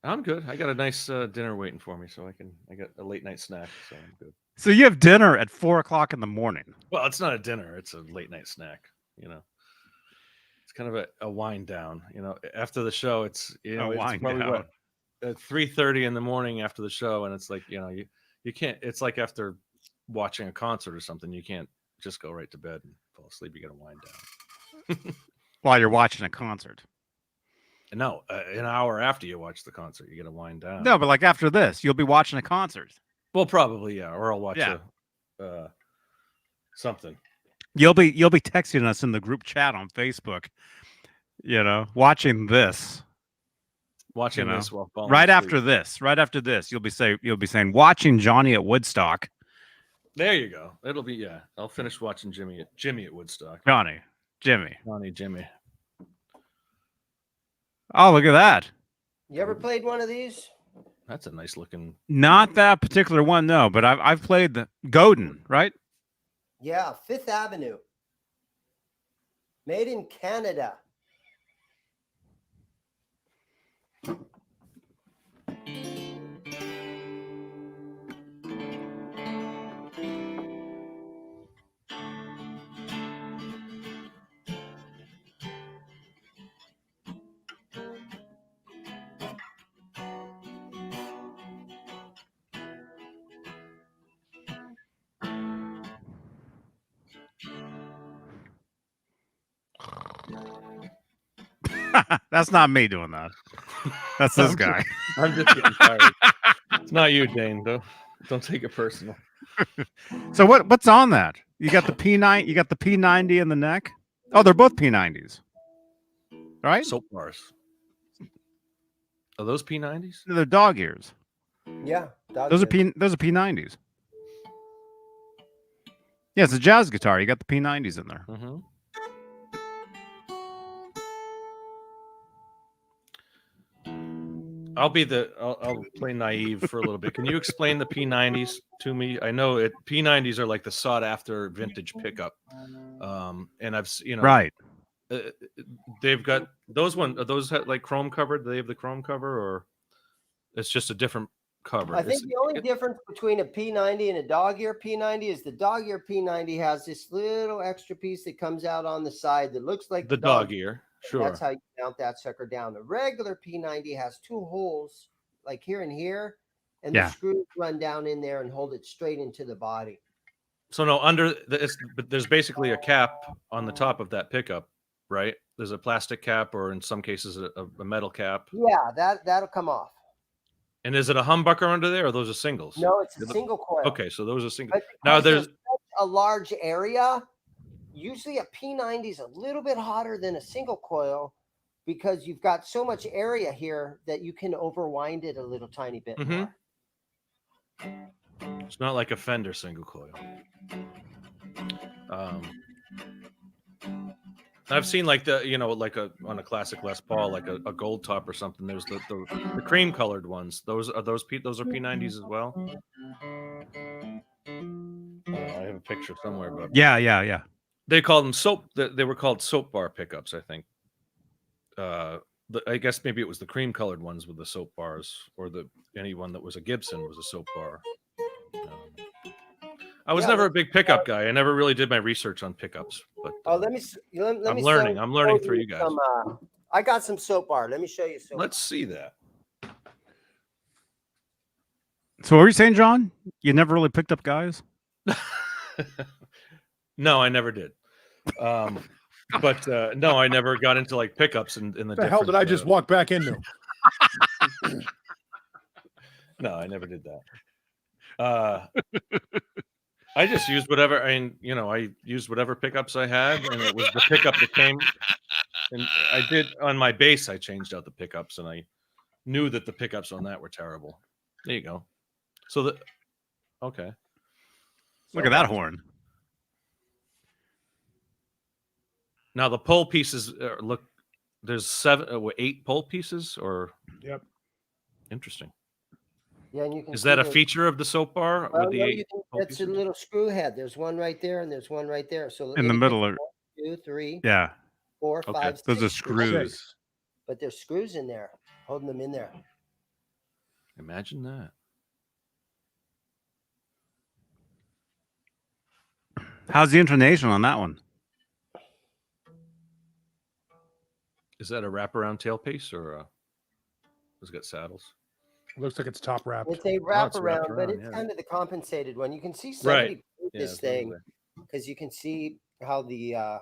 I'm good. I got a nice dinner waiting for me, so I got a late night snack, so I'm good. So you have dinner at 4:00 in the morning. Well, it's not a dinner; it's a late night snack. You know, it's kind of a wind down. You know, after the show, it's, you know, it's probably down. what, at 3:30 in the morning after the show, and it's like, you know, you can't. It's like after watching a concert or something, you can't just go right to bed and fall asleep. You got to wind down. While you're watching a concert. No, an hour after you watch the concert, you got to wind down. No, but like after this, you'll be watching a concert. Well, probably, yeah, or I'll watch Yeah. something. You'll be texting us in the group chat on Facebook. You know, watching this. Watching You know, this while falling right asleep. right after this, you'll be saying watching Johnny at Woodstock. There you go. It'll be, yeah. I'll finish watching Jimi at Woodstock. Jimmy. Oh, look at that. You ever played one of these? That's a nice looking. Not that particular one, no, but I've played the Godin, right? Yeah, Fifth Avenue. Made in Canada. That's not me doing that. That's this guy. I'm just getting tired. It's not you, Dane. Don't take it personal. So what's on that? You got the P9. You got the P90 in the neck. Oh, they're both P90s, right? Soap bars. Are those P90s? They're dog ears. Yeah, Those are P90s. Yeah, it's a jazz guitar. You got the P90s in there. Mm-hmm. I'll play naive for a little bit. Can you explain the P90s to me? I know P90s are like the sought after vintage pickup, and I've, you know, Right. They've got those one. Are those like chrome covered? Do they have the chrome cover, or it's just a different cover? I think the only difference between a P90 and a dog ear P90 is the dog ear P90 has this little extra piece that comes out on the side that looks like the dog ear. Sure. That's how you mount that sucker down. The regular P90 has two holes, like here and here, and the screws run down in there and hold it straight into the body. So no, but there's basically a cap on the top of that pickup, right? There's a plastic cap, or in some cases a metal cap. Yeah, that'll come off. And is it a humbucker under there, or those are singles? No, it's a single coil. Okay, so those are singles. But Now there's a large area. Usually a P90 is a little bit hotter than a single coil because you've got so much area here that you can overwind it a little tiny bit more. It's not like a Fender single coil. I've seen like on a classic Les Paul, like a gold top or something. There's the cream colored ones. Those are P90s as well. I have a picture somewhere, but yeah. They called them soap. They were called soap bar pickups, I think. I guess maybe it was the cream colored ones with the soap bars, or anyone that was a Gibson was a soap bar. I was Yeah, never a let's big pickup guy. I never really did my research on pickups, but let me I'm learning. I'm learning through you guys. I got some soap bar. Let me show you soap. Let's see that. So what were you saying, John? You never really picked up guys? No, I never did. But no, I never got into like pickups in the. The hell did I just walk back into? No, I never did that. I just used whatever. I used whatever pickups I had, and it was the pickup that came. And I did on my bass. I changed out the pickups, and I knew that the pickups on that were terrible. There you go. So okay. Look at that horn. Now the pole pieces look. There's 8 pole pieces, or Yep. Interesting. Yeah, and you can. Is that a feature of the soap bar with the 8? That's a little screw head. There's one right there, and there's one right there. So In the middle, 1, 2, 3, yeah, 4, Okay. 5, 6. those are screws. But there's screws in there, holding them in there. Imagine that. How's the intonation on that one? Is that a wraparound tailpiece or has it got saddles? Looks like it's top wrapped. It's a it's wraparound, wrapped but around, it's yeah. kind of the compensated one. You can see somebody put Yeah, this it's thing over because you can see how the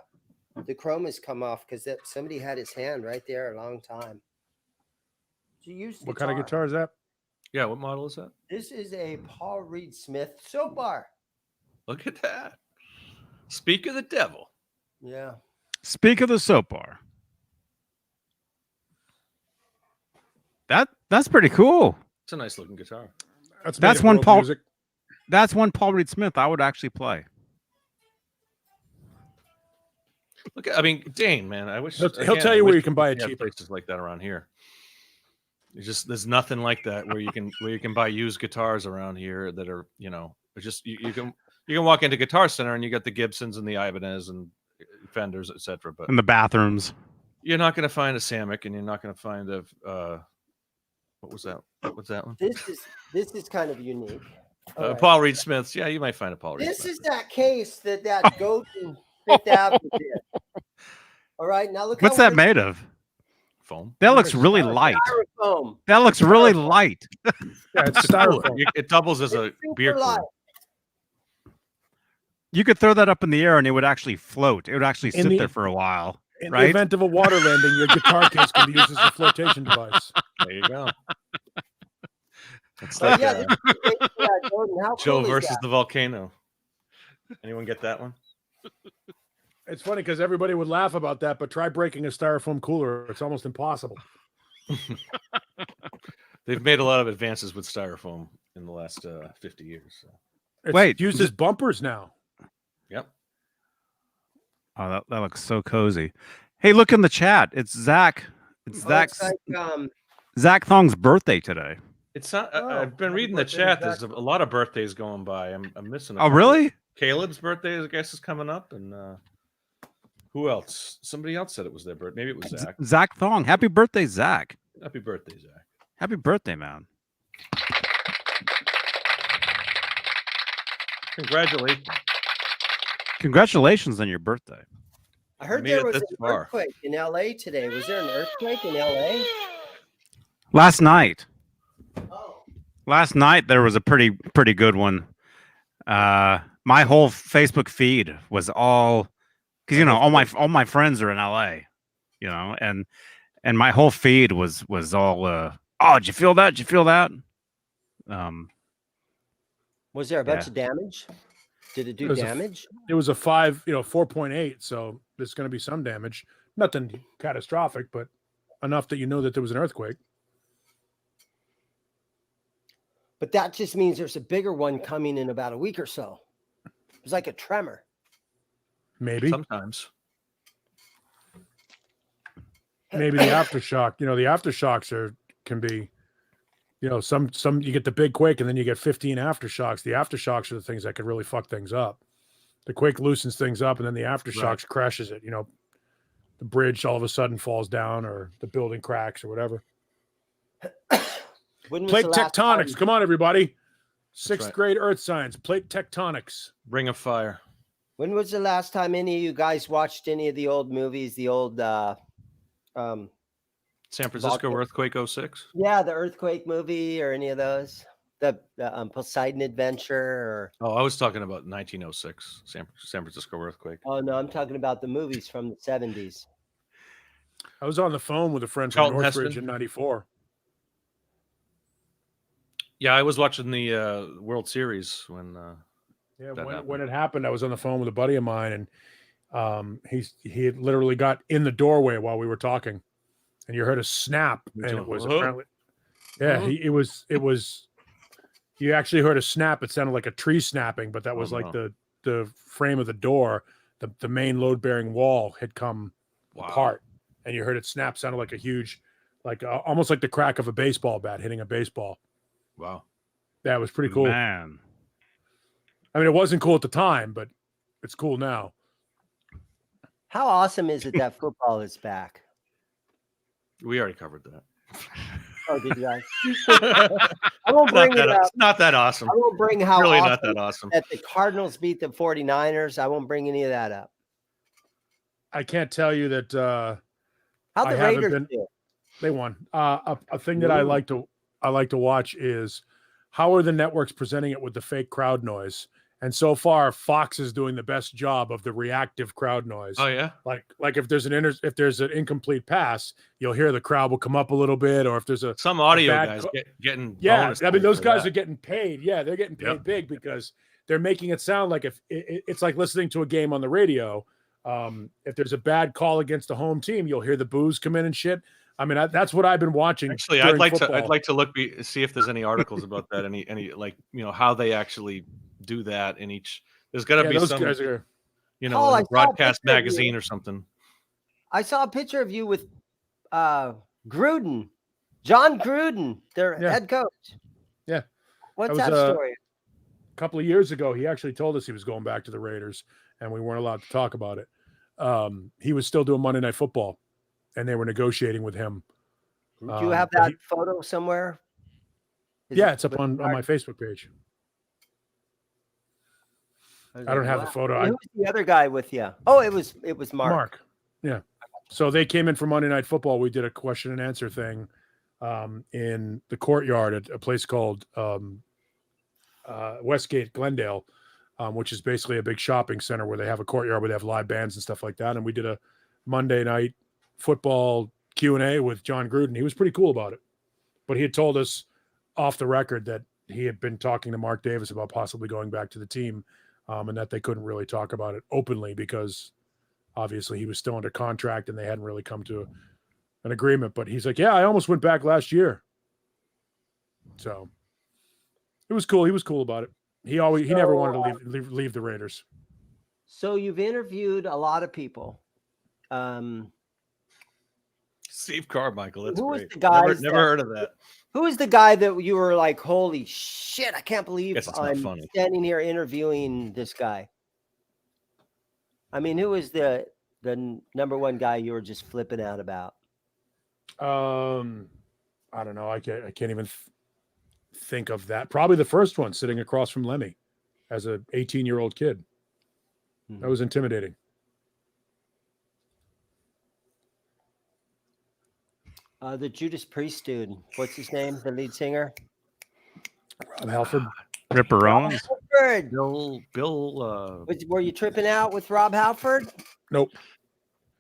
chrome has come off because somebody had his hand right there a long time. So you use What kind of guitar is that? there. Yeah, what model is that? This is a Paul Reed Smith soap bar. Look at that. Speak of the devil. Yeah. Speak of the soap bar. That's pretty cool. It's a nice looking guitar. That's That's made of one world Paul- music. That's one Paul Reed Smith I would actually play. Look, I mean, Dane, man, I wish He'll again, tell I you where wish you can buy it we had cheaper. places like that around here. There's nothing like that where you can buy used guitars around here that are it's just you can walk into Guitar Center and you got the Gibsons and the Ibanez and Fenders, etc. But In the bathrooms. you're not going to find a Samick, and you're not going to find a what was that? What's that one? This is kind of unique. All right. Paul Reed Smith's. Yeah, you might find a Paul Reed This Smith. is that case that goat in Fifth Avenue did. All right, now look. What's how that made of? Foam. That looks really light. Styrofoam. That looks really light. Yeah, it's styrofoam. It doubles as a It's super beer light. cooler. You could throw that up in the air and it would actually float. It would actually In sit the- there for a while. In Right? the event of a water landing, your guitar case can be used as a flotation device. There you go. It's But like yeah, this is Jordan, how Joe cool is versus that? the volcano. Anyone get that one? It's funny because everybody would laugh about that, but try breaking a styrofoam cooler. It's almost impossible. They've made a lot of advances with styrofoam in the last 50 years. So. It's Wait, used as bumpers now. Yep. Oh, that looks so cozy. Hey, look in the chat. It's Zach. It's Oh, Zach's it's like, Zach Thong's birthday today. It's not. Oh, I've been happy reading the birthday, chat. Zach. There's a lot of birthdays going by. I'm missing. a Oh, couple. really? Caleb's birthday, I guess, is coming up, and who else? Somebody else said it was their birthday. Maybe it was Zach. Zach Thong. Happy birthday, Zach. Happy birthday, Zach. Happy birthday, man. Congratulations. Congratulations on your birthday. I heard made there it was this an far. earthquake in LA today. Was there an earthquake in LA? Last night. Oh. Last night there was a pretty good one. My whole Facebook feed was all because all my friends are in LA, and my whole feed was all oh, did you feel that? Did you feel that? Was there a bunch Yeah. of damage? Did it do It was a- damage? It was a 4.8, so there's going to be some damage. Nothing catastrophic, but enough that you know that there was an earthquake. But that just means there's a bigger one coming in about a week or so. It was like a tremor. Maybe. Sometimes. Maybe the aftershock. The aftershocks can be, some you get the big quake and then you get 15 aftershocks. The aftershocks are the things that could really fuck things up. The quake loosens things up, and then the aftershocks crashes it. The bridge all of a sudden falls down, or the building cracks, or whatever. When was Plate the last time- tectonics. Come on, everybody. Sixth right. grade earth science, plate tectonics. Ring of Fire. When was the last time any of you guys watched any of the old movies? The old, San Francisco Earthquake 06. yeah, the earthquake movie or any of those? The Poseidon Adventure or? Oh, I was talking about 1906 San Francisco earthquake. Oh no, I'm talking about the movies from the 70s. I was on the phone with a friend from Charlton Northridge Heston. in '94. Yeah, I was watching the World Series when. When it happened, I was on the phone with a buddy of mine, and he had literally got in the doorway while we were talking, and you heard a snap, and it was apparently, it was. You actually heard a snap. It sounded like a tree snapping, but that was the frame of the door. The main load bearing wall had come apart, and you heard it snap. Sounded like a huge, almost like the crack of a baseball bat hitting a baseball. Wow, that was pretty cool. Man, I mean, it wasn't cool at the time, but it's cool now. How awesome is it that football is back? We already covered that. Oh, did you guys? I won't bring it up. It's not that awesome. I won't bring how really awesome not that awesome that the Cardinals beat the 49ers. I won't bring any of that up. I can't tell you that. How the Raiders do? They won. A thing that I like to watch is how are the networks presenting it with the fake crowd noise. And so far, Fox is doing the best job of the reactive crowd noise. Oh yeah, like if there's an incomplete pass, you'll hear the crowd will come up a little bit, or if there's some audio guys getting I mean those guys are getting paid. Yeah, they're getting paid big because they're making it sound like if it's like listening to a game on the radio. If there's a bad call against the home team, you'll hear the boos come in and shit. I mean, that's what I've been watching. Actually, I'd like to see if there's any articles about that. Any like how they actually do that in each. There's got to be some guys are, in a broadcast magazine or something. I saw a picture of you with Gruden, John Gruden, their head coach. Yeah, what's that story? A couple of years ago, he actually told us he was going back to the Raiders, and we weren't allowed to talk about it. He was still doing Monday Night Football, and they were negotiating with him. Do you have that photo somewhere? It's up on my Facebook page. I don't have the photo. Who's the other guy with you? Oh, it was Mark. Yeah. So they came in for Monday Night Football. We did a question and answer thing in the courtyard at a place called Westgate, Glendale, which is basically a big shopping center where they have a courtyard where they have live bands and stuff like that. And we did a Monday Night Football Q&A with John Gruden. He was pretty cool about it. But he had told us off the record that he had been talking to Mark Davis about possibly going back to the team. And that they couldn't really talk about it openly because obviously he was still under contract and they hadn't really come to an agreement. But he's like, yeah, I almost went back last year. So it was cool. He was cool about it. He never wanted to leave the Raiders. So you've interviewed a lot of people. Steve Carmichael. That's who great. Was the guy never heard of that. Who was the guy that you were like, holy shit, I can't believe I'm standing here interviewing this guy? I mean, who was the number one guy you were just flipping out about? I don't know. I can't even think of that. Probably the first one, sitting across from Lemmy as an 18-year-old kid. Mm-hmm. That was intimidating. The Judas Priest dude. What's his name? The lead singer? Rob Halford. Ripper Owens. Bill. Were you tripping out with Rob Halford? Nope.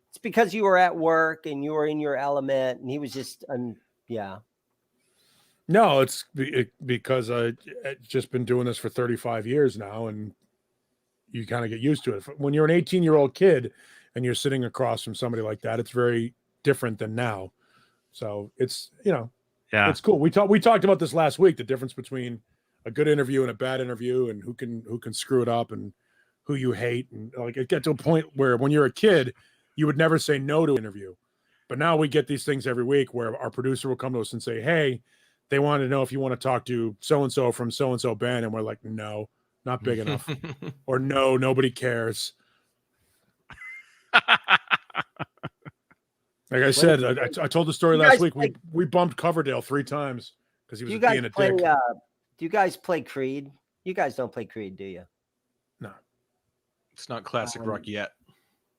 It's because you were at work and you were in your element, and he was just, No, it's because I've just been doing this for 35 years now, and you kind of get used to it. When you're an 18-year-old kid and you're sitting across from somebody like that, it's very different than now. So it's, it's cool. We talked about this last week, the difference between a good interview and a bad interview, and who can screw it up and who you hate. And like it gets to a point where when you're a kid, you would never say no to an interview. But now we get these things every week where our producer will come to us and say, hey, they want to know if you want to talk to so-and-so from so-and-so band. And we're like, no, not big enough. Or no, nobody cares. Like I said, I told the story last week. We bumped Coverdale 3 times because he was being a dick. Do you guys play Creed? You guys don't play Creed, do you? No. It's not classic rock yet.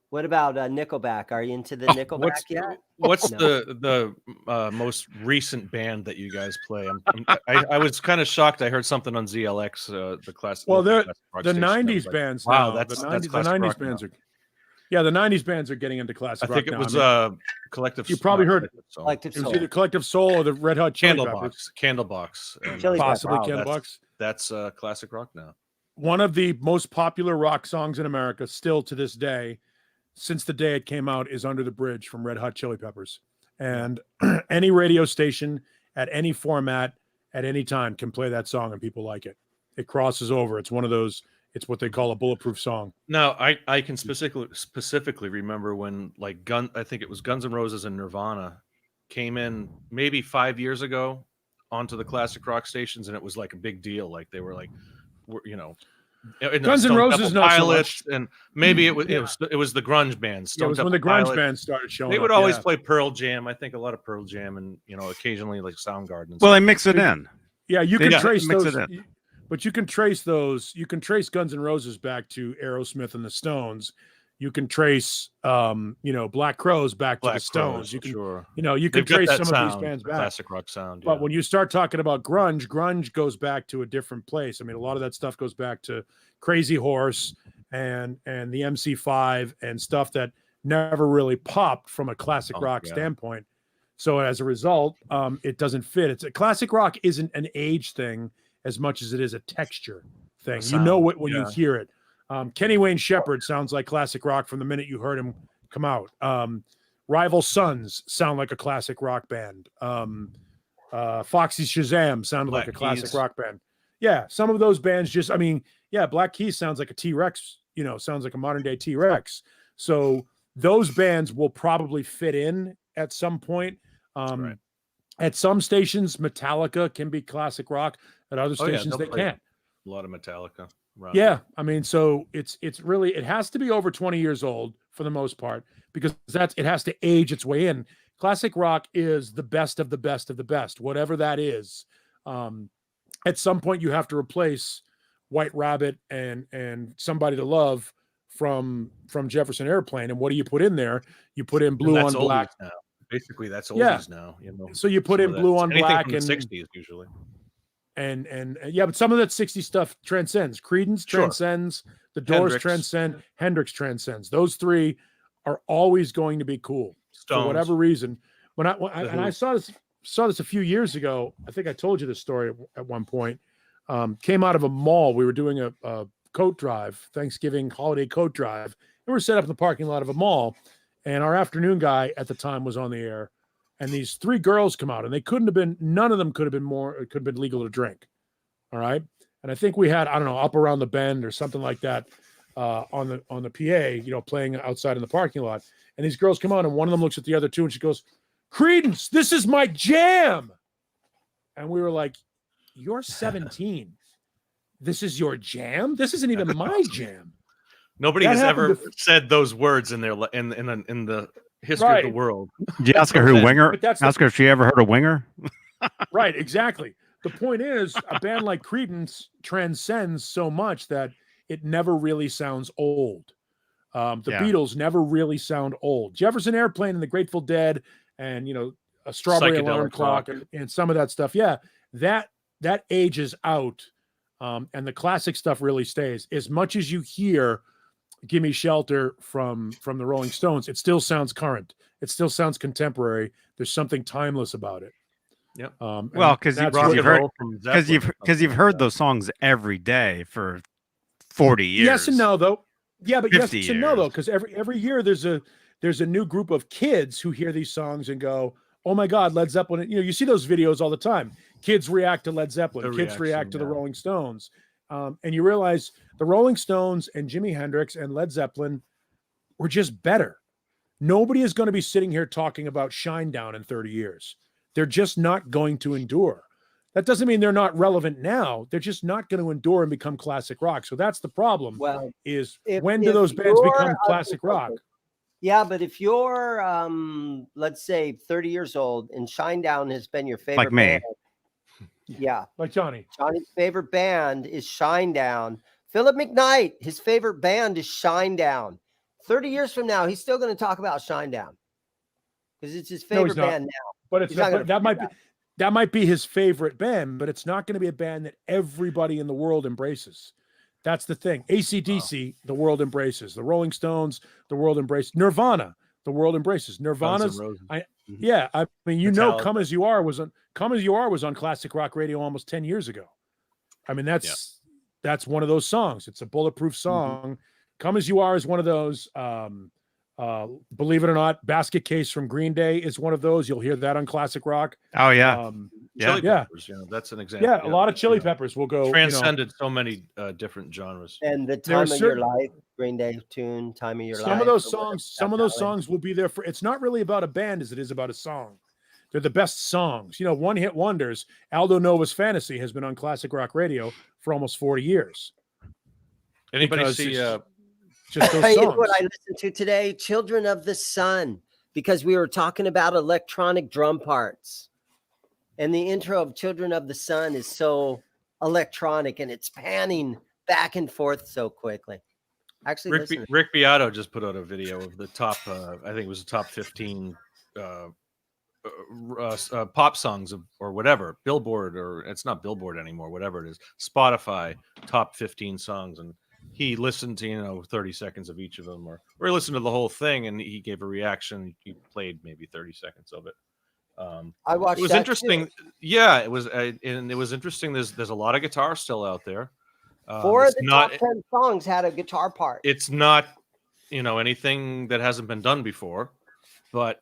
What about Nickelback? Are you into the Nickelback yet? What's No. the most recent band that you guys play? I was kind of shocked. I heard something on ZLX, the classic. Well, local they're classic rock the station. I was 90s like, bands wow, now. that's the classic 90s rock bands now. the 90s bands are getting into classic I rock think it now. was I mean, Collective. you probably heard Collective it was Soul. either Collective Soul or the Red Hot Chili Peppers. Candlebox, and Chili possibly Peppers. wow, Candlebox. That's classic rock now. One of the most popular rock songs in America, still to this day, since the day it came out, is Under the Bridge from Red Hot Chili Peppers. And any radio station at any format at any time can play that song and people like it. It crosses over. It's one of those, it's what they call a bulletproof song. Now, I can specifically remember when like I think it was Guns N' Roses and Nirvana came in maybe 5 years ago onto the classic rock stations, and it was like a big deal. Like they were like, you know, Guns N' Roses, not so Pilots, much. and maybe it was the grunge bands. Yeah, it was when the grunge bands started showing They would up, always yeah. play Pearl Jam. I think a lot of Pearl Jam, and occasionally like Soundgarden. Well, they mix it in. Yeah, you can trace mix those, it in. but you can trace those. You can trace Guns N' Roses back to Aerosmith and the Stones. You can trace, Black Crowes back to the Stones. You can, you can trace some of these bands back. Classic rock sound. But when you start talking about grunge goes back to a different place. I mean, a lot of that stuff goes back to Crazy Horse and the MC5 and stuff that never really popped from a classic rock standpoint. So as a result, it doesn't fit. It's a classic rock isn't an age thing as much as it is a texture thing. You know it when you hear it. Kenny Wayne Shepherd sounds like classic rock from the minute you heard him come out. Rival Sons sound like a classic rock band. Foxy Shazam sounded like a classic rock band. Yeah, some of those bands just, Black Keys sounds like a T-Rex, sounds like a modern day T-Rex. So those bands will probably fit in at some point. Right. At some stations, Metallica can be classic rock. At other stations, they can't. A lot of Metallica. Yeah, so it's really, it has to be over 20 years old for the most part, because it has to age its way in. Classic rock is the best of the best of the best, whatever that is. At some point you have to replace White Rabbit and Somebody to Love from Jefferson Airplane. And what do you put in there? You put in Blue on Black. Now. Basically that's oldies now, So you put in Blue on Black and 60s usually. And but some of that 60s stuff transcends. Creedence transcends, the Doors Hendrix. transcend, Hendrix transcends. Those three are always going to be cool. Stones. For whatever reason. When I saw this a few years ago, I think I told you this story at one point. Came out of a mall. We were doing a coat drive, Thanksgiving holiday coat drive. And we're set up in the parking lot of a mall. And our afternoon guy at the time was on the air. And these three girls come out, and none of them could have been legal to drink. All right. And I think we had, I don't know, Up Around the Bend or something like that on the PA, playing outside in the parking lot. And these girls come on, and one of them looks at the other two and she goes, "Creedence, this is my jam." And we were like, "You're 17. This is your jam? This isn't even my jam." Nobody has ever said those words in the history of the world. Did you ask her who Winger? Ask her if she ever heard of Winger. Right, exactly. The point is, a band like Creedence transcends so much that it never really sounds old. The Beatles never really sound old. Jefferson Airplane and the Grateful Dead, and a Strawberry Alarm Clock and some of that stuff. Yeah, that ages out, and the classic stuff really stays. As much as you hear "Gimme Shelter" from the Rolling Stones, it still sounds current. It still sounds contemporary. There's something timeless about it. Yep. Well, because you've heard those songs every day for 40 years. Yes and no, though. Yeah, but yes years. and no, though, because every year there's a new group of kids who hear these songs and go, "Oh my God, Led Zeppelin!" You see those videos all the time. Kids react to Led Zeppelin. Kids react to the Rolling Stones, and you realize the Rolling Stones and Jimi Hendrix and Led Zeppelin were just better. Nobody is going to be sitting here talking about Shinedown in 30 years. They're just not going to endure. That doesn't mean they're not relevant now. They're just not going to endure and become classic rock. So that's the problem. Well, when do those bands become classic rock? Yeah, but if you're, let's say, 30 years old and Shinedown has been your favorite Like me. band, Yeah. Like Johnny. Johnny's favorite band is Shinedown. Philip McKnight, his favorite band is Shinedown. 30 years from now, he's still going to talk about Shinedown because it's his favorite band now. But it's not, but that might be his favorite band, but it's not going to be a band that everybody in the world embraces. That's the thing. AC/DC, the world embraces. The Rolling Stones, the world embraces. Nirvana, the world embraces. Nirvana's, yeah. I mean, you know, "Come As You Are" was on classic rock radio almost 10 years ago. I mean, that's one of those songs. It's a bulletproof song. "Come As You Are" is one of those. Believe it or not, "Basket Case" from Green Day is one of those. You'll hear that on classic rock. Oh yeah. Chili Peppers, you know, that's an example. Yeah, a lot of Chili Peppers will go transcended so many different genres. And the Time of Your Life, Green Day tune, Time of Your Life. Some of those songs will be there for. It's not really about a band as it is about a song. They're the best songs. You know, one-hit wonders. Aldo Nova's "Fantasy" has been on classic rock radio for almost 40 years. Anybody see just those songs. You know what I listened to today? "Children of the Sun," because we were talking about electronic drum parts. And the intro of "Children of the Sun" is so electronic and it's panning back and forth so quickly. Actually, Rick Beato just put out a video of the top, I think it was the top 15 pop songs or whatever, Billboard, or it's not Billboard anymore, whatever it is, Spotify top 15 songs. And he listened to, 30 seconds of each of them, or he listened to the whole thing and he gave a reaction. He played maybe 30 seconds of it. I watched. It was interesting. Too. Yeah, it was, and it was interesting. There's a lot of guitar still out there. 4 of the top 10 songs had a guitar part. It's not, anything that hasn't been done before, but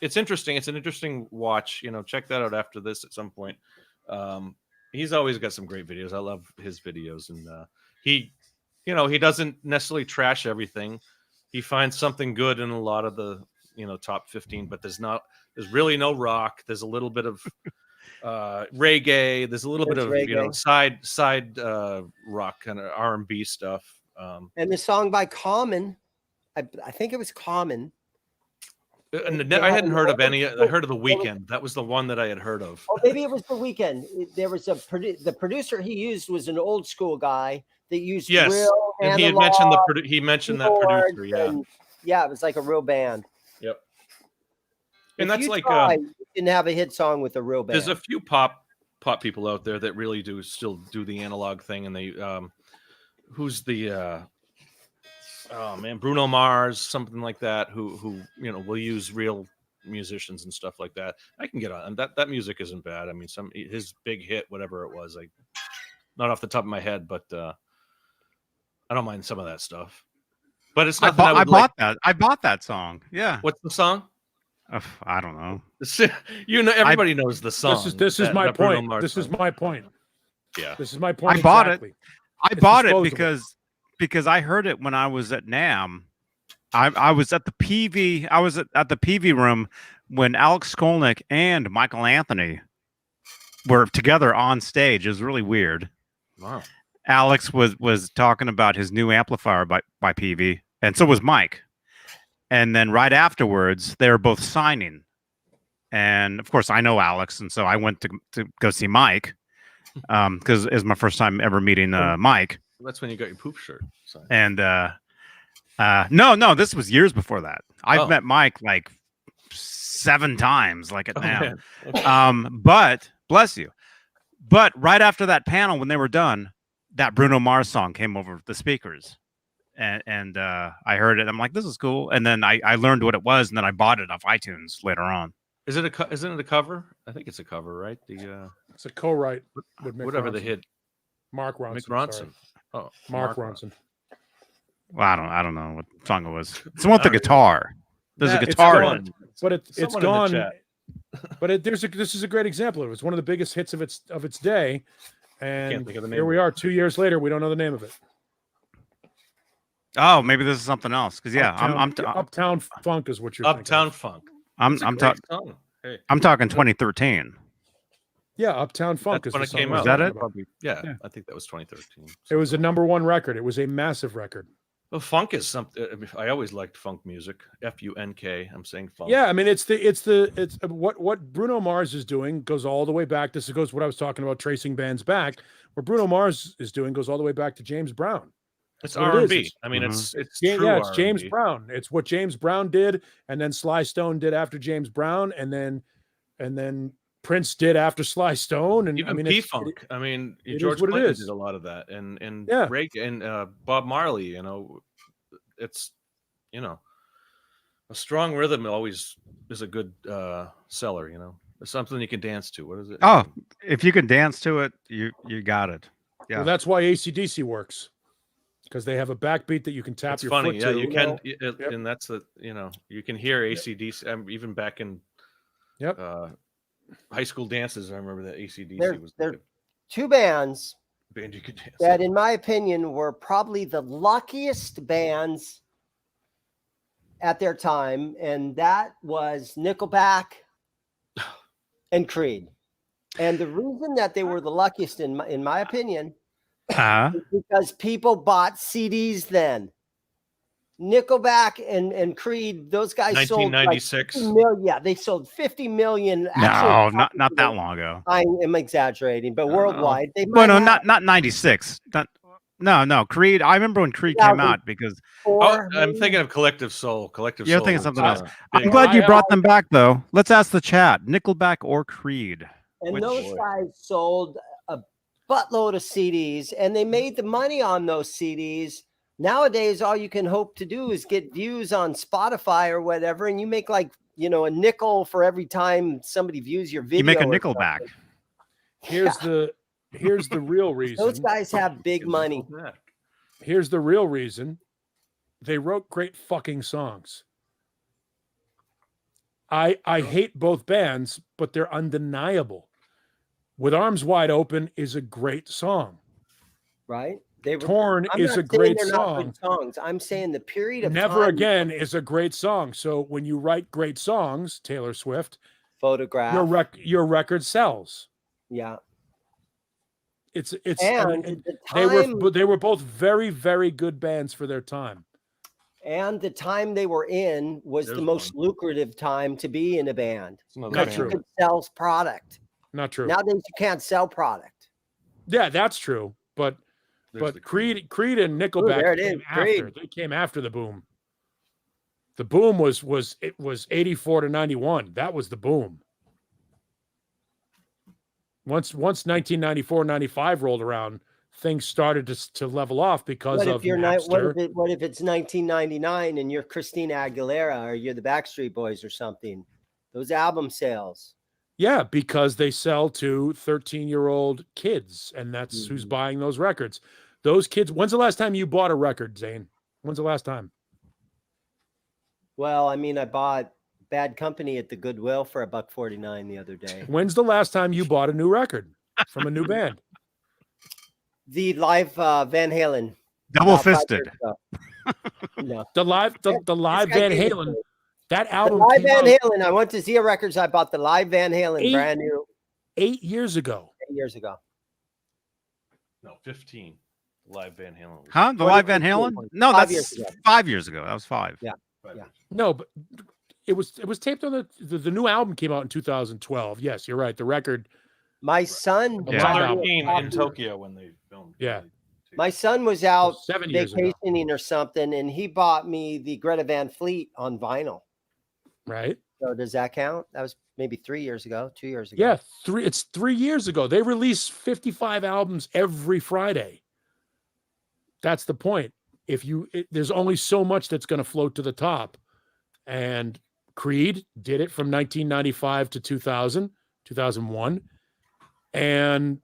it's interesting. It's an interesting watch. Check that out after this at some point. He's always got some great videos. I love his videos, and he doesn't necessarily trash everything. He finds something good in a lot of the top 15, but there's really no rock. There's a little bit of reggae. There's a little bit of reggae. Side rock, kind of R&B stuff. And the song by Common, I think it was Common. And I hadn't heard of any. I heard of The Weeknd. That was the one that I had heard of. Oh, maybe it was The Weeknd. There was the producer he used was an old school guy that used real and he had mentioned that producer. Yeah, it was like a real band. Yep. And that's like you didn't have a hit song with a real band. There's a few pop people out there that really still do the analog thing, and they who's the Bruno Mars, something like that, who will use real musicians and stuff like that. I can get on, and that music isn't bad. I mean, his big hit, whatever it was, not off the top of my head, but I don't mind some of that stuff. But it's not. I bought that song. Yeah. What's the song? I don't know. Everybody knows the song. This is my point. This is my point. Yeah. This is my point. I bought it. I bought it because I heard it when I was at NAMM. I was at the PV. I was at the PV room when Alex Skolnick and Michael Anthony were together on stage. It was really weird. Wow. Alex was talking about his new amplifier by PV, and so was Mike. And then right afterwards, they were both signing. And of course, I know Alex, and so I went to go see Mike because it was my first time ever meeting Mike. That's when you got your poop shirt signed. And no, this was years before that. I've met Mike like 7 times, like at NAMM. Okay. But bless you. But right after that panel, when they were done, that Bruno Mars song came over the speakers. And I heard it. I'm like, this is cool. And then I learned what it was, and then I bought it off iTunes later on. Isn't it a cover? I think it's a cover, right? It's a co-write with Mick whatever Ronson. the hit. Mark Ronson. Mick Ronson. Oh, Mark Ronson. Well, I don't know what song it was. It's the one with the guitar. There's a guitar in it. But it's gone. But this is a great example. It was one of the biggest hits of its day. And here we are 2 years later. We don't know the name of it. Oh, maybe this is something else. Because Uptown Funk is what you're Uptown Funk. I'm talking 2013. Yeah, Uptown Funk is when it came out. Was that it? Yeah, I think that was 2013. It was a #1 record. It was a massive record. Well, funk is something. I always liked funk music. F-U-N-K. I'm saying funk. Yeah, I mean, it's what Bruno Mars is doing goes all the way back. This goes what I was talking about, tracing bands back. What Bruno Mars is doing goes all the way back to James Brown. It's R&B. It I mean, it's true it's R&B. James Brown. It's what James Brown did, and then Sly Stone did after James Brown, and then Prince did after Sly Stone, and Even I mean, P-Funk. I mean, George Clinton did a lot of that, and yeah. and Bob Marley. You know, it's a strong rhythm always is a good seller. You know, it's something you can dance to. What is it? Oh, if you can dance to it, you got it. Yeah. Well, that's why AC/DC works, because they have a backbeat that you can tap your foot to. You can, and that's you can hear AC/DC even back in high school dances. I remember that AC/DC was there two bands band you could dance that, in my opinion, were probably the luckiest bands at their time, and that was Nickelback and Creed. And the reason that they were the luckiest, in my opinion, is because people bought CDs then. Nickelback and Creed, those guys 1996. sold like they sold 50 million. No, not that long ago. I am exaggerating, but worldwide, they well, no, not 96. No, Creed. I remember when Creed came out because I'm thinking of Collective Soul. You're thinking of something else. I'm glad you brought them back, though. Let's ask the chat: Nickelback or Creed? And those guys sold a buttload of CDs, and they made the money on those CDs. Nowadays, all you can hope to do is get views on Spotify or whatever, and you make like a nickel for every time somebody views your video. You make a nickel back. Here's the real reason. Those guys have big money. Here's the real reason. They wrote great fucking songs. I hate both bands, but they're undeniable. With Arms Wide Open is a great song. Right? Torn is a great song. Songs. I'm saying the period of Never time Again is a great song. So when you write great songs, Taylor Swift, Photograph, your record sells. Yeah. It's and they were both very, very good bands for their time. And the time they were in was the most lucrative time to be in a band. Not true. You could sell product. Not true. Nowadays you can't sell product. Yeah, that's true. But Creed and Nickelback they came after the boom. The boom was 84 to 91. That was the boom. Once 1994, 95 rolled around, things started to level off because of Napster. What if it's 1999 and you're Christina Aguilera or you're the Backstreet Boys or something? Those album sales. Yeah, because they sell to 13-year-old kids, and that's who's buying those records. Those kids. When's the last time you bought a record, Zane? When's the last time? Well, I mean, I bought Bad Company at the Goodwill for $1.49 the other day. When's the last time you bought a new record from a new band? The live Van Halen. Double fisted. No. The live Van Halen. That album. The live Van Halen. I went to Zia Records. I bought the live Van Halen, brand new. 8 years ago. 8 years ago. No, 15. Live Van Halen. Huh? The live Van Halen? No, that's 5 years ago. That was 5. Yeah. No, but it was taped on the new album came out in 2012. Yes, you're right. The record. My son. Yeah. In Tokyo when they filmed. Yeah. My son was out 7 years vacationing ago. or something, and he bought me the Greta Van Fleet on vinyl. Right. So does that count? That was maybe 3 years ago, 2 years ago. Yeah, it's 3 years ago. They release 55 albums every Friday. That's the point. There's only so much that's going to float to the top. And Creed did it from 1995 to 2001. And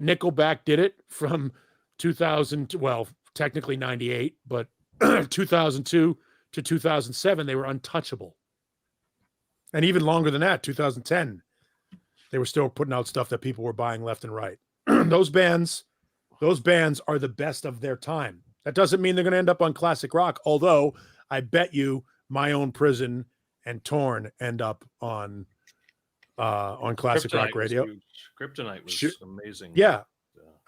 Nickelback did it from 2000, well, technically 98, but 2002 to 2007, they were untouchable. And even longer than that, 2010, they were still putting out stuff that people were buying left and right. Those bands are the best of their time. That doesn't mean they're going to end up on classic rock, although I bet you My Own Prison and Torn end up on classic rock radio. Kryptonite was amazing. Yeah.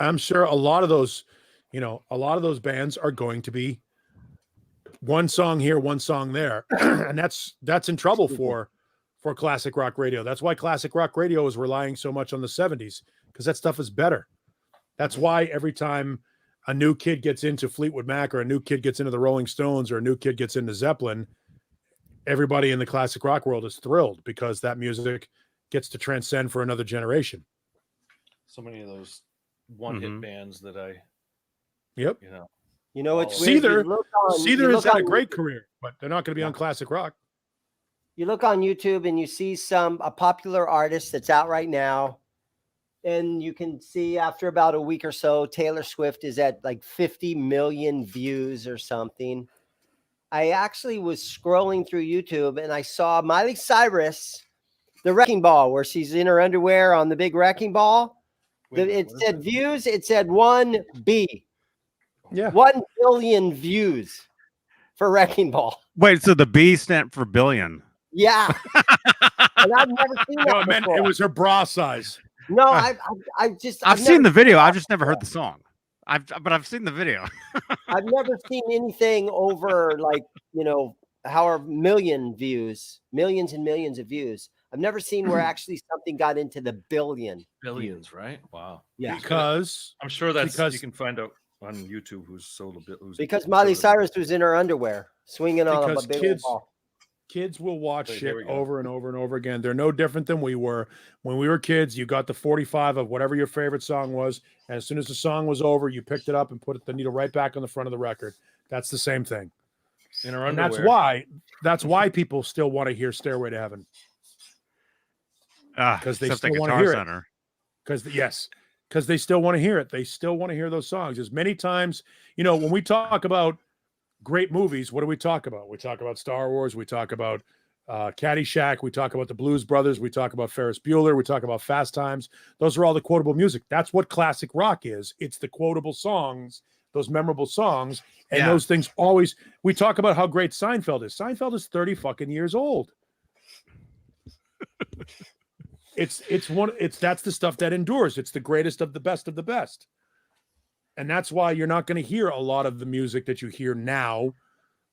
I'm sure a lot of those, You know, a lot of those bands are going to be one song here, one song there, and that's in trouble for classic rock radio. That's why classic rock radio is relying so much on the 70s, because that stuff is better. That's why every time a new kid gets into Fleetwood Mac, or a new kid gets into the Rolling Stones, or a new kid gets into Zeppelin, everybody in the classic rock world is thrilled, because that music gets to transcend for another generation. So many of those one-hit bands that I, Yep. You know, it's weird. Seether has had a great career, but they're not going to be on classic rock. You look on YouTube and you see a popular artist that's out right now, and you can see after about a week or so, Taylor Swift is at like 50 million views or something. I actually was scrolling through YouTube and I saw Miley Cyrus, the Wrecking Ball, where she's in her underwear on the big wrecking ball. It said views. It said 1B. Yeah. 1 billion views for Wrecking Ball. Wait, so the B stand for billion? Yeah. And I've never seen that. No, it meant it was her bra size. No, I've seen the video. I've just never heard the song. But I've seen the video. I've never seen anything over like, however millions and millions of views. I've never seen where actually something got into the billions, right? Wow. Yeah. Because I'm sure that's you can find out on YouTube because Miley Cyrus was in her underwear swinging on a big old ball. Kids will watch shit over and over and over again. They're no different than we were. When we were kids, you got the 45 of whatever your favorite song was. And as soon as the song was over, you picked it up and put the needle right back on the front of the record. That's the same thing. In her and underwear. that's why people still want to hear Stairway to Heaven. Because they still want to hear it. Because they still want to hear it. They still want to hear those songs. As many times, when we talk about great movies, what do we talk about? We talk about Star Wars. We talk about Caddyshack. We talk about the Blues Brothers. We talk about Ferris Bueller. We talk about Fast Times. Those are all the quotable music. That's what classic rock is. It's the quotable songs, those memorable songs. And those things always, we talk about how great Seinfeld is. Seinfeld is 30 fucking years old. That's the stuff that endures. It's the greatest of the best of the best. And that's why you're not going to hear a lot of the music that you hear now.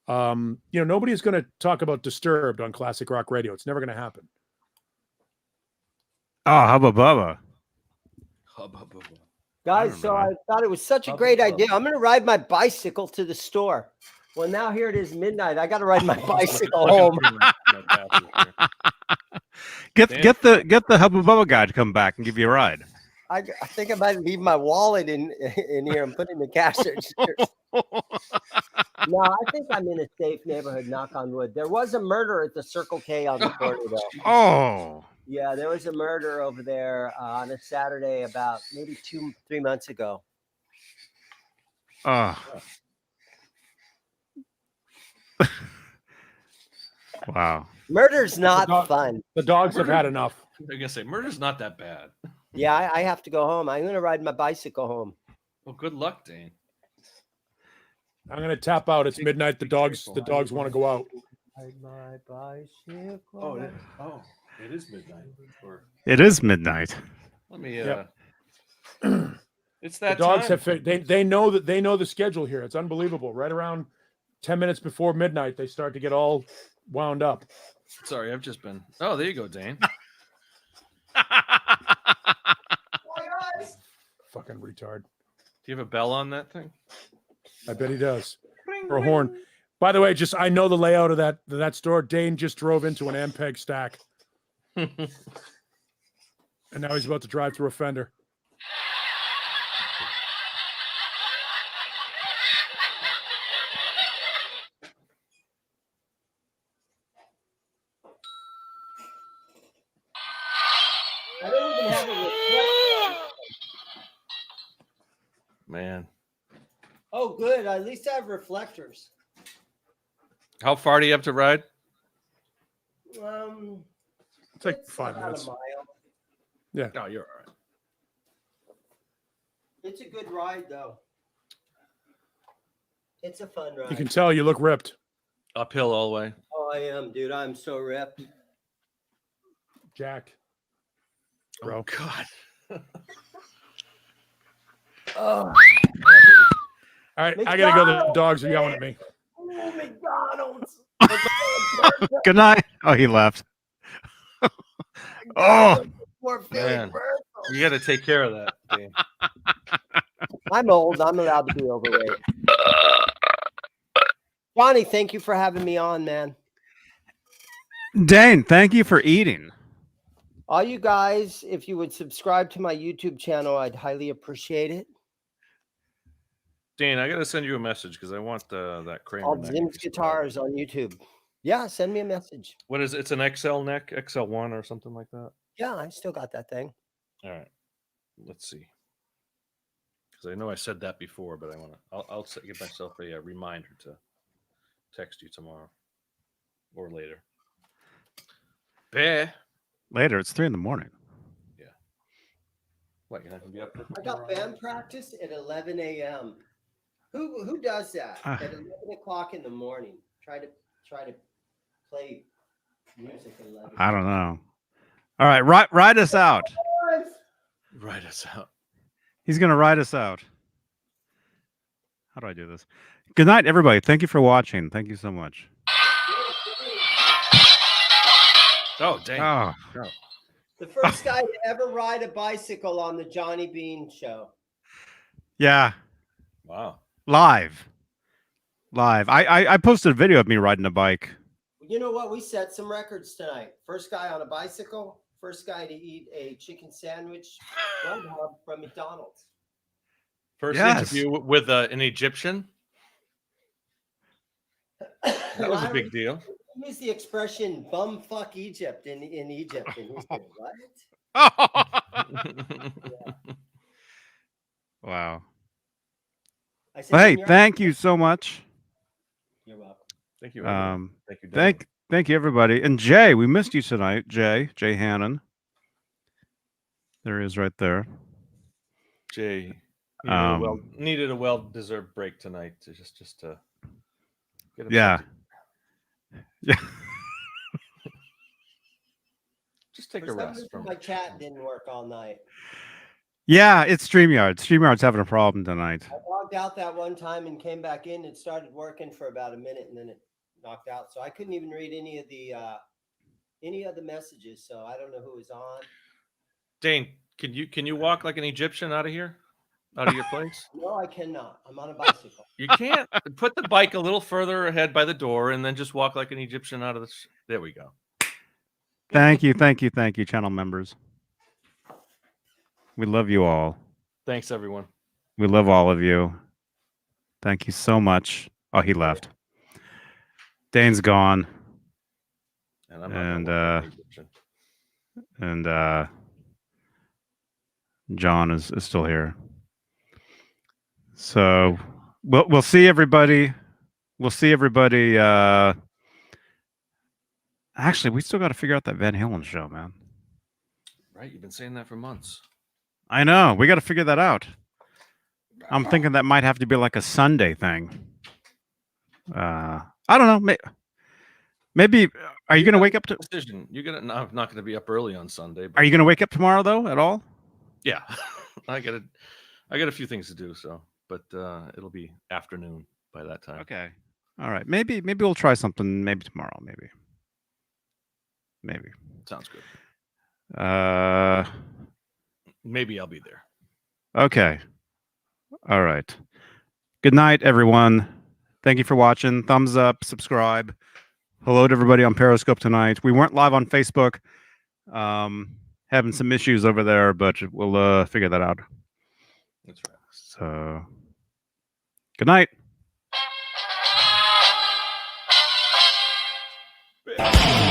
Nobody's going to talk about Disturbed on classic rock radio. It's never going to happen. Oh, Hubba Bubba. Guys, so I thought it was such a great idea. I'm going to ride my bicycle to the store. Well, now here it is midnight. I got to ride my bicycle home. Get the Hubba Bubba guy to come back and give you a ride. I think I might leave my wallet in here and put it in the cash register. No, I think I'm in a safe neighborhood, knock on wood. There was a murder at the Circle K on the corner, though. Oh. Yeah, there was a murder over there on a Saturday about maybe 2-3 months ago. Wow. Murder's not fun. The dogs have had enough. They're going to say, murder's not that bad. Yeah, I have to go home. I'm going to ride my bicycle home. Well, good luck, Dane. I'm going to tap out. It's midnight. The dogs want to go out. Ride my bicycle. It is midnight. It is midnight. Let me. It's The that dogs time. have. They know that they know the schedule here. It's unbelievable. Right around 10 minutes before midnight, they start to get all wound up. Sorry, I've just been. Oh, there you go, Dane. Fucking retard. Do you have a bell on that thing? I bet he does. Or a horn. By the way, I know the layout of that store. Dane just drove into an Ampeg stack. And now he's about to drive through a fender. I don't even have a reflector. Man. Oh, good. At least I have reflectors. How far do you have to ride? It's like 5 about minutes. a mile. Yeah. No, you're all right. It's a good ride, though. It's a fun ride. You can tell you look ripped. Uphill all the way. Oh, I am, dude. I'm so ripped. Jack. Bro. God. Oh. All right, I gotta go. The dogs are yelling at me. Oh, McDonald's. Good night. Oh, he left. McDonald's Oh, for Philly Man. Virgil. You got to take care of that. Dane. I'm old. I'm allowed to be overweight. Johnny, thank you for having me on, man. Dane, thank you for eating. All you guys, if you would subscribe to my YouTube channel, I'd highly appreciate it. Dane, I got to send you a message because I want that Kramer All neck. Zim's guitars on YouTube. Yeah, send me a message. What is it? It's an XL neck, XL1 or something like that. Yeah, I still got that thing. All right, let's see. Because I know I said that before, but I want to. I'll give myself a reminder to text you tomorrow or later. Bear. Later, it's 3 a.m. Yeah. What, you're not gonna be up for I got band practice at 11 a.m. Who does that at 11 o'clock in the morning? Try to play music at 11. I don't know. All right, ride us out. Write us out. He's going to ride us out. How do I do this? Good night, everybody. Thank you for watching. Thank you so much. Oh, dang. Oh, The first guy to ever ride a bicycle on the Johnny Beane show. yeah. Wow. Live. I posted a video of me riding a bike. You know what? We set some records tonight. First guy on a bicycle. First guy to eat a chicken sandwich from McDonald's. First Yes. interview with an Egyptian. That was a big deal. Use the expression "bumfuck Egypt" in Egypt, and he said, "What?" Wow. I said, Hey, "In your-" thank you so much. You're welcome. Thank you. Everyone. Um, Thank you. Dane. thank you, everybody. And Jay, we missed you tonight. Jay Hannon. There he is right there. Jay needed a well-deserved break tonight to just to get himself Yeah. Yeah. just take For a some rest reason, from my chat didn't work all night. Yeah, it's StreamYard. StreamYard's having a problem tonight. I logged out that one time and came back in. It started working for about a minute, and then it knocked out. So I couldn't even read any of the messages. So I don't know who was on. Dane, can you walk like an Egyptian out of here? Out of your place? No, I cannot. I'm on a bicycle. You can't. Put the bike a little further ahead by the door and then just walk like an Egyptian out of the there we go. Thank you, channel members. We love you all. Thanks, everyone. We love all of you. Thank you so much. Oh, he left. Dane's gone. And I'm not gonna walk like an Egyptian. And John is still here. So we'll see everybody. We'll see everybody. Actually, we still got to figure out that Van Halen show, man. Right, you've been saying that for months. I know. We got to figure that out. I'm thinking that might have to be like a Sunday thing. I don't know. Maybe. Are you going to wake up to? Decision. You're gonna. No, I'm not going to be up early on Sunday. But Are you going to wake up tomorrow though? At all? yeah, I got a few things to do. So, but it'll be afternoon by that time. Okay. All right. Maybe we'll try something. Maybe tomorrow. Maybe. Sounds good. Uh. Maybe I'll be there. Okay. All right. Good night, everyone. Thank you for watching. Thumbs up, subscribe. Hello to everybody on Periscope tonight. We weren't live on Facebook. Having some issues over there, but we'll figure that out. That's right. So, good night. Yeah.